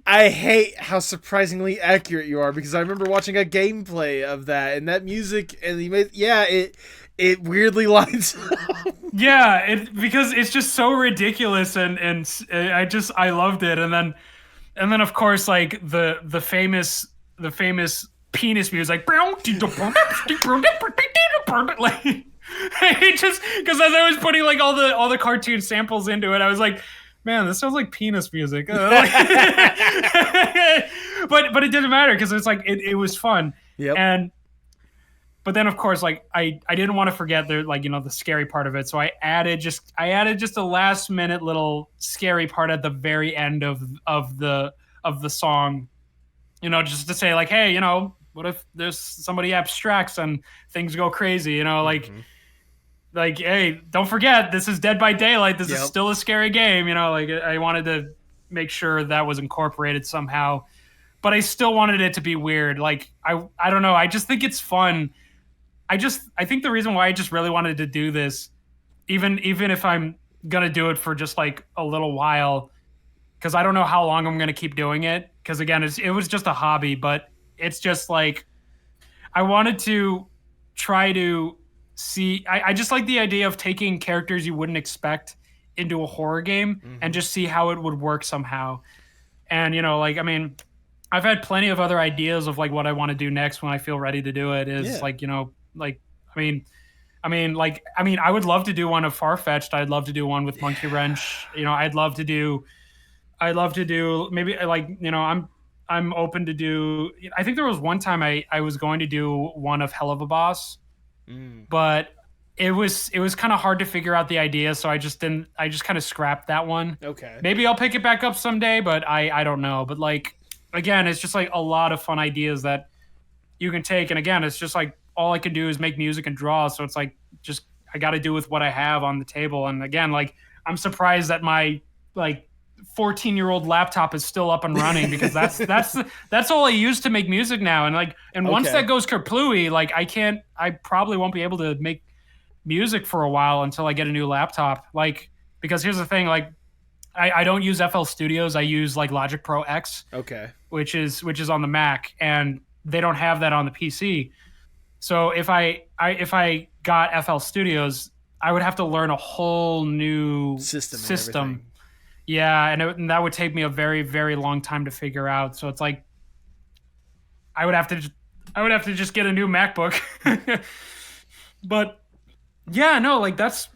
I hate how surprisingly accurate you are, because I remember watching a gameplay of that, and that music, and it weirdly lines up. Yeah, because it's just so ridiculous, and I loved it, and then of course like the famous penis music, like it just, because as I was putting like all the cartoon samples into it, I was like, man, this sounds like penis music. But it didn't matter because it's like it was fun. Yep. But then of course, like I didn't want to forget the scary part of it, so I added just a last minute little scary part at the very end of the song, just to say like, hey, what if there's somebody abstracts and things go crazy, like, hey, don't forget, this is Dead by Daylight. This is still a scary game, like I wanted to make sure that was incorporated somehow, but I still wanted it to be weird. Like I don't know, I just think it's fun. I think the reason why I just really wanted to do this, even if I'm gonna do it for just like a little while, because I don't know how long I'm gonna keep doing it. Because again, it was just a hobby, but it's just like I wanted to try to see. I just like the idea of taking characters you wouldn't expect into a horror game and just see how it would work somehow. And like, I mean, I've had plenty of other ideas of like what I want to do next when I feel ready to do it. Is like, like, I would love to do one of Farfetched. I'd love to do one with Monkey Wrench. I'd love to do maybe like, I'm open to do. I think there was one time I was going to do one of Hell of a Boss, but it was kind of hard to figure out the idea, so I just kind of scrapped that one. Okay. Maybe I'll pick it back up someday, but I don't know. But like, again, it's just like a lot of fun ideas that you can take, and again, it's just like all I can do is make music and draw, so it's like just I got to do with what I have on the table. And again, like, I'm surprised that my like 14-year-old laptop is still up and running because that's all I use to make music now. And like, and once Okay. that goes kerplooey, like I probably won't be able to make music for a while until I get a new laptop. Like, because here's the thing, like I don't use FL Studios. I use like Logic Pro X, Okay. which is on the Mac, and they don't have that on the PC. So if I got FL Studios, I would have to learn a whole new System. Yeah, and that would take me a very, very long time to figure out. So it's like I would have to just get a new MacBook. But yeah, no, like that's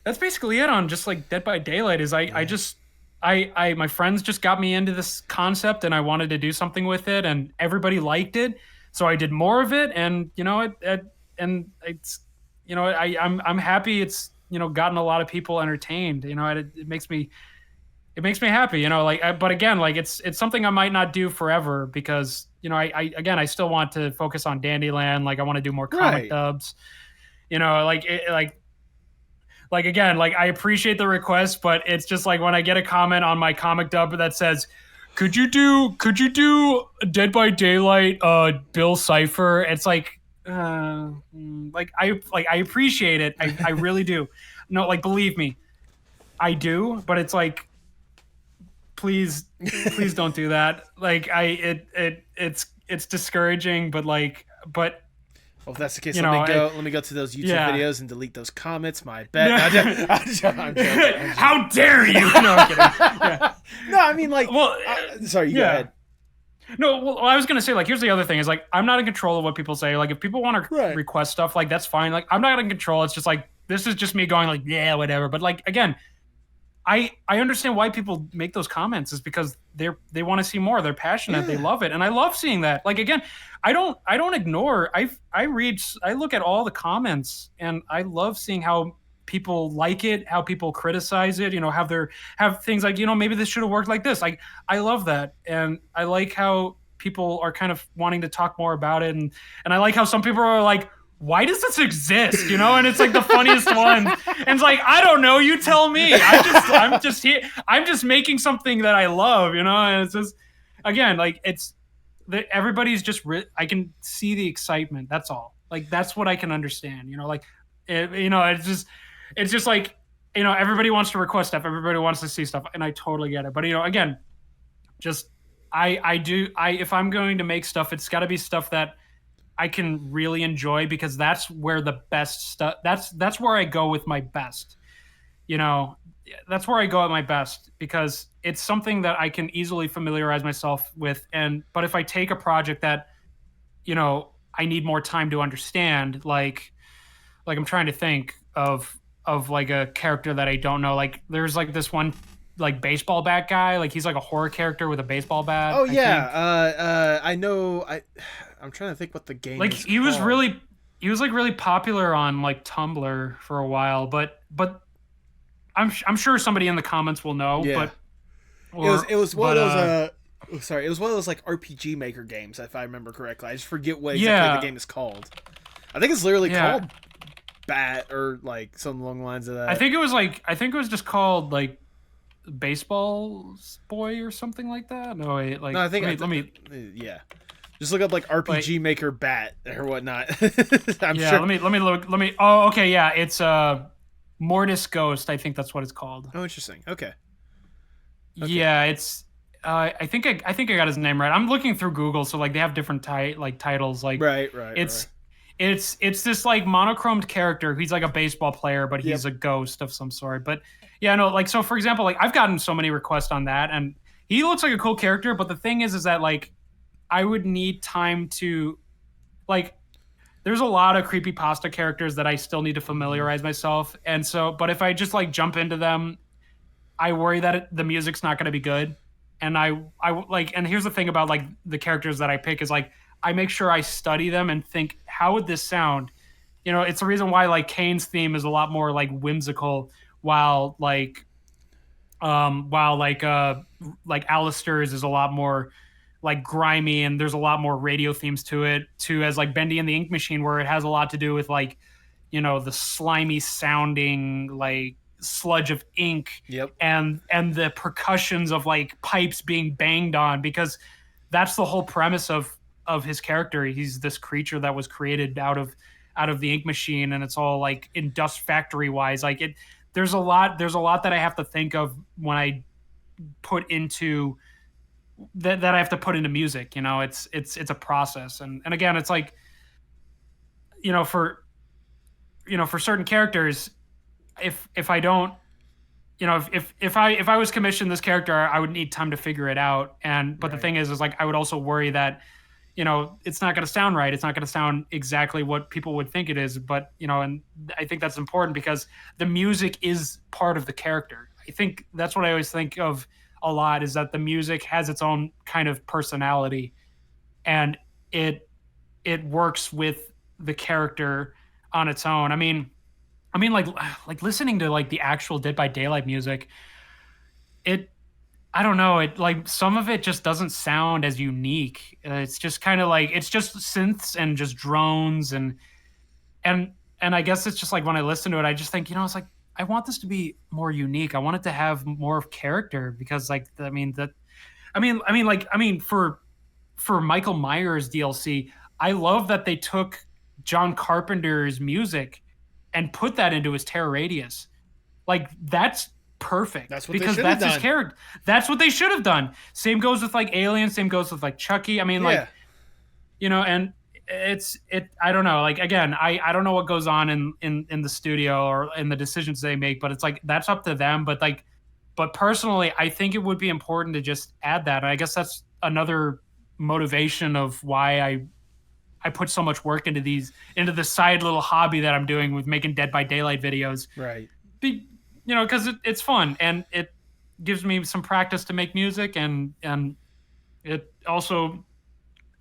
basically it on just like Dead by Daylight. Is I my friends just got me into this concept, and I wanted to do something with it, and everybody liked it, so I did more of it, and and it's I'm happy it's gotten a lot of people entertained. It makes me happy. But again, like it's something I might not do forever because I still want to focus on Dandyland. Like I want to do more comic Right. dubs. Like again, like I appreciate the request, but it's just like when I get a comment on my comic dub that says, could you do Dead by Daylight Bill Cipher? It's like I appreciate it. I really do. No, like believe me, I do, but it's like please don't do that. Like it's discouraging, but Well, if that's the case, You know, let me go to those YouTube yeah. videos and delete those comments. My bad. No, I'm joking. How dare you? No, I'm kidding. Yeah. No, I mean like. Well, sorry, you go yeah. ahead. No, well, I was gonna say, like, here's the other thing: is like, I'm not in control of what people say. Like, if people want to Right. request stuff, like, that's fine. Like, I'm not in control. It's just like this is just me going, like, yeah, whatever. But like, again, I understand why people make those comments is because they want to see more. They're passionate. They love it, and I love seeing that. Like again, I don't ignore. I look at all the comments, and I love seeing how people like it, how people criticize it. Have things like maybe this should have worked like this. Like I love that, and I like how people are kind of wanting to talk more about it, and I like how some people are like, why does this exist? And it's like the funniest one. And it's like, I don't know. You tell me. I'm just here. I'm just making something that I love, and it's just, again, like everybody's just, I can see the excitement. That's all. Like, that's what I can understand, it's just like, everybody wants to request stuff. Everybody wants to see stuff. And I totally get it. But, again, just, if I'm going to make stuff, it's gotta be stuff that I can really enjoy because that's where the best stuff. That's where I go with my best. That's where I go at my best because it's something that I can easily familiarize myself with. But if I take a project that, I need more time to understand, like I'm trying to think of like a character that I don't know. Like there's like this one like baseball bat guy. Like he's like a horror character with a baseball bat. Oh yeah, I know. I'm trying to think what the game. Like is he called. was like really popular on like Tumblr for a while, but I'm sure somebody in the comments will know. Yeah. But it was one of those. Sorry, it was one of those like RPG Maker games, if I remember correctly. I just forget what exactly the game is called. I think it's literally called Bat or like something along the lines of that. I think it was just called like Baseball Boy or something like that. No, wait, like no, I think let me yeah. Just look up like RPG Maker Bat or whatnot. I'm yeah, sure. let me look. Oh, okay, yeah, it's Mortis Ghost. I think that's what it's called. Oh, interesting. Okay. Yeah, it's. I think I got his name right. I'm looking through Google, so like they have different titles. Like right. It's this like monochromed character. He's like a baseball player, but he's a ghost of some sort. But yeah, no, like so for example, like I've gotten so many requests on that, and he looks like a cool character. But the thing is that like I would need time to like. There's a lot of creepypasta characters that I still need to familiarize myself, and so. But if I just like jump into them, I worry that the music's not going to be good. And I like, and here's the thing about like the characters that I pick is like, I make sure I study them and think, how would this sound? It's the reason why like Kane's theme is a lot more like whimsical, while Alistair's is a lot more like grimy, and there's a lot more radio themes to it too, as like Bendy and the Ink Machine, where it has a lot to do with like, the slimy sounding like sludge of ink Yep. and the percussions of like pipes being banged on, because that's the whole premise of his character. He's this creature that was created out of the ink machine, and it's all like in dust factory wise. Like it, there's a lot that I have to think of when I put into that I have to put into music. You know, it's a process, and again, it's like, you know, for certain characters, if I don't, you know, if I was commissioned this character, I would need time to figure it out. And but the Right. thing is like I would also worry that, you know, it's not going to sound right. It's not going to sound exactly what people would think it is. But, you know, and I think that's important because the music is part of the character. I think that's what I always think of a lot, is that the music has its own kind of personality, and it it works with the character on its own. I mean, like listening to like the actual Dead by Daylight music, it I don't know. It like some of it just doesn't sound as unique. It's just kind of like it's just synths and just drones and and I guess it's just like when I listen to it, I just think, you know, it's like I want this to be more unique. I want it to have more of character because like I mean that I mean for Michael Myers DLC, I love that they took John Carpenter's music and put that into his Terror Radius. Like that's perfect That's what they because should have that's his done. character. That's what they should have done. Same goes with like Alien. Same goes with like Chucky. I mean, Yeah. like, you know, and it. I don't know. Like again, I don't know what goes on in the studio or in the decisions they make, but it's like that's up to them. But like, but personally, I think it would be important to just add that. And I guess that's another motivation of why I put so much work into the side little hobby that I'm doing with making Dead by Daylight videos. Right. Be, you know, because it's fun and it gives me some practice to make music, and it also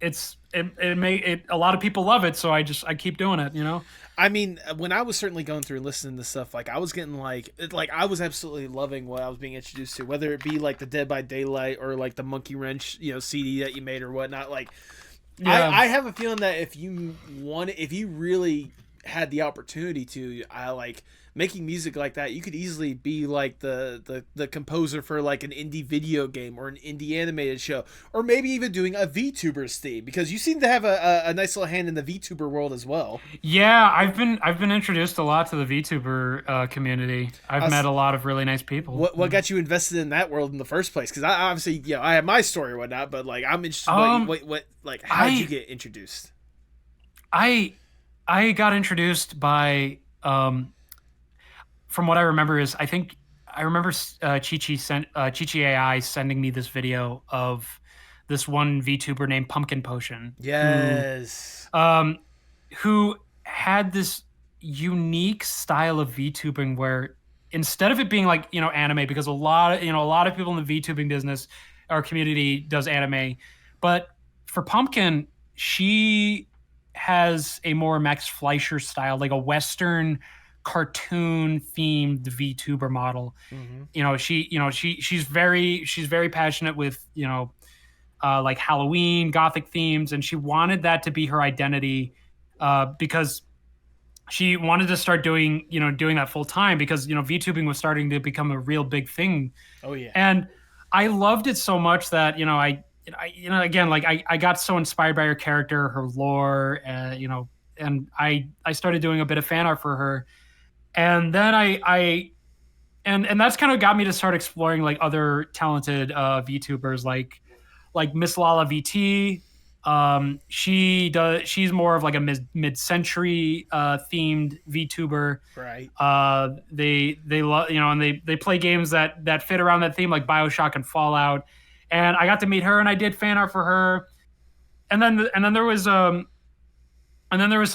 it may it a lot of people love it, so I keep doing it. You know. I mean, when I was certainly going through and listening to stuff, like I was getting like I was absolutely loving what I was being introduced to, whether it be like the Dead by Daylight or like the Monkey Wrench, you know, CD that you made or whatnot. Like, Yeah. I have a feeling that if you really had the opportunity to, I like making music like that, you could easily be like the composer for like an indie video game or an indie animated show, or maybe even doing a VTuber's theme, because you seem to have a nice little hand in the VTuber world as well. Yeah, I've been introduced a lot to the VTuber community. I've met Us- a lot of really nice people. what got you invested in that world in the first place? Because I obviously, you know, I have my story or whatnot, but like I'm interested. What like how did you I get introduced? I I got introduced by from what I remember is I remember Chi Chi AI sending me this video of this one VTuber named Pumpkin Potion Yes. um, who had this unique style of VTubing where instead of it being like, you know, anime, because a lot of people in the VTubing business, our community does anime, but for Pumpkin, she has a more Max Fleischer style, like a Western cartoon themed VTuber model. Mm-hmm. She's very passionate with, you know, like Halloween, Gothic themes, and she wanted that to be her identity because she wanted to start doing that full time because, you know, VTubing was starting to become a real big thing. Oh yeah. And I loved it so much that, you know, again, like I got so inspired by her character, her lore, you know, and I started doing a bit of fan art for her, and then and that's kind of got me to start exploring like other talented VTubers like Miss Lala VT. She's more of like a mid-century themed VTuber. Right. They love, you know, and they play games that fit around that theme, like BioShock and Fallout. And I got to meet her, and I did fan art for her. And then there was some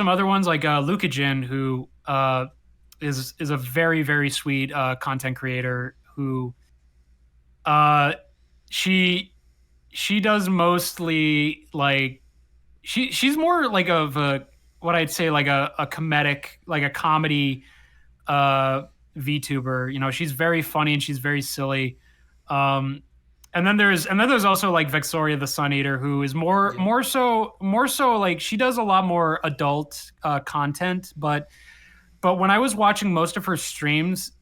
other ones like Lucajin, who is a very very sweet content creator who she she does mostly like she's more like of a what I'd say like a comedic, like a comedy uh VTuber. You know, she's very funny and she's very silly. Um and then there's also like Vexoria the Sun Eater, who is Yeah. more so like she does a lot more adult content, but when I was watching most of her streams,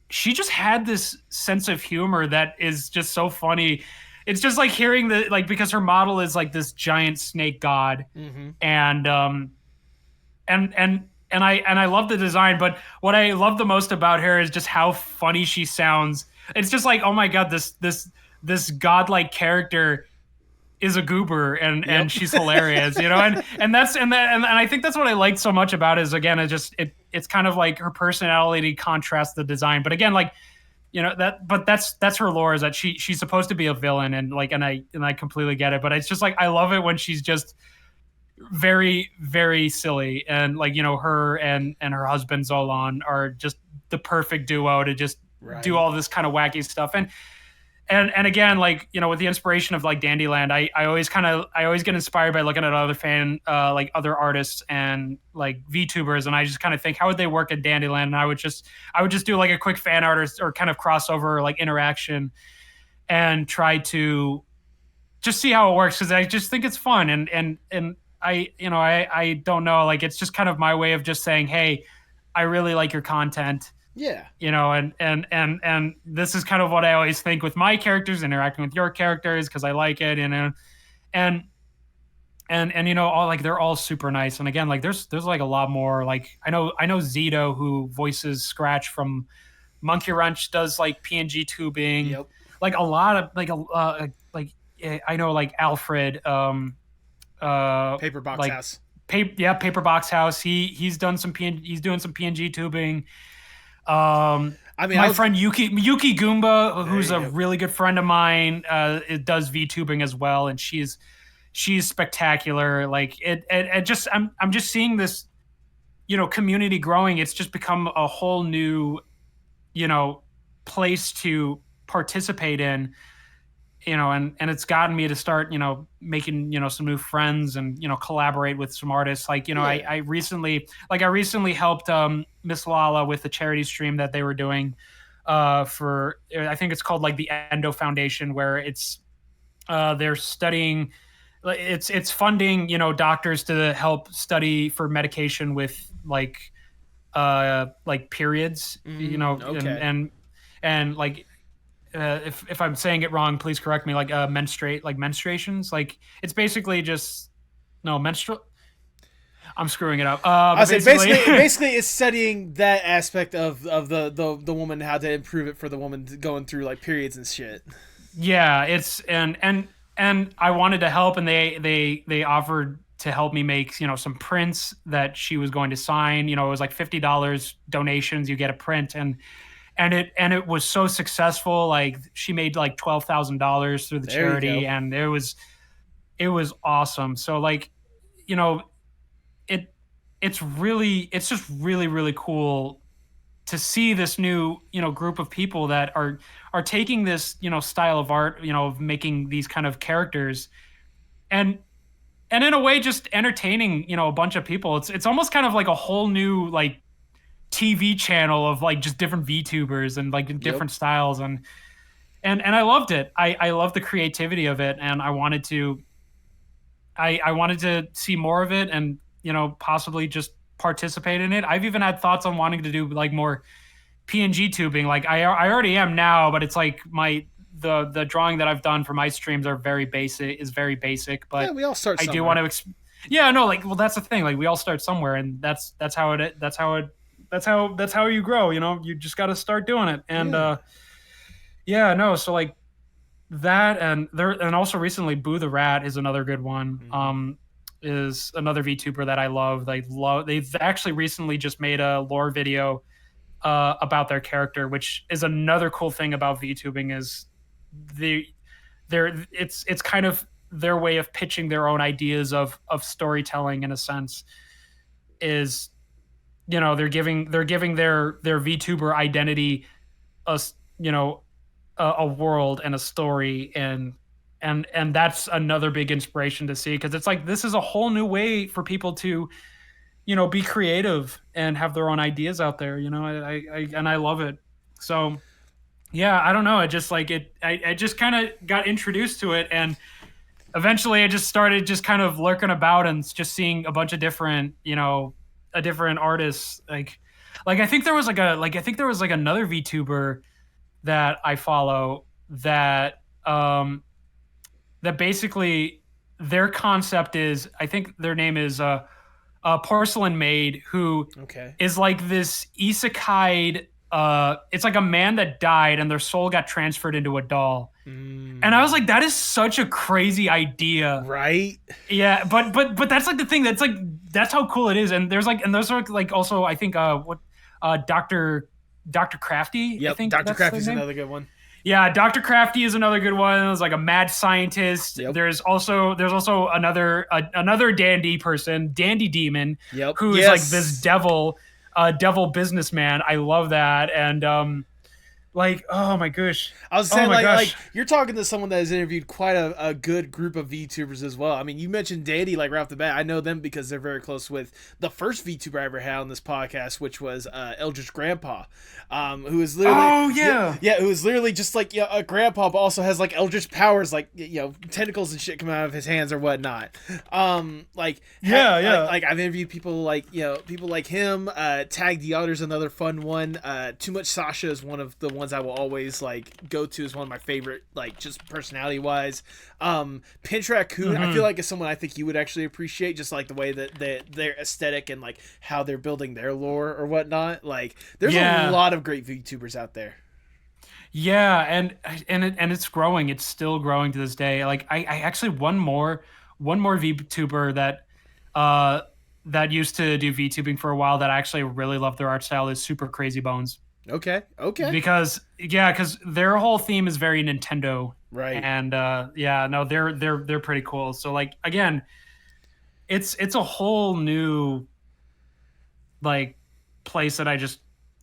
she just had this sense of humor that is just so funny. It's just like hearing the like because her model is like this giant snake god, Mm-hmm. and and I love the design, but what I love the most about her is just how funny she sounds. It's just like, oh my god, this godlike character is a goober, Yep. and she's hilarious, and that's and I think that's what I liked so much about it is again it's kind of like her personality contrasts the design, but again like that's her lore is that she's supposed to be a villain, and like and I completely get it, but it's just like I love it when she's just very very silly, and like her and her husband Zolan are just the perfect duo to just do Right. all this kind of wacky stuff. And again, like with the inspiration of like Dandyland, I always get inspired by looking at other like other artists and like VTubers, and I just kind of think how would they work at Dandyland, and I would just do like a quick fan art or kind of crossover like interaction and try to just see how it works because I just think it's fun, and I don't know, like it's just kind of my way of just saying, hey, I really like your content, Yeah. and this is kind of what I always think with my characters interacting with your characters because I like it, and all like they're all super nice, and again like there's like a lot more, like I know Zito, who voices Scratch from Monkey Wrench, does like PNG tubing, Yep. like a lot of like I know like Alfred Paper box like house. Paper Box House, he's done some he's doing some PNG tubing. I mean, I My was. friend Yuki Goomba, There who's you a go. really good friend of mine, it does VTubing as well, and she's spectacular. Like it just I'm just seeing this community growing. It's just become a whole new you know place to participate in, and it's gotten me to start making some new friends and collaborate with some artists. Like Yeah. I recently helped Miss Lala with the charity stream that they were doing for, I think it's called like the Endo Foundation, where they're studying, it's funding doctors to help study for medication with like periods, Okay. and like if I'm saying it wrong, please correct me. Like menstruations. Like it's basically just no menstrual. I'm screwing it up. I But say basically, basically it's studying that aspect of the woman, how to improve it for the woman going through like periods and shit. yeah, it's and I wanted to help, and they offered to help me make some prints that she was going to sign. It was like $50 donations. You get a print, and it was so successful. Like she made like $12,000 through the There you charity, go. and it was awesome. So like, you know, it it's just really really cool to see this new group of people that are taking this style of art, of making these kind of characters, and in a way just entertaining a bunch of people. It's almost kind of like a whole new like TV channel of like just different VTubers and like Yep. different styles, and I loved it. I loved the creativity of it, and I wanted to see more of it, and possibly just participate in it. I've even had thoughts on wanting to do like more PNG tubing. Like I already am now, but it's like the drawing that I've done for my streams are very basic, Yeah, but we all start I do want somewhere. to yeah, no, like, well, that's the thing, like we all start somewhere, and that's how you grow, you just got to start doing it. And Yeah. yeah, no, so like that, and also recently Boo the Rat is another good one. Hmm. Is another VTuber that I love. They've actually recently just made a lore video about their character, which is another cool thing about VTubing is the it's kind of their way of pitching their own ideas of storytelling, in a sense. Is they're giving their VTuber identity a a world and a story, and that's another big inspiration to see, because it's like this is a whole new way for people to be creative and have their own ideas out there. And I love it. So yeah, I don't know, I just like it. I just kind of got introduced to it, and eventually I just started just kind of lurking about and just seeing a bunch of different a different artists. Like Like I think there was like another VTuber that I follow that that basically their concept is, I think their name is Porcelain Maid, who Okay. is like this isekai. It's like a man that died and their soul got transferred into a doll. And I was like, that is such a crazy idea. Right? Yeah, but that's like the thing. That's like that's how cool it is. And there's like also I think what Doctor Crafty. I Yep. think Dr. that's their Crafty's name. another good one. Yeah, Dr. Crafty is another good one. It was like a mad scientist. Yep. There's also another dandy person, Dandy Demon, Yep. who is like this Yes. devil businessman. I love that. And like, oh my gosh. I was Oh saying, my like gosh. you're talking to someone that has interviewed quite a good group of VTubers as well. I mean, you mentioned Dandy like right off the bat. I know them because they're very close with the first VTuber I ever had on this podcast, which was Eldritch Grandpa, who is literally Oh yeah. who is literally just like a grandpa, but also has like Eldritch powers, like tentacles and shit coming out of his hands or whatnot. Like I've interviewed people like people like him. Tag the Otter's another fun one. Too Much Sasha is one of the ones I will always like go to as one of my favorite, like just personality wise. Pinch Raccoon, I feel like is someone I think you would actually appreciate, just like the way that their aesthetic and like how they're building their lore or whatnot. Like there's a lot of great VTubers out there. Yeah, and it's growing. It's still growing to this day. Like I actually one more VTuber that used to do VTubing for a while that I actually really love their art style is Super Crazy Bones. Okay. Because their whole theme is very Nintendo. Right. And yeah, no, they're pretty cool. So like again, it's a whole new like place that I just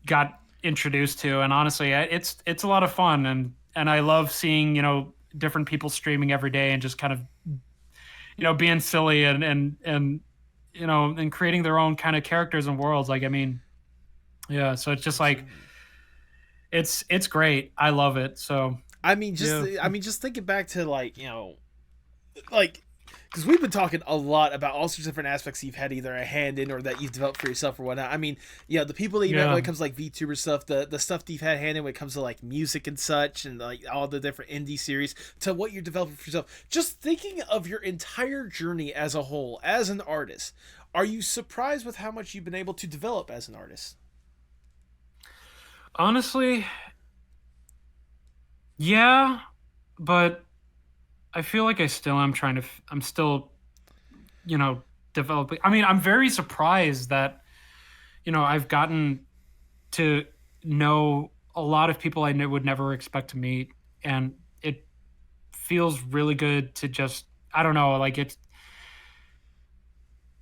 got introduced to, and honestly, it's a lot of fun, and I love seeing different people streaming every day and just kind of being silly and creating their own kind of characters and worlds. Like I mean, yeah, so it's just like it's great. I love it. So just thinking back to like because we've been talking a lot about all sorts of different aspects you've had either a hand in or that you've developed for yourself or whatnot. I mean, the people that you met when it comes to like VTuber stuff, the stuff that you've had a hand in when it comes to like music and such, and like all the different indie series, to what you're developing for yourself. Just thinking of your entire journey as a whole, as an artist, are you surprised with how much you've been able to develop as an artist? honestly, yeah, but I feel like I still am trying to. I'm still, you know, developing. I mean, I'm very surprised that I've gotten to know a lot of people would never expect to meet, and it feels really good to just. I don't know, like it's.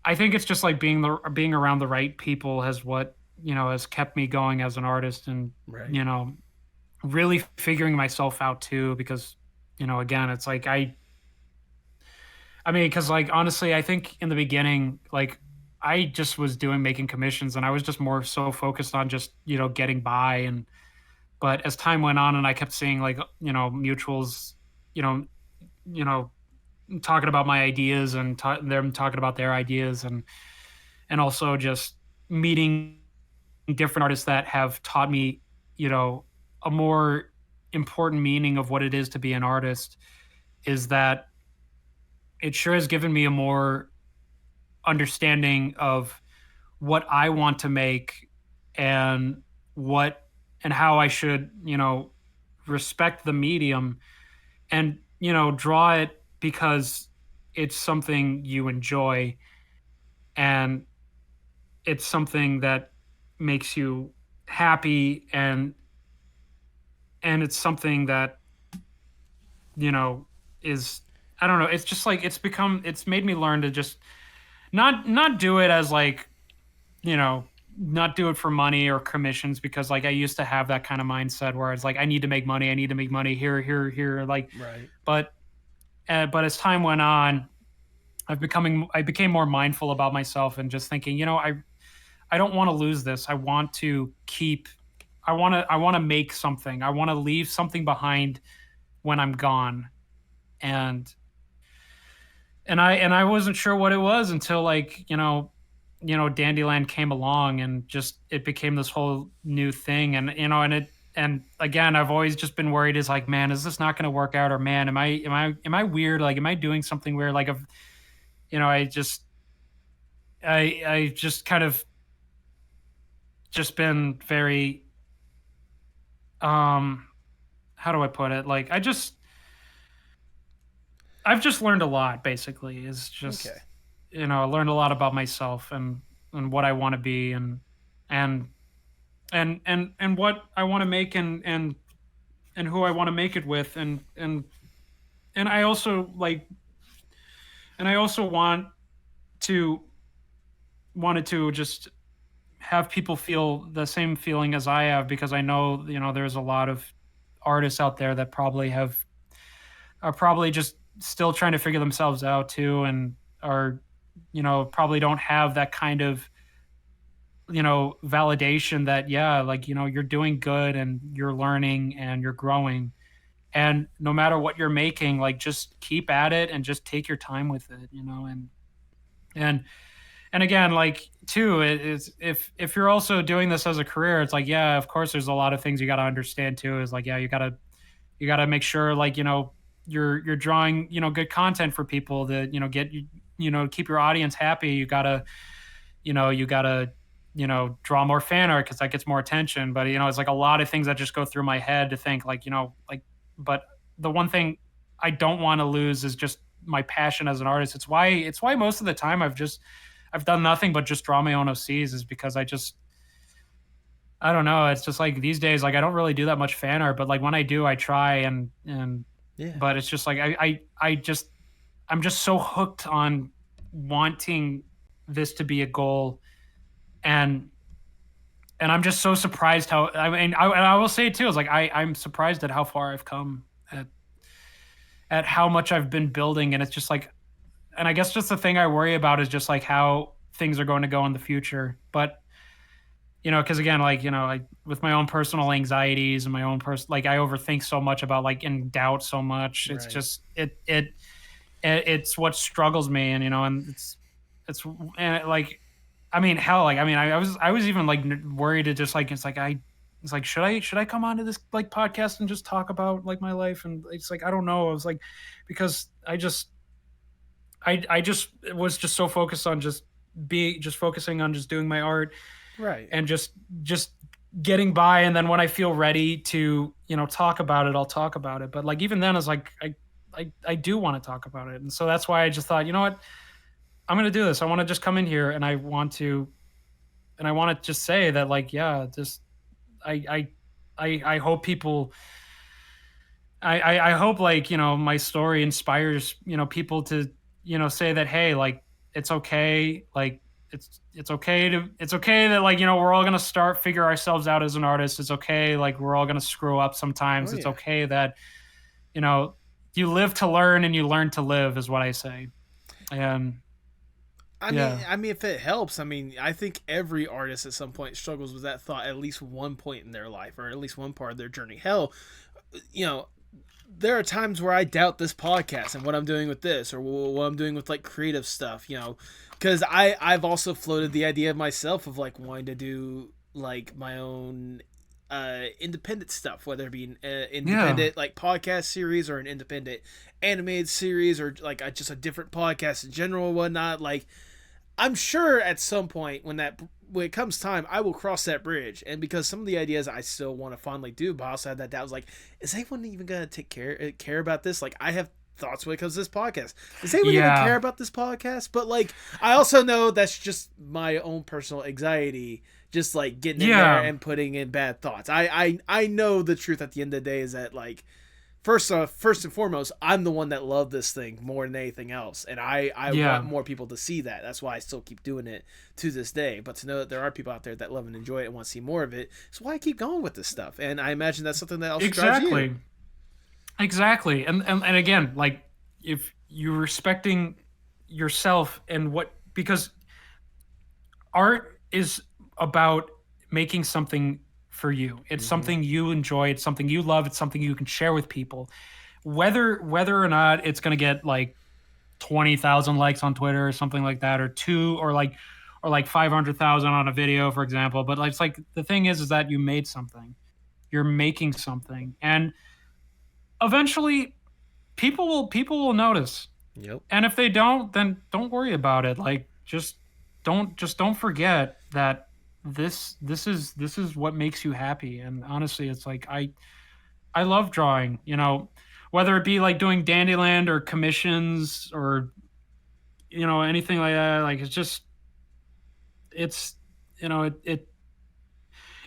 I think it's just like being around the right people has what has kept me going as an artist, and Right. you know really figuring myself out too, because again it's like I mean, because like honestly, I think in the beginning, like I just was making commissions, and I was just more so focused on just getting by. And but as time went on, and I kept seeing like mutuals, you know, you know, talking about my ideas and them talking about their ideas, and also just meeting different artists that have taught me, a more important meaning of what it is to be an artist, is that it sure has given me a more understanding of what I want to make, and what and how I should, respect the medium, and, draw it because it's something you enjoy, and it's something that makes you happy, and it's something that, is, I don't know, it's just like it's made me learn to just not do it as like, you know, not do it for money or commissions, because like I used to have that kind of mindset where it's like I need to make money, here, like, Right. but but as time went on, I became more mindful about myself, and just thinking, I don't want to lose this. I want to keep I want to make something. I want to leave something behind when I'm gone. And I wasn't sure what it was until, like, Dandyland came along and just it became this whole new thing, and and again, I've always just been worried is like, man, is this not going to work out, or man, am I weird, like am I doing something weird, like of I just kind of just been very um how do I put it, like I've just learned a lot, basically. Is just, Okay. I learned a lot about myself and what I want to be, and and what I want to make, and who I want to make it with, and I also like, and I also to wanted to just have people feel the same feeling as I have, because I know, there's a lot of artists out there that are probably just still trying to figure themselves out too, and are, probably don't have that kind of, validation that, yeah, like, you're doing good and you're learning and you're growing. And no matter what you're making, like, just keep at it and just take your time with it, and and again, like, too, it is, if you're also doing this as a career, it's like, yeah, of course there's a lot of things you got to understand too, is like, yeah, you got to make sure, like, you're drawing, good content for people that, get you, keep your audience happy. You gotta draw more fan art because that gets more attention. But, it's like a lot of things that just go through my head to think, like, like, but the one thing I don't want to lose is just my passion as an artist. It's why most of the time I've done nothing but just draw my own OCs, is because I don't know. It's just like these days, like, I don't really do that much fan art, but like when I do, I try, Yeah. but it's just like, I'm just so hooked on wanting this to be a goal, and I'm just so surprised how, I mean, and I will say it too, is like, I'm surprised at how far I've come, at how much I've been building, and it's just like, and I guess just the thing I worry about is just like how things are going to go in the future, but because again, like, with my own personal anxieties and my own like, I overthink so much about, like, in doubt so much. It's Right. just it's what struggles me, and it's and like, I mean, hell, like, I mean, I was even like worried to just like, it's like, should I come onto this, like, podcast and just talk about, like, my life, and it's like, I don't know. I was like, because I just was just so focused on just focusing on just doing my art, Right. and just getting by, and then when I feel ready to, talk about it, I'll talk about it. But like, even then, it's like, I do want to talk about it, and so that's why I just thought, you know what, I'm gonna do this. I want to just come in here, and I want to just say that, like, yeah, just I hope people, I hope, like, my story inspires, people to, say that, hey, like, it's okay, like, it's okay that, like, we're all gonna figure ourselves out as an artist. It's okay, like, we're all gonna screw up Oh sometimes. It's yeah. okay that, you know you live to learn and you learn to live, is what I say. And yeah, I mean, if it helps, I mean, I think every artist at some point struggles with that thought at least one point in their life, or at least one part of their journey. Hell, you know, there are times where I doubt this podcast and what I'm doing with this, or what I'm doing with, like, creative stuff. Because I've also floated the idea of myself of, like, wanting to do, like, my own independent stuff, whether it be an yeah, independent, like, podcast series, or an independent animated series, or like just a different podcast in general and whatnot. Like, I'm sure at some point when it comes time, I will cross that bridge. And because some of the ideas I still want to fondly do, but I also had that doubt. I was like, is anyone even gonna care about this? Like, I have thoughts when it comes to this podcast. Does anyone even care yeah, about this podcast? But, like, I also know that's just my own personal anxiety, just, like, getting in there yeah, and putting in bad thoughts. I know the truth at the end of the day is that, like, first and foremost, I'm the one that loved this thing more than anything else, and I want yeah. more people to see that. That's why I still keep doing it to this day. But to know that there are people out there that love and enjoy it and want to see more of it, is why I keep going with this stuff. And I imagine that's something that also drives you. Exactly. Exactly. And again, like, if you're respecting yourself and what, because art is about making something for you. It's Mm-hmm. something you enjoy, it's something you love, it's something you can share with people. Whether or not it's going to get like 20,000 likes on Twitter or something like that, or two, or like, or like 500,000 on a video, for example. But it's like the thing is that you made something, you're making something, and eventually people will notice. Yep. And if they don't, then don't worry about it. Like just don't forget that this is what makes you happy. And honestly, it's like I love drawing, whether it be like doing Dandyland or commissions or anything like that. Like it's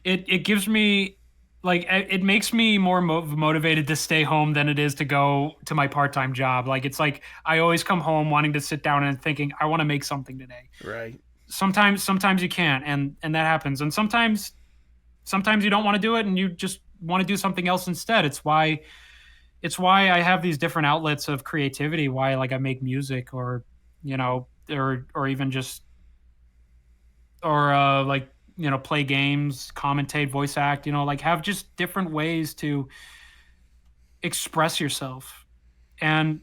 it gives me, like, it makes me more motivated to stay home than it is to go to my part-time job. Like, it's like I always come home wanting to sit down and thinking I want to make something today. Right. Sometimes you can't, and that happens. And sometimes you don't want to do it and you just want to do something else instead. It's why I have these different outlets of creativity, why like I make music, or or even just, or like play games, commentate, voice act, like have just different ways to express yourself. And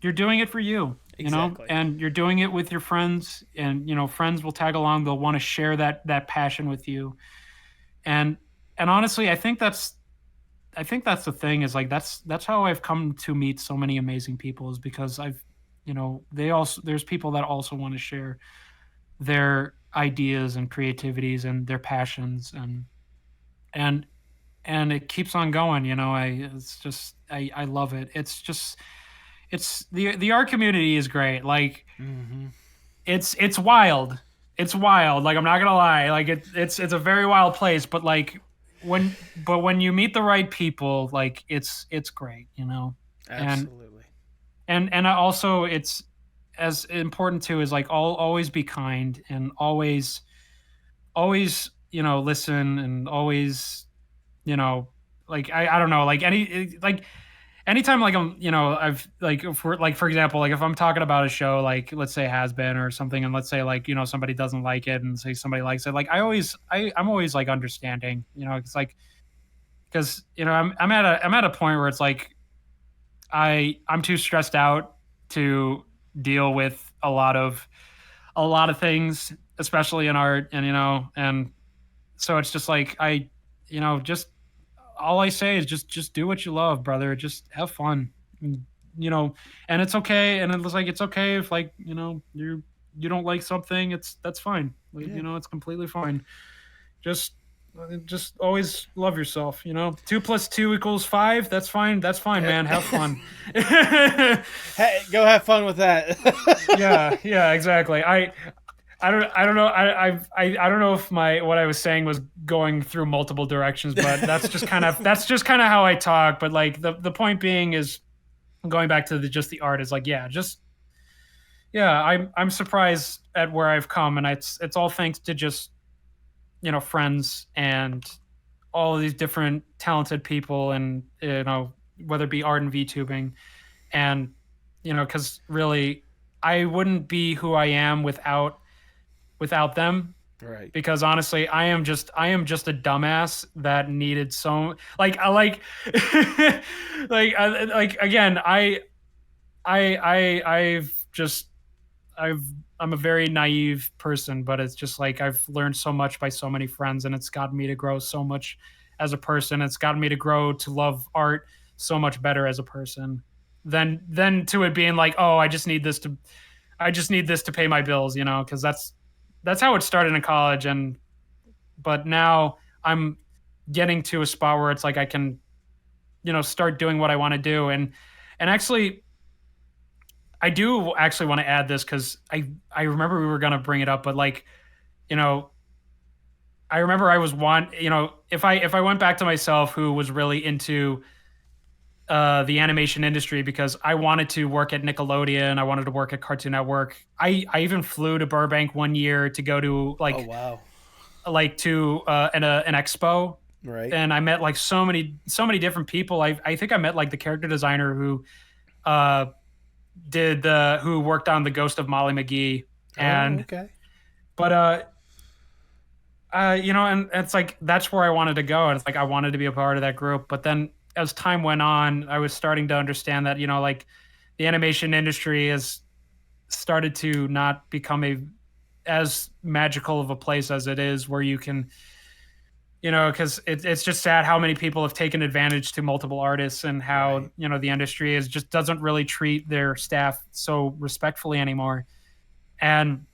you're doing it for you, Exactly. and you're doing it with your friends, and friends will tag along, they'll want to share that passion with you. And and honestly, I think that's the thing, is like that's how I've come to meet so many amazing people, is because they also, there's people that also want to share their ideas and creativities and their passions, and and it keeps on going. I love it. It's the art community is great. Like, Mm-hmm. it's wild. It's wild. Like, I'm not gonna lie. Like, it's a very wild place. But like, when you meet the right people, like, it's great. And Absolutely. and also, it's as important too, is like, always be kind, and always listen, and always, you know like, I don't know, like, anytime, like, I've, like, for example, like, if I'm talking about a show, like, let's say Has Been or something, and let's say, like, somebody doesn't like it, and say somebody likes it, like, I'm always like understanding. It's like, because I'm at a point where it's like, I'm too stressed out to deal with a lot of things, especially in art. And so it's just like, just all I say is just do what you love, brother. Just have fun. And, you know, and it's okay. And it's like, it's okay if, like, you don't like something. That's fine. Like, Yeah. it's completely fine. Just just always love yourself. 2 + 2 = 5. That's fine. That's fine, man. Have fun. Hey, go have fun with that. Yeah, exactly. I don't know. I don't know if what I was saying was going through multiple directions, but that's just kind of how I talk. But like, the point being is, going back to the art, is like, yeah, I'm surprised at where I've come, and it's all thanks to just friends, and all of these different talented people, and whether it be art and VTubing. And because really, I wouldn't be who I am without them. Right. Because honestly, I am just a dumbass that needed so, like, I like like, again, I've just I've I'm a very naive person, but it's just like, I've learned so much by so many friends, and it's gotten me to grow so much as a person. It's gotten me to grow to love art so much better as a person, than to it being like, oh, I just need this to pay my bills, because that's how it started in college. But now I'm getting to a spot where it's like, I can, start doing what I want to do. And actually, I do actually want to add this, because I remember we were gonna bring it up, but like, you know, I remember I was if I went back to myself, who was really into the animation industry, because I wanted to work at Nickelodeon, I wanted to work at Cartoon Network. I even flew to Burbank one year to go to, Oh wow. to an expo, Right. and I met like so many different people. I think I met like the character designer who uh who worked on the Ghost of Molly McGee. Oh, And okay. but and it's like, that's where I wanted to go, and it's like, I wanted to be a part of that group. But then, as time went on, I was starting to understand that, like, the animation industry has started to not become as magical of a place as it is, where you can, because it's just sad how many people have taken advantage to multiple artists, and how Right. the industry is just doesn't really treat their staff so respectfully anymore, and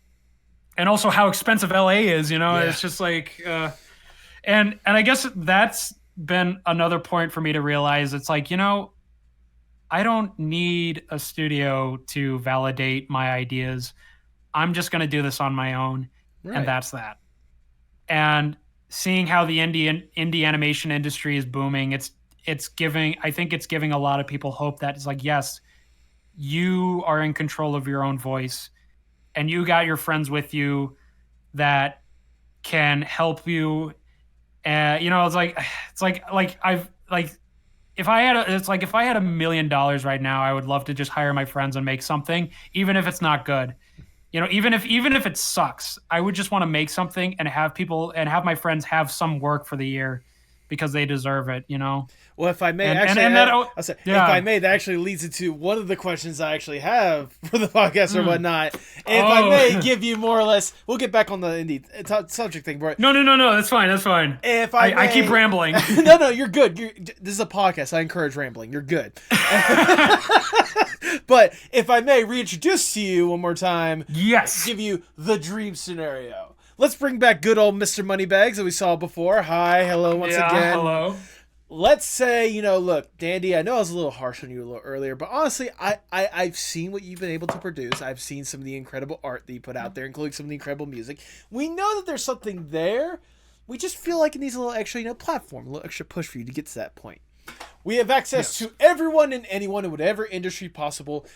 also how expensive LA is. Yeah. It's just like, and I guess that's been another point for me to realize. It's like, I don't need a studio to validate my ideas. I'm just going to do this on my own, and Right. that's that. And seeing how the indie animation industry is booming, it's giving I think it's giving a lot of people hope that it's like, yes, you are in control of your own voice, and you got your friends with you that can help you. It's like I've like if I had it's like if I had $1 million right now, I would love to just hire my friends and make something, even if it's not good. Even if it sucks, I would just want to make something and have my friends have some work for the year, because they deserve it. Well, if I may, And actually, and that I said, if I yeah. may, that actually leads into one of the questions I actually have for the podcast or Mm. whatnot. And if I may Oh. give you more or less, we'll get back on the indie subject thing, but No, that's fine. That's fine. if I I keep may, rambling. no, you're good. This is a podcast. I encourage rambling. You're good. But if I may reintroduce to you one more time, Yes. give you the dream scenario. Let's bring back good old Mr. Moneybags that we saw before. Hi, hello once Yeah. again. Hello. Let's say, look, Dandy, I know I was a little harsh on you a little earlier, but honestly, I've seen what you've been able to produce. I've seen some of the incredible art that you put out there, including some of the incredible music. We know that there's something there. We just feel like it needs a little extra, platform, a little extra push for you to get to that point. We have access to everyone and anyone in whatever industry possible.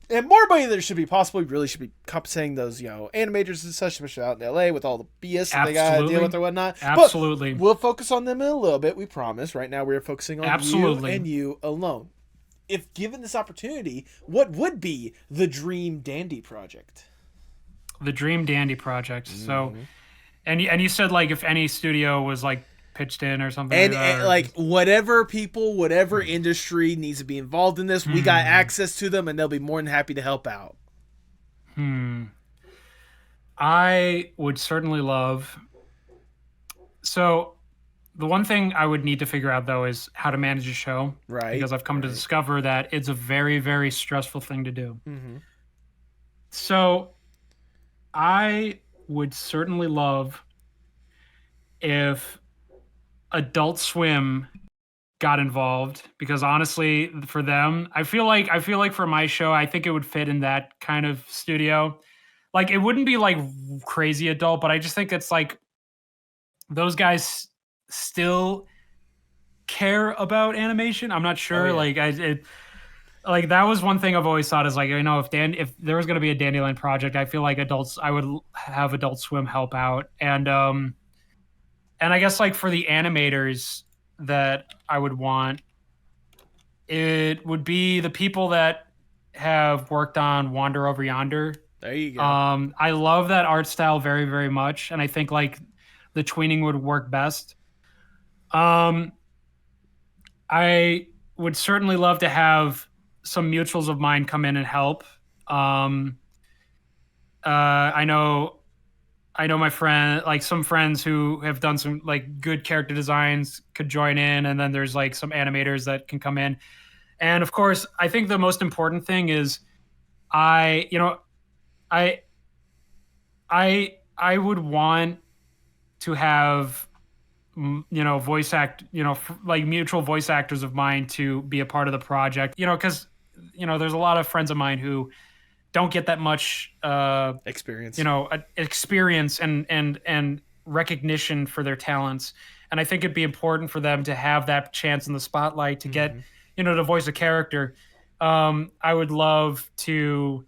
And more money than there should be possible. We really should be compensating those, animators and such, especially out in LA with all the BS that they got to deal with or whatnot. Absolutely. But we'll focus on them in a little bit, we promise. Right now, we're focusing on Absolutely. you and you alone. If given this opportunity, what would be the Dream Dandy project? The Dream Dandy project. So, and you said, like, if any studio was like pitched in or something, And like whatever people, whatever industry needs to be involved in this, we got access to them, and they'll be more than happy to help out. I would certainly love. So, the one thing I would need to figure out, though, is how to manage a show. Right. Because I've come to discover that it's a very, very stressful thing to do. So, I would certainly love if Adult Swim got involved, because honestly, for them, I feel like for my show, I think it would fit in that kind of studio. Like, it wouldn't be like crazy adult, but I just think it's like those guys still care about animation. I'm not sure. Oh, yeah. Like that was one thing I've always thought is like, if there was going to be a Dandyland project, I feel like I would have Adult Swim help out. And I guess, like, for the animators that I would want, it would be the people that have worked on Wander Over Yonder. There you go. I love that art style very, very much, and I think, like, the tweening would work best. I would certainly love to have some mutuals of mine come in and help. I know my friend, like some friends who have done some like good character designs could join in, and then there's like some animators that can come in. And of course, I think the most important thing is I I would want to have like mutual voice actors of mine to be a part of the project, because there's a lot of friends of mine who don't get that much Experience. Experience and recognition for their talents, and I think it'd be important for them to have that chance in the spotlight to get to voice a character. I would love to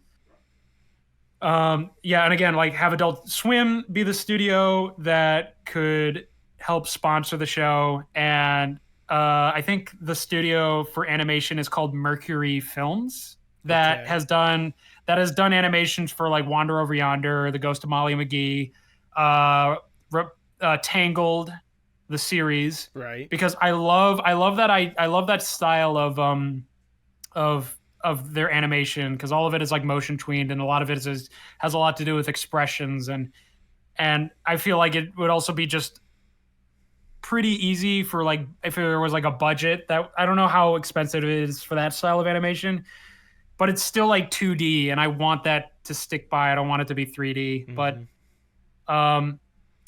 and again, like, have Adult Swim be the studio that could help sponsor the show. And I think the studio for animation is called Mercury Films, that Okay. has done animations for like Wander Over Yonder, The Ghost of Molly McGee, Tangled, the series. Right. Because I love that style of of their animation, because all of it is like motion tweened, and a lot of it has a lot to do with expressions, and I feel like it would also be just pretty easy for like if there was like a budget that I don't know how expensive it is for that style of animation, but it's still like 2D, and I want that to stick by. I don't want it to be 3D, but Hmm. um,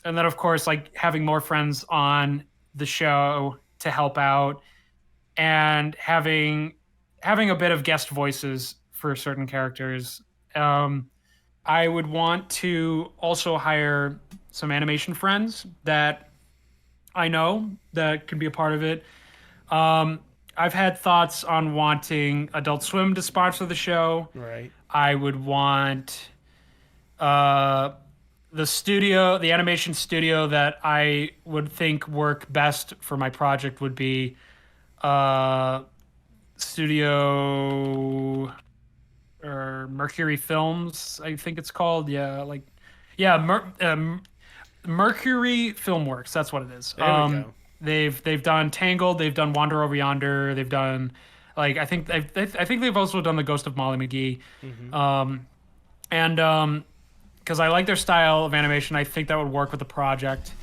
and then of course like having more friends on the show to help out, and having a bit of guest voices for certain characters. Um, I would want to also hire some animation friends that I know that can be a part of it. Um, I've had thoughts on wanting Adult Swim to sponsor the show. Right. I would want uh, the animation studio that I would think work best for my project would be uh, Studio or Mercury Films, I think it's called. Yeah, like yeah, Mercury Filmworks. That's what it is. There we go. They've done Tangled. They've done Wander Over Yonder. They've done like I think they've also done The Ghost of Molly McGee. Hmm. And because I like their style of animation, I think that would work with the project.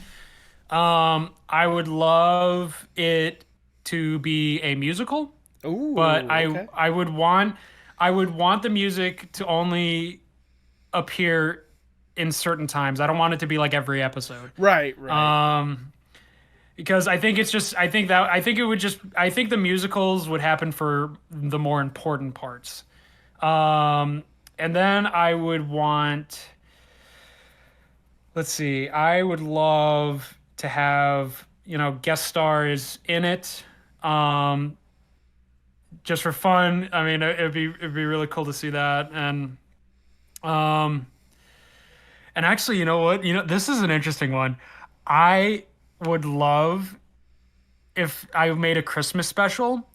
I would love it to be a musical, but Ooh, okay. I would want the music to only appear in certain times. I don't want it to be like every episode. Right, right. Um, because I think it's just I think it would just I think the musicals would happen for the more important parts. Um, and then I would want, let's see, I would love to have, guest stars in it. Um, just for fun. I mean, it'd be really cool to see that. Um, and actually, you know what? This is an interesting one. I would love if I made a Christmas special.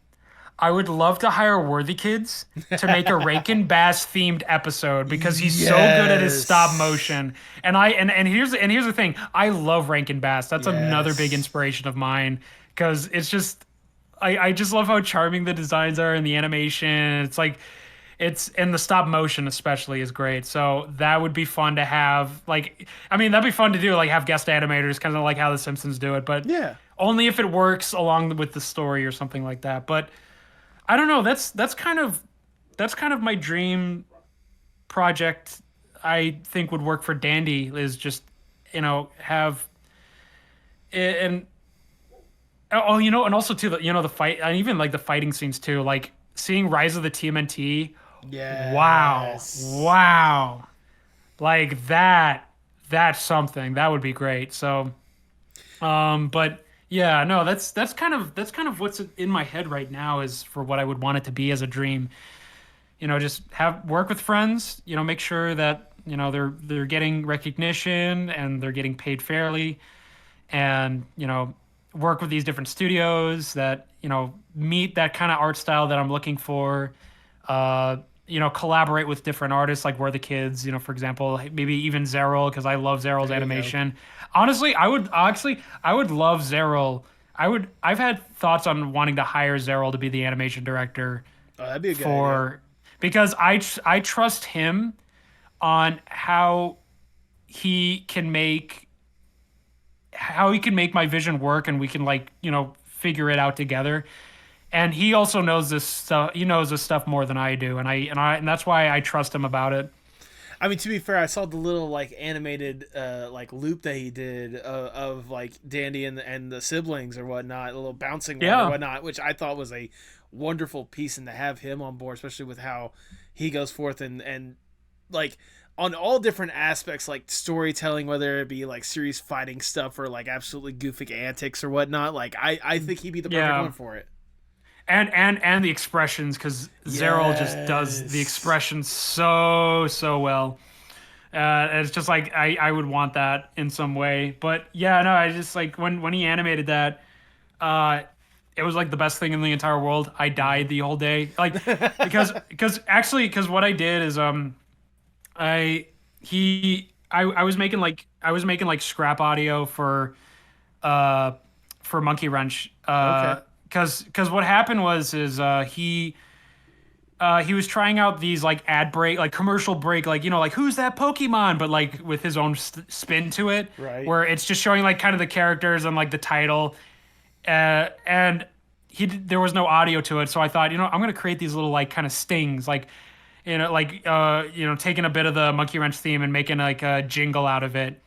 I would love to hire Worthy Kids to make a Rankin Bass themed episode because he's so good at his stop Yes. motion. And here's the thing. I love Rankin Bass. That's another big Yes. inspiration of mine because it's just I just love how charming the designs are and the animation. It's like it's and the stop motion especially is great. So that would be fun to have. Like, I mean, that'd be fun to do. Like, have guest animators, kind of like how The Simpsons do it, but Yeah. only if it works along with the story or something like that. But I don't know. That's kind of my dream project. I think would work for Dandy is just have and oh and also too the fight and even like the fighting scenes too, like seeing Rise of the TMNT. Wow, Yes. wow, like that's something that would be great. So but yeah, no, that's kind of what's in my head right now is for what I would want it to be as a dream. Just have work with friends, make sure that, they're getting recognition and they're getting paid fairly, and, work with these different studios that, meet that kind of art style that I'm looking for. Collaborate with different artists like We're the Kids, for example, maybe even Zeril, because I love Zeril's There you go. animation. Honestly, I would love Zeril. I've had thoughts on wanting to hire Zeril to be the animation director Oh, that'd be a good idea. for because I trust him on he can make how he can make my vision work, and we can like figure it out together. And he also knows this stuff. He knows this stuff more than I do, and that's why I trust him about it. I mean, to be fair, I saw the little like animated like loop that he did of like Dandy and the siblings or whatnot, a little bouncing one or Yeah, whatnot, which I thought was a wonderful piece, and to have him on board, especially with how he goes forth and like on all different aspects, like storytelling, whether it be like serious fighting stuff or like absolutely goofy antics or whatnot. Like I think he'd be the perfect yeah, one for it. and the expressions, because Zeril just does the Yes. expressions so well. It's just like I would want that in some way. But yeah, no, I just like when he animated that, uh, it was like the best thing in the entire world. I died the whole day, like because what I did is I I was making like scrap audio uh for Monkey Wrench Okay. because what happened was is he was trying out these like ad break, like commercial break, like like who's that Pokemon, but like with his own spin to it, Right. where it's just showing like kind of the characters and like the title, and there was no audio to it, so I thought, I'm gonna create these little like kind of stings, like taking a bit of the Monkey Wrench theme and making like a jingle out of it.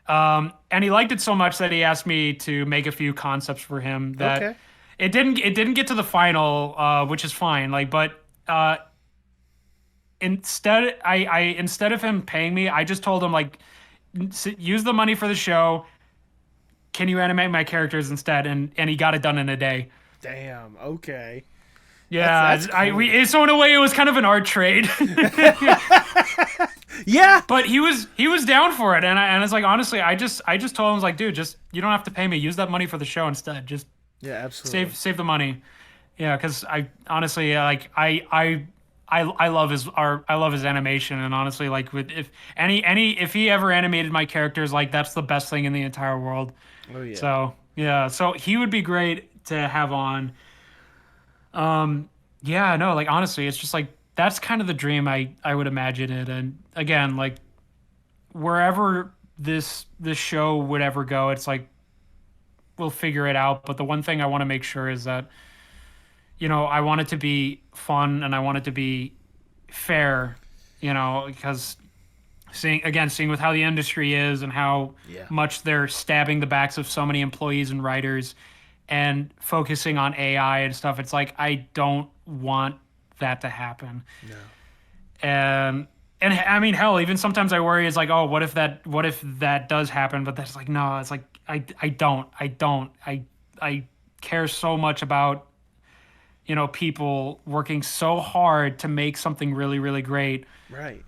And he liked it so much that he asked me to make a few concepts for him that Okay. it didn't get to the final, which is fine. Like, but instead of him paying me, I just told him like use the money for the show. Can you animate my characters instead? And he got it done in a day. Damn. Okay. Yeah, That's cool. so in a way it was kind of an art trade. Yeah. But he was down for it, and it's like honestly, I just told him, I was like, dude, just you don't have to pay me. Use that money for the show instead. Just Yeah. Absolutely. save the money. Yeah, because I honestly like I love I love his animation, and honestly, like with if he ever animated my characters, like that's the best thing in the entire world. Oh yeah. So yeah, so he would be great to have on. Yeah, no, like honestly, it's just like that's kind of the dream I would imagine it. And again, like wherever this show would ever go, it's like we'll figure it out. But the one thing I want to make sure is that I want it to be fun and I want it to be fair. Because seeing with how the industry is and how Yeah. much they're stabbing the backs of so many employees and writers and focusing on AI and stuff, it's like I don't want that to happen. No. And I mean, hell, even sometimes I worry, it's like, oh, what if that does happen? But that's like, no, it's like I care so much about people working so hard to make something really, really great, Right.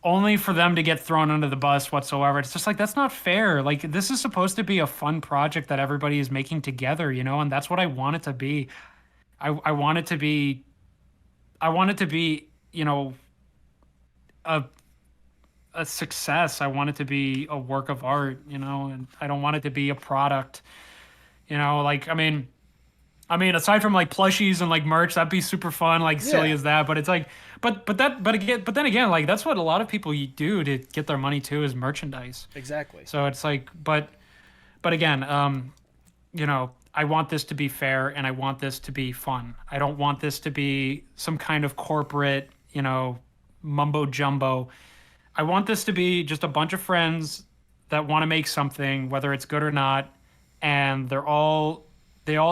only for them to get thrown under the bus whatsoever. It's just like that's not fair. Like this is supposed to be a fun project that everybody is making together, and that's what I want it to be. I want it to be a a success. I want it to be a work of art, and I don't want it to be a product. Like I mean, aside from like plushies and like merch, that'd be super fun, like silly Yeah. as that. But it's like, but then again, like that's what a lot of people do to get their money too is merchandise. Exactly. So it's like, but again, I want this to be fair and I want this to be fun. I don't want this to be some kind of corporate, mumbo jumbo. I want this to be just a bunch of friends that want to make something, whether it's good or not, and they all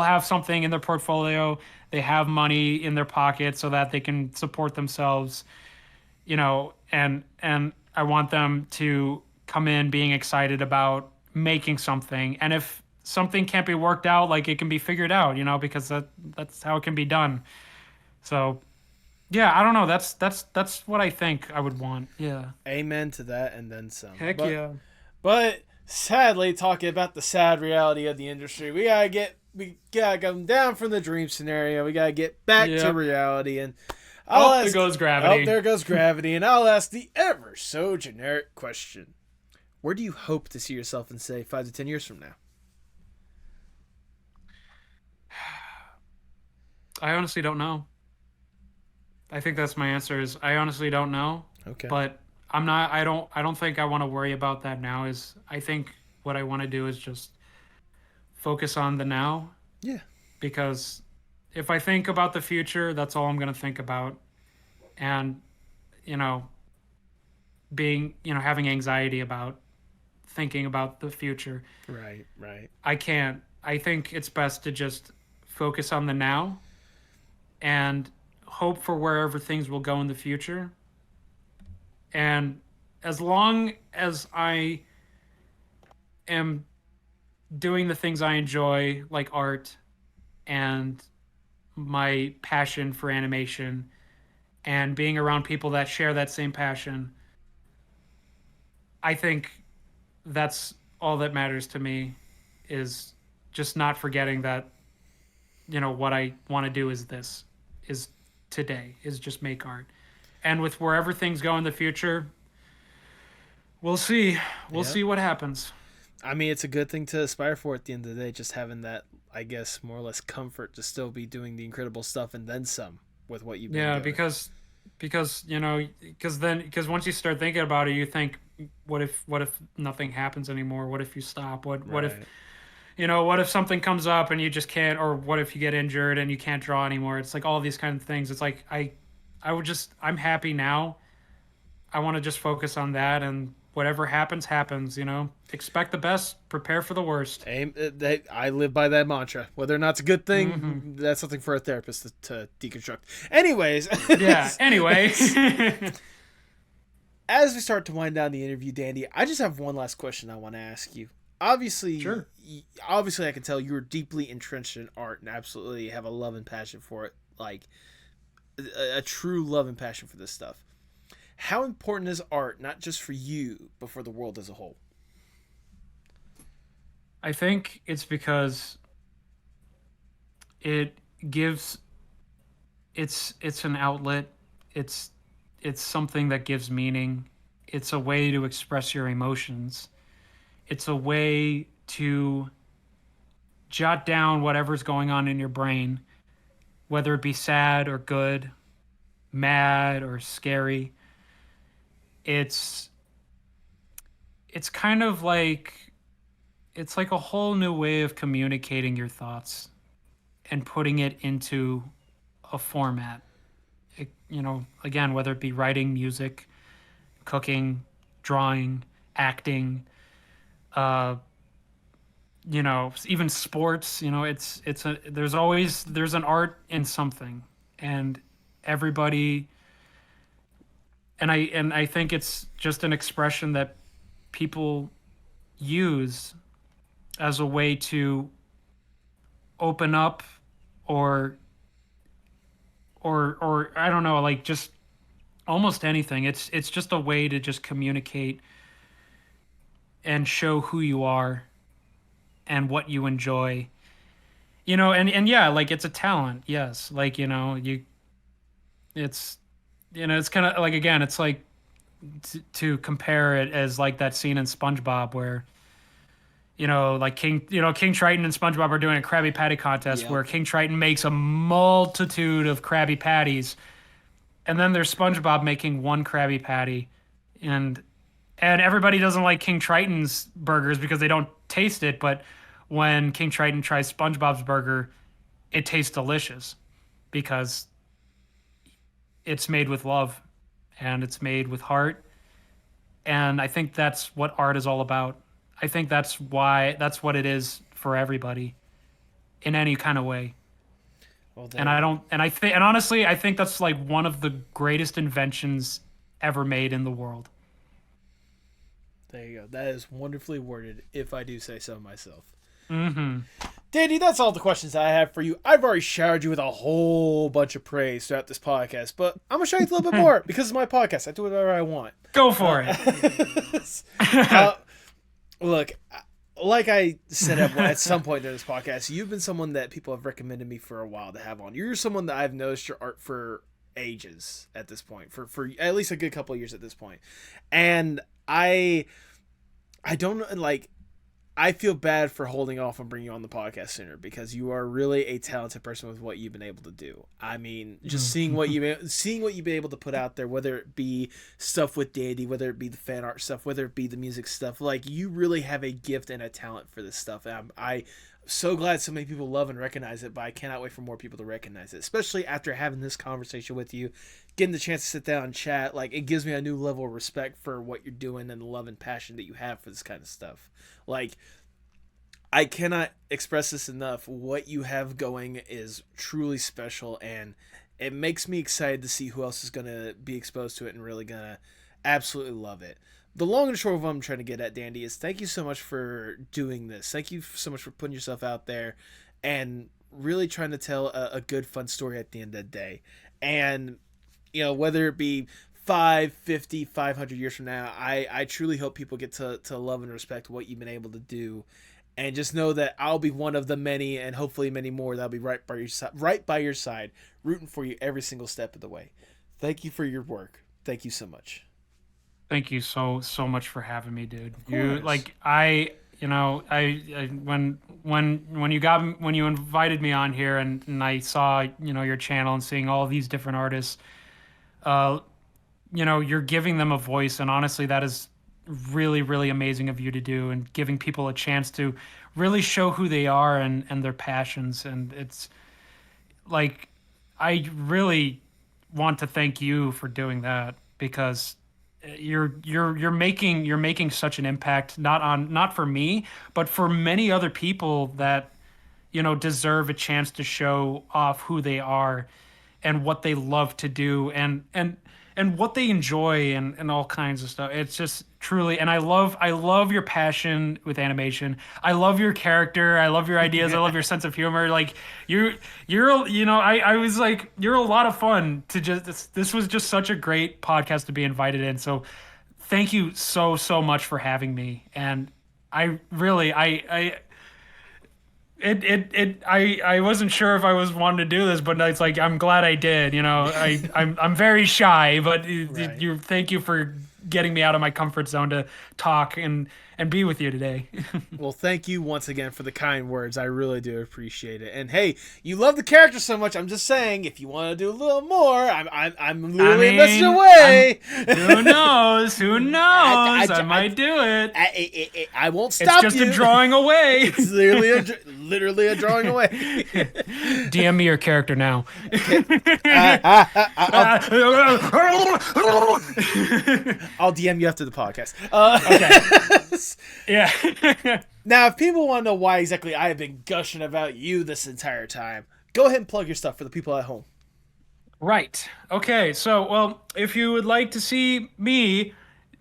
have something in their portfolio. They have money in their pocket so that they can support themselves, and I want them to come in being excited about making something. And if something can't be worked out, like it can be figured out, because that's how it can be done. So yeah, I don't know. That's what I think I would want. Yeah. Amen to that, and then some. Heck but, yeah. But sadly, talking about the sad reality of the industry, we gotta come down from the dream scenario. We gotta get back to Yep. reality, and There goes gravity. Oh, there goes gravity, and I'll ask the ever so generic question: where do you hope to see yourself in, say, 5 to 10 years from now? I honestly don't know. I think that's my answer is I honestly don't know. Okay. But I don't think I want to worry about that now. Is I think what I want to do is just focus on the now, Yeah. because if I think about the future, that's all I'm going to think about. And you know having anxiety about thinking about the future, Right. Right. I can't. I think it's best to just focus on the now and hope for wherever things will go in the future. And as long as I am doing the things I enjoy, like art and my passion for animation, and being around people that share that same passion, I think that's all that matters to me, is just not forgetting that what I want to do is today, is just make art. And with wherever things go in the future, we'll see. We'll Yeah. see what happens. I mean, it's a good thing to aspire for at the end of the day, just having that, I guess, more or less comfort to still be doing the incredible stuff and then some. with what you've been Yeah, doing. because once you start thinking about it, you think, what if nothing happens anymore? What if you stop? What if Right. what if something comes up and you just can't, or what if you get injured and you can't draw anymore? It's like all these kind of things. It's like I'm happy now. I want to just focus on that, and whatever happens, happens. Expect the best, prepare for the worst. I live by that mantra. Whether or not it's a good Hmm. thing, that's something for a therapist to deconstruct. Anyways, Yeah. Anyway. as we start to wind down the interview, Dandy, I just have one last question I want to ask you. Obviously, Sure. obviously, I can tell you're deeply entrenched in art and absolutely have a love and passion for it, like a true love and passion for this stuff. How important is art, not just for you, but for the world as a whole? I think it's because it gives it's an outlet. It's it's something that gives meaning. It's a way to express your emotions. It's a way to jot down whatever's going on in your brain, whether it be sad or good, mad or scary. It's it's kind of like it's like a whole new way of communicating your thoughts and putting it into a format. Again, whether it be writing, music, cooking, drawing, acting, uh, even sports. There's an art in something, and everybody, and I think it's just an expression that people use as a way to open up, or or I don't know, like just almost anything. It's just a way to just communicate and show who you are and what you enjoy. And yeah, like it's a talent. Yes. Like, it's it's kind of like, again, it's like to compare it as like that scene in SpongeBob where like King Triton and SpongeBob are doing a Krabby Patty contest Yep. where King Triton makes a multitude of Krabby Patties, and then there's SpongeBob making one Krabby Patty, and everybody doesn't like King Triton's burgers because they don't taste it, but when King Triton tries SpongeBob's burger, it tastes delicious because it's made with love and it's made with heart. And I think that's what art is all about. I think that's what it is for everybody in any kind of way. Well, And there I you go. don't and I think and honestly, I think that's like one of the greatest inventions ever made in the world. There you go. That is wonderfully worded, if I do say so myself. Mhm. Dandy, that's all the questions I have for you. I've already showered you with a whole bunch of praise throughout this podcast, but I'm going to show you a little bit more because it's my podcast. I do whatever I want. Go for it. uh, look, like I said at some point during this podcast, you've been someone that people have recommended me for a while to have on. You're someone that I've noticed your art for ages at this point, for at least a good couple of years at this point. And I don't like I feel bad for holding off on bringing you on the podcast sooner because you are really a talented person with what you've been able to do. I mean, just seeing what you've been able to put out there, whether it be stuff with Dandy, whether it be the fan art stuff, whether it be the music stuff, like you really have a gift and a talent for this stuff. And I'm so glad so many people love and recognize it, but I cannot wait for more people to recognize it, especially after having this conversation with you, getting the chance to sit down and chat. Like, it gives me a new level of respect for what you're doing and the love and passion that you have for this kind of stuff. Like, I cannot express this enough. What you have going is truly special, and it makes me excited to see who else is going to be exposed to it and really going to absolutely love it. The long and short of what I'm trying to get at, Dandy, is thank you so much for doing this. Thank you so much for putting yourself out there and really trying to tell a good, fun story at the end of the day. And, whether it be 50, 500 years from now, I truly hope people get to love and respect what you've been able to do, and just know that I'll be one of the many, and hopefully many more, that'll be right by your side, rooting for you every single step of the way. Thank you for your work. Thank you so much. Thank you so much for having me, dude. Of You course. like I you know, I when you invited me on here and I saw, you know, your channel and seeing all these different artists, uh, you know, you're giving them a voice, and honestly, that is really, really amazing of you to do, and giving people a chance to really show who they are and their passions. And it's like, I really want to thank you for doing that, because you're making such an impact, not for me, but for many other people that, you know, deserve a chance to show off who they are and what they love to do, and what they enjoy, and all kinds of stuff. It's just truly, and I love your passion with animation. I love your character. I love your ideas. I love your sense of humor. Like, you're you know, I was like, you're a lot of fun to just, this was just such a great podcast to be invited in. So thank you so much for having me. And I really, I wasn't sure if I was wanting to do this, but it's like, I'm glad I did. You know, I'm very shy, but Right. you, thank you for getting me out of my comfort zone to talk and be with you today. Well, thank you once again for the kind words. I really do appreciate it. And hey, you love the character so much. I'm just saying, if you want to do a little more, I'm I literally a message mean, away. who knows? Who knows? I might do it. I won't It's stop just you. a drawing away. It's literally a drawing away. DM me your character now. I'll DM you after the podcast. Okay. Yeah. Now, if people want to know why exactly I have been gushing about you this entire time, go ahead and plug your stuff for the people at home. Right. Okay. So, well, if you would like to see me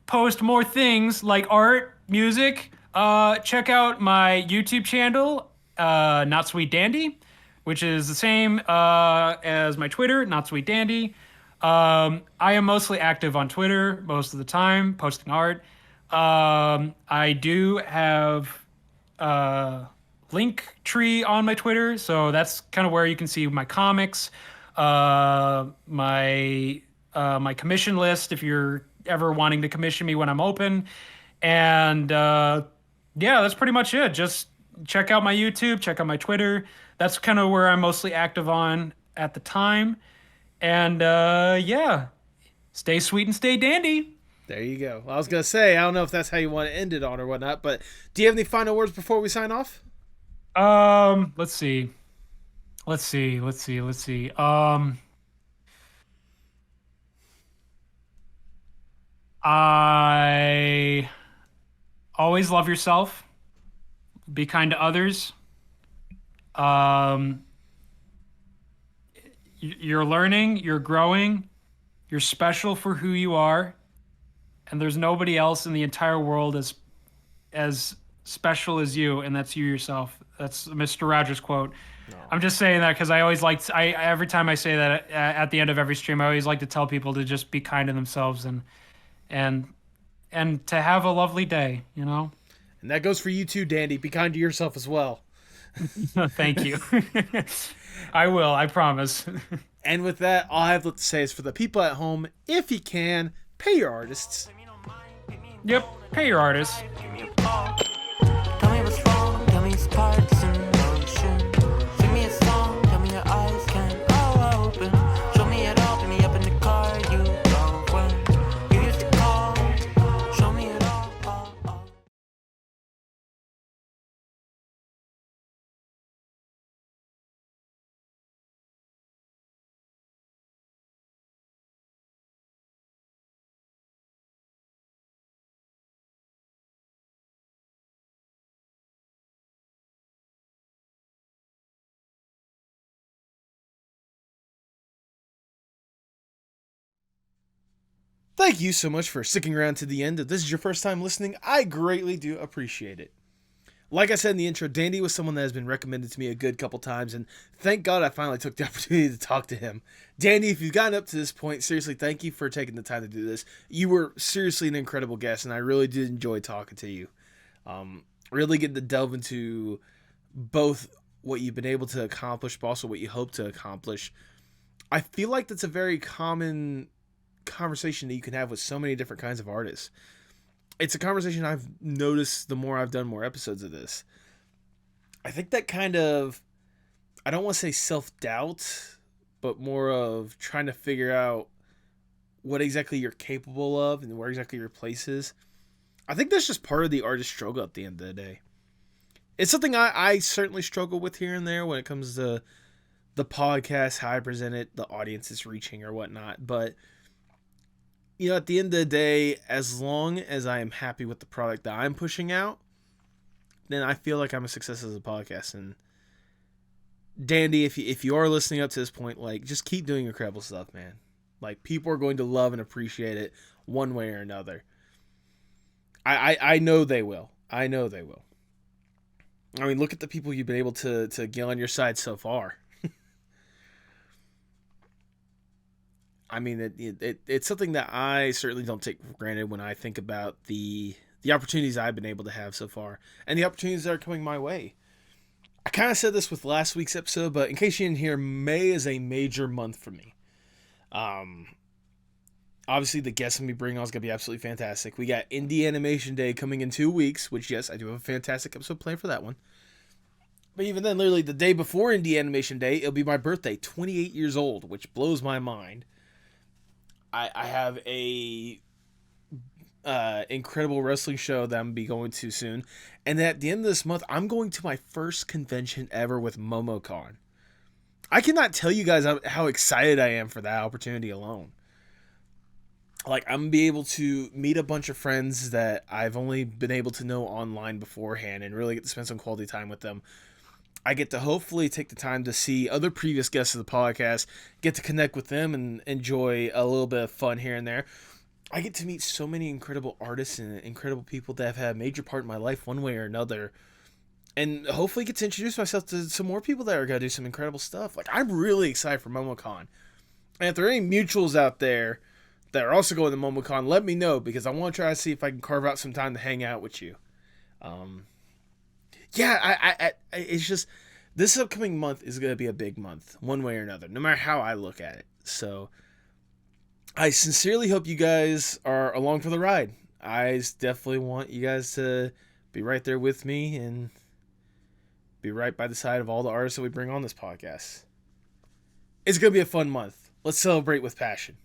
post more things like art, music, check out my YouTube channel, notsweetdandy, which is the same as my Twitter, notsweetdandy. I am mostly active on Twitter most of the time, posting art. I do have link tree on my Twitter, so that's kind of where you can see my comics, my commission list if you're ever wanting to commission me when I'm open, and yeah, that's pretty much it. Just check out my YouTube, check out my Twitter. That's kind of where I'm mostly active on at the time, and yeah, stay sweet and stay dandy. There you go. I was going to say, I don't know if that's how you want to end it on or whatnot, but do you have any final words before we sign off? Let's see. I always love yourself. Be kind to others. Um, you're learning, you're growing, you're special for who you are, and there's nobody else in the entire world as special as you, and that's you yourself. That's Mr. Rogers' quote. No. I'm just saying that because I always like, every time I say that at the end of every stream, I always like to tell people to just be kind to themselves and and to have a lovely day, you know? And that goes for you too, Dandy. Be kind to yourself as well. Thank you. I will, I promise. And with that, all I have left to say is for the people at home, if you can, pay your artists. Yep, pay your artists. Tell me what's wrong, tell me sparks in motion. Sing me a song, tell me your eyes can all open. Show me it all, pick me up in the car you drove when you used to call. Show me it all. Thank you so much for sticking around to the end. If this is your first time listening, I greatly do appreciate it. Like I said in the intro, Dandy was someone that has been recommended to me a good couple times, and thank God I finally took the opportunity to talk to him. Dandy, if you've gotten up to this point, seriously, thank you for taking the time to do this. You were seriously an incredible guest, and I really did enjoy talking to you. Really getting to delve into both what you've been able to accomplish, but also what you hope to accomplish. I feel like that's a very common conversation that you can have with so many different kinds of artists. it's a conversation I've noticed the more I've done more episodes of this. I think that kind of, I don't want to say self-doubt, but more of trying to figure out what exactly you're capable of and where exactly your place is. I think that's just part of the artist struggle at the end of the day. It's something I certainly struggle with here and there when it comes to the podcast, how I present it, the audience is reaching or whatnot. But, you know, at the end of the day, as long as I am happy with the product that I'm pushing out, then I feel like I'm a success as a podcast. And Dandy, if you are listening up to this point, like, just keep doing incredible stuff, man. Like, people are going to love and appreciate it one way or another. I know they will. I know they will. I mean, look at the people you've been able to get on your side so far. I mean, it's something that I certainly don't take for granted when I think about the opportunities I've been able to have so far and the opportunities that are coming my way. I kind of said this with last week's episode, but in case you didn't hear, May is a major month for me. Obviously, the guest I'm going to be bringing on is going to be absolutely fantastic. We got Indie Animation Day coming in 2 weeks, which, yes, I do have a fantastic episode planned for that one. But even then, literally the day before Indie Animation Day, it'll be my birthday, 28 years old, which blows my mind. I have a incredible wrestling show that I'm going to be going to soon. And at the end of this month, I'm going to my first convention ever with MomoCon. I cannot tell you guys how excited I am for that opportunity alone. Like, I'm going to be able to meet a bunch of friends that I've only been able to know online beforehand and really get to spend some quality time with them. I get to hopefully take the time to see other previous guests of the podcast, get to connect with them and enjoy a little bit of fun here and there. I get to meet so many incredible artists and incredible people that have had a major part in my life one way or another. And hopefully get to introduce myself to some more people that are going to do some incredible stuff. Like, I'm really excited for MomoCon. And if there are any mutuals out there that are also going to MomoCon, let me know, because I want to try to see if I can carve out some time to hang out with you. It's just, this upcoming month is going to be a big month, one way or another, no matter how I look at it. So, I sincerely hope you guys are along for the ride. I definitely want you guys to be right there with me and be right by the side of all the artists that we bring on this podcast. It's going to be a fun month. Let's celebrate with passion.